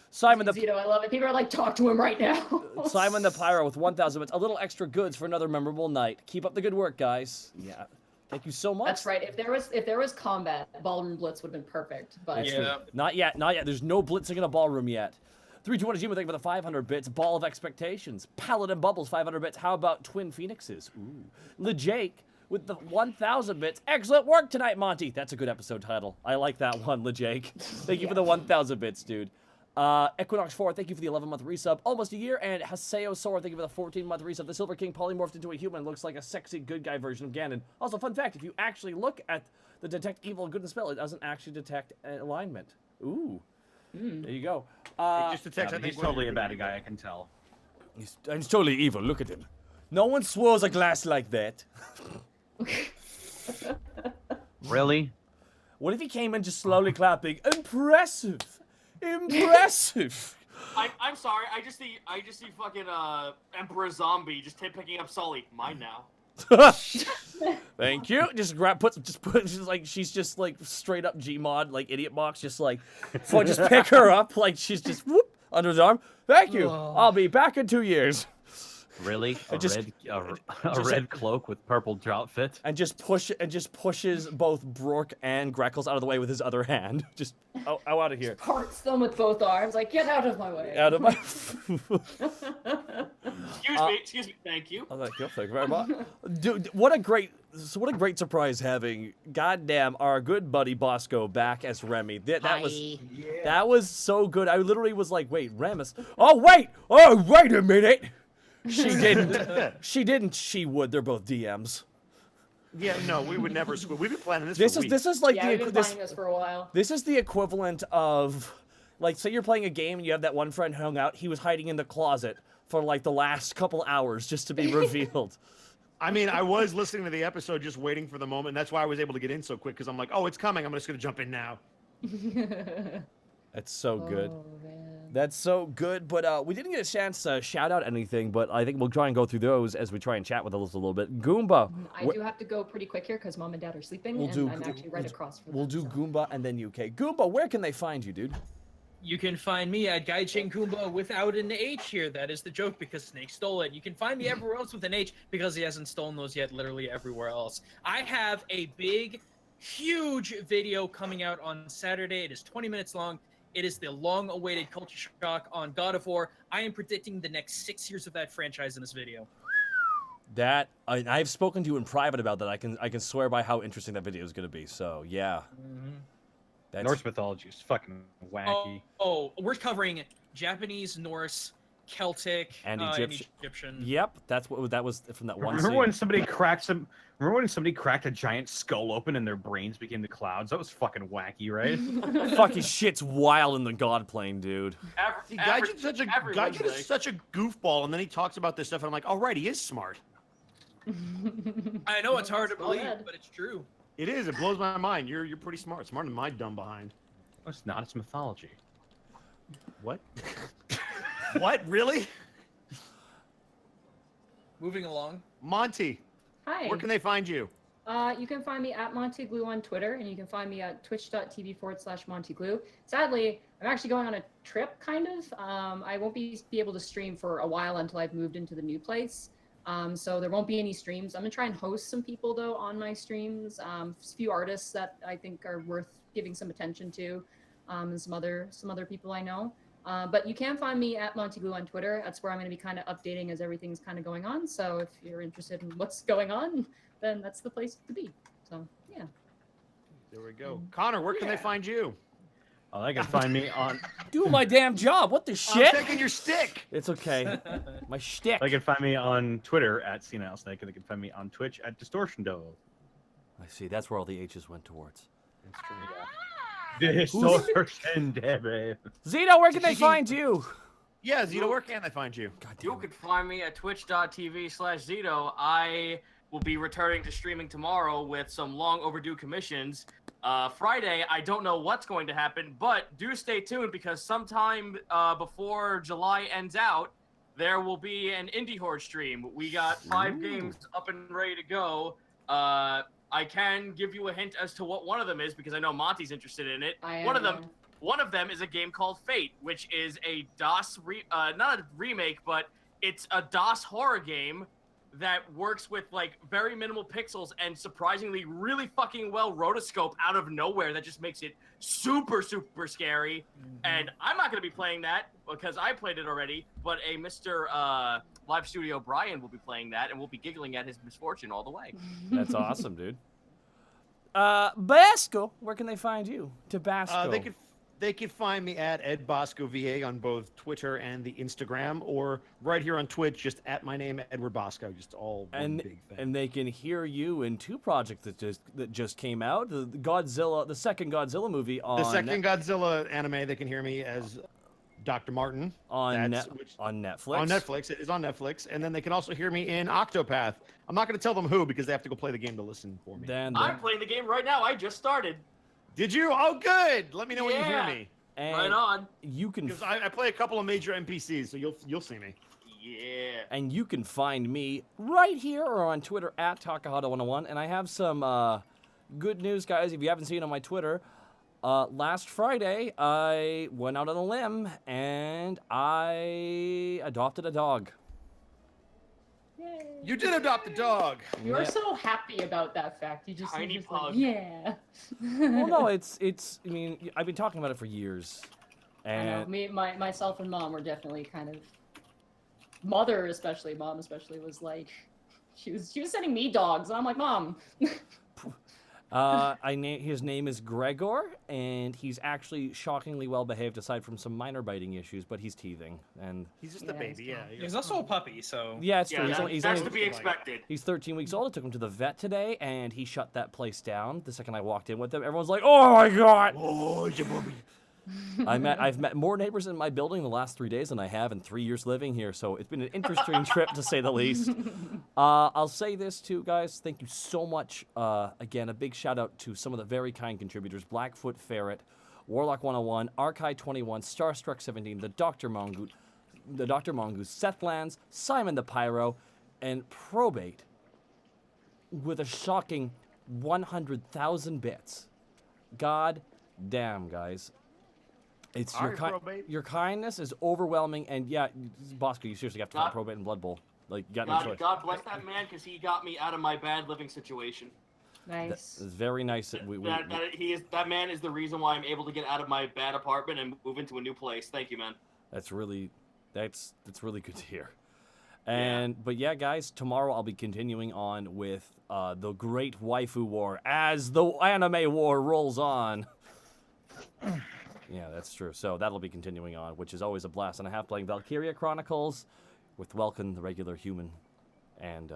Simon the Zito, I love it. People are like, talk to him right now. Simon the Pyro with 1,000 bits. A little extra goods for another memorable night. Keep up the good work, guys. Yeah. Thank you so much. That's right. If there was combat, Ballroom Blitz would have been perfect. But Yeah. Not yet. There's no blitzing in a ballroom yet. 321 Jima, thank you for the 500 bits. Ball of Expectations. Paladin Bubbles, 500 bits. How about Twin Phoenixes? Ooh. LeJake with the 1,000 bits. Excellent work tonight, Monty. That's a good episode title. I like that one, LeJake. Thank you for the 1,000 bits, dude. Equinox 4, thank you for the 11-month resub. Almost a year. And Haseo Sora, thank you for the 14-month resub. The Silver King polymorphed into a human. Looks like a sexy good guy version of Ganon. Also, fun fact, if you actually look at the detect evil and good spell, it doesn't actually detect alignment. Ooh. There you go. It just detects. I think He's totally a bad guy. I can tell. He's totally evil. Look at him. No one swirls a glass like that. Really? What if he came in just slowly clapping? Impressive. Impressive. I'm sorry. I just see fucking Emperor Zombie just picking up Sully. Mine now. Thank you. Just like she's just like straight up Gmod like idiot box. Just like, just pick her up like she's just whoop under his arm. Thank you. I'll be back in 2 years. Really? A just- red cloak with purple outfit? And just pushes both Brooke and Greckles out of the way with his other hand. Just out of here. parts them with both arms, like, get out of my way. Out of my. Excuse me. Thank you. Oh, thank you very much. Dude, what a great surprise having goddamn our good buddy Bosco back as Remy. That was so good. I literally was like, wait, Remus. Oh wait a minute. She didn't. She would. They're both DMs. Yeah, no, we would never. We've been planning this. This for is weeks. this is like Yeah, we've been this. planning this for a while. This is the equivalent of, like, say you're playing a game and you have that one friend hung out. He was hiding in the closet for like the last couple hours just to be revealed. I mean, I was listening to the episode, just waiting for the moment. That's why I was able to get in so quick because I'm like, oh, it's coming. I'm just gonna jump in now. That's so good. Oh, man. That's so good, but we didn't get a chance to shout out anything, but I think we'll try and go through those as we try and chat with us a little bit. Goomba. I do have to go pretty quick here because mom and dad are sleeping, I'm actually right across from We'll them, do so. Goomba and then UK. Goomba, where can they find you, dude? You can find me at Gaijin Goomba without an H here. That is the joke because Snake stole it. You can find me everywhere else with an H because he hasn't stolen those yet, literally everywhere else. I have a big, huge video coming out on Saturday. It is 20 minutes long. It is the long-awaited culture shock on God of War. I am predicting the next 6 years of that franchise in this video. That I've spoken to you in private about that. I can swear by how interesting that video is going to be. So yeah, that's Norse mythology is fucking wacky. Oh, we're covering Japanese, Norse, Celtic And and Egyptian. Egyptian. Yep, that was from that one Remember scene. when somebody cracked a giant skull open and their brains became the clouds? That was fucking wacky, right? Fucking shit's wild in the God plane, dude. See, Gaijin is such a goofball, and then he talks about this stuff, and I'm like, all right, he is smart. I know it's hard to Well believe, said. but it's true. It is. It blows my mind. You're pretty smart. Smarter than my dumb behind. No, it's not. It's mythology. What? What? Really? Moving along. Monty, Hi. where can they find you? You can find me at MontyGlue on Twitter, and you can find me at twitch.tv/MontyGlue. Sadly, I'm actually going on a trip, kind of. I won't be able to stream for a while until I've moved into the new place. So there won't be any streams. I'm gonna try and host some people though on my streams. A few artists that I think are worth giving some attention to, and some other people I know. But you can find me at MontyGlue on Twitter. That's where I'm going to be kind of updating as everything's kind of going on. So if you're interested in what's going on, then that's the place to be. So yeah. There we go. Connor, where can they find you? Oh, they can find me on. Do my damn job. What the I'm shit? taking your stick. It's okay. My shtick. They can find me on Twitter at @SenilSnake, and they can find me on Twitch at @DistortionDo. I see. That's where all the H's went towards. That's true. Distortion, baby. Zito, where can they find you? Yeah, Zito, where can they find you? You can find me at twitch.tv/Zito. I will be returning to streaming tomorrow with some long overdue commissions. Friday, I don't know what's going to happen, but do stay tuned because sometime before July ends out, there will be an Indie Horde stream. We got 5 games up and ready to go. I can give you a hint as to what one of them is because I know Monty's interested in it. One of them is a game called Fate, which is a DOS not a remake, but it's a DOS horror game that works with like very minimal pixels and surprisingly really fucking well rotoscope out of nowhere that just makes it super scary. And I'm not going to be playing that because I played it already, but a Mr. Live Studio Brian will be playing that and we'll be giggling at his misfortune all the way. That's awesome, dude. Basco, where can they find you? Tabasco. They could find me at Ed Bosco VA on both Twitter and the Instagram, or right here on Twitch, just at my name, Edward Bosco, just all one big thing. And they can hear you in 2 projects that just came out. The second Godzilla movie on the second Godzilla anime. They can hear me as Dr. Martin on Netflix. On Netflix, it is on Netflix, and then they can also hear me in Octopath. I'm not going to tell them who because they have to go play the game to listen for me. I'm playing the game right now. I just started. Did you? Oh, good. Let me know when you hear me. And right on. You can because I play a couple of major NPCs, so you'll see me. Yeah. And you can find me right here or on Twitter at Takahata101. And I have some good news, guys. If you haven't seen it on my Twitter, last Friday I went out on a limb and I adopted a dog. Yay. You did adopt a dog. You are so happy about that fact. You just, Tiny like, pug. yeah. Well, no, it's. I mean, I've been talking about it for years. I know. Myself and Mom were definitely kind of. Mom especially was like, she was sending me dogs, and I'm like, Mom. His name is Gregor, and he's actually shockingly well behaved aside from some minor biting issues, but he's teething, and he's just a baby. Yeah, he's also a puppy, so yeah, it's true. That's to be expected. He's 13 weeks old. I took him to the vet today, and he shut that place down the second I walked in with him. Everyone's like, "Oh my god!" Oh, it's a puppy. I've met more neighbors in my building in the last 3 days than I have in 3 years living here, so it's been an interesting trip to say the least. I'll say this too, guys. Thank you so much. Again, a big shout out to some of the very kind contributors: Blackfoot Ferret, Warlock 101, Archive 21, Starstruck 17, the Dr. Mongoose, Seth Lands, Simon the Pyro, and Probate with a shocking 100,000 bits. God damn, guys. It's your kindness is overwhelming, and yeah, Bosco, you seriously have to find Probate and Blood Bowl. Like, you got no choice. God bless that man, because he got me out of my bad living situation. Nice. It's very nice that that man is the reason why I'm able to get out of my bad apartment and move into a new place. Thank you, man. That's really good to hear. And but yeah, guys, tomorrow I'll be continuing on with the Great Waifu War as the anime war rolls on. Yeah, that's true. So that'll be continuing on, which is always a blast and a half playing Valkyria Chronicles with Welkin, the regular human, and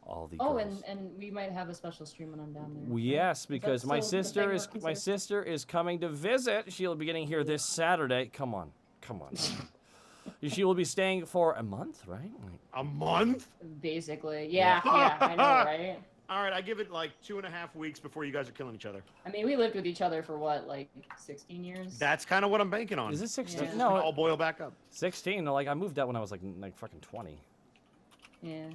all the Oh, girls. and we might have a special stream when I'm down there. Well, yes, because that my still the sister thing is we're my considering? sister is coming to visit. She'll be getting here this Saturday. Come on. She will be staying for a month, right? Like, A month? Basically, yeah, I know, right? All right, I give it like 2.5 weeks before you guys are killing each other. I mean, we lived with each other for what, like 16 years? That's kind of what I'm banking on. is it 16? Yeah. No, I'll boil back up. 16. Like I moved out when I was like fucking 20. Yeah.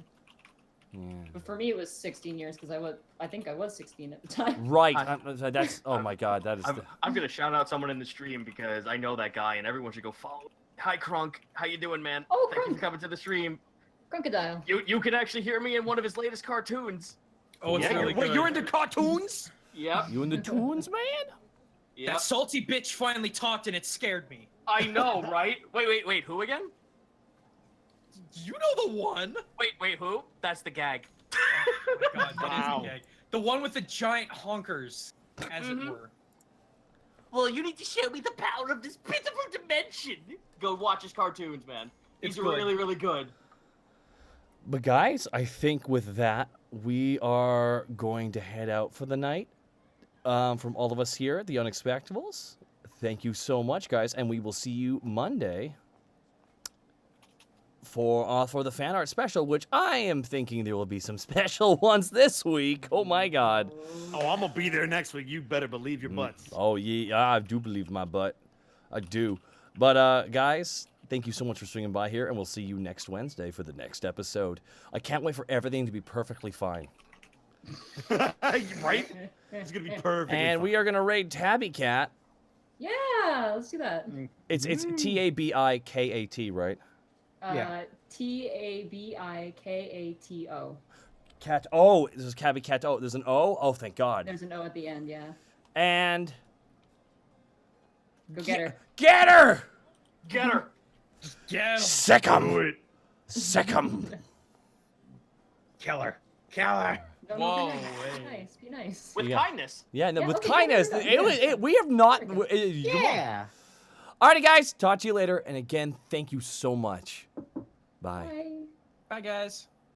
Yeah. But for me, it was 16 years because I think I was 16 at the time. Right. That's. Oh my God. That is. I'm gonna shout out someone in the stream because I know that guy, and everyone should go follow. Hi, Crunk. How you doing, man? Oh, Thank you Crunk. for coming to the stream. Crocodile. You can actually hear me in one of his latest cartoons. Oh, it's Yeah, really wait, good. you're into cartoons? Yep. You in the tunes, man? Yep. That salty bitch finally talked and it scared me. I know, right? Wait. Who again? You know the one. Wait. Who? That's the gag. Oh my God, that is Wow. a gag. The one with the giant honkers, as it were. Well, you need to show me the power of this pitiful dimension. Go watch his cartoons, man. It's These are good. really, really good. But guys, I think with that, we are going to head out for the night. From all of us here at the Unexpectables, thank you so much, guys, and we will see you Monday for the fan art special, which I am thinking there will be some special ones this week. Oh my God! Oh, I'm gonna be there next week. You better believe your butts. Oh yeah, I do believe my butt. I do. But guys, thank you so much for swinging by here, and we'll see you next Wednesday for the next episode. I can't wait for everything to be perfectly fine. Right? It's gonna be perfect. And we are gonna raid Tabby Cat. Yeah, let's do that. It's TABIKAT, right? Yeah. TABIKATO. Cat. Oh, this is Tabby Cat. Oh, there's an O. Oh, thank God. There's an O at the end, yeah. And Go get her. get her. Get her. Yeah. Sick 'em. Sick 'em. Killer. No, Whoa, be nice. wait. Be nice. Be nice. With Yeah. kindness. Yeah, no, Yeah, with okay, kindness. yeah. We have not. Come on. Yeah. Alrighty, guys. Talk to you later. And again, thank you so much. Bye. Bye. Bye, guys.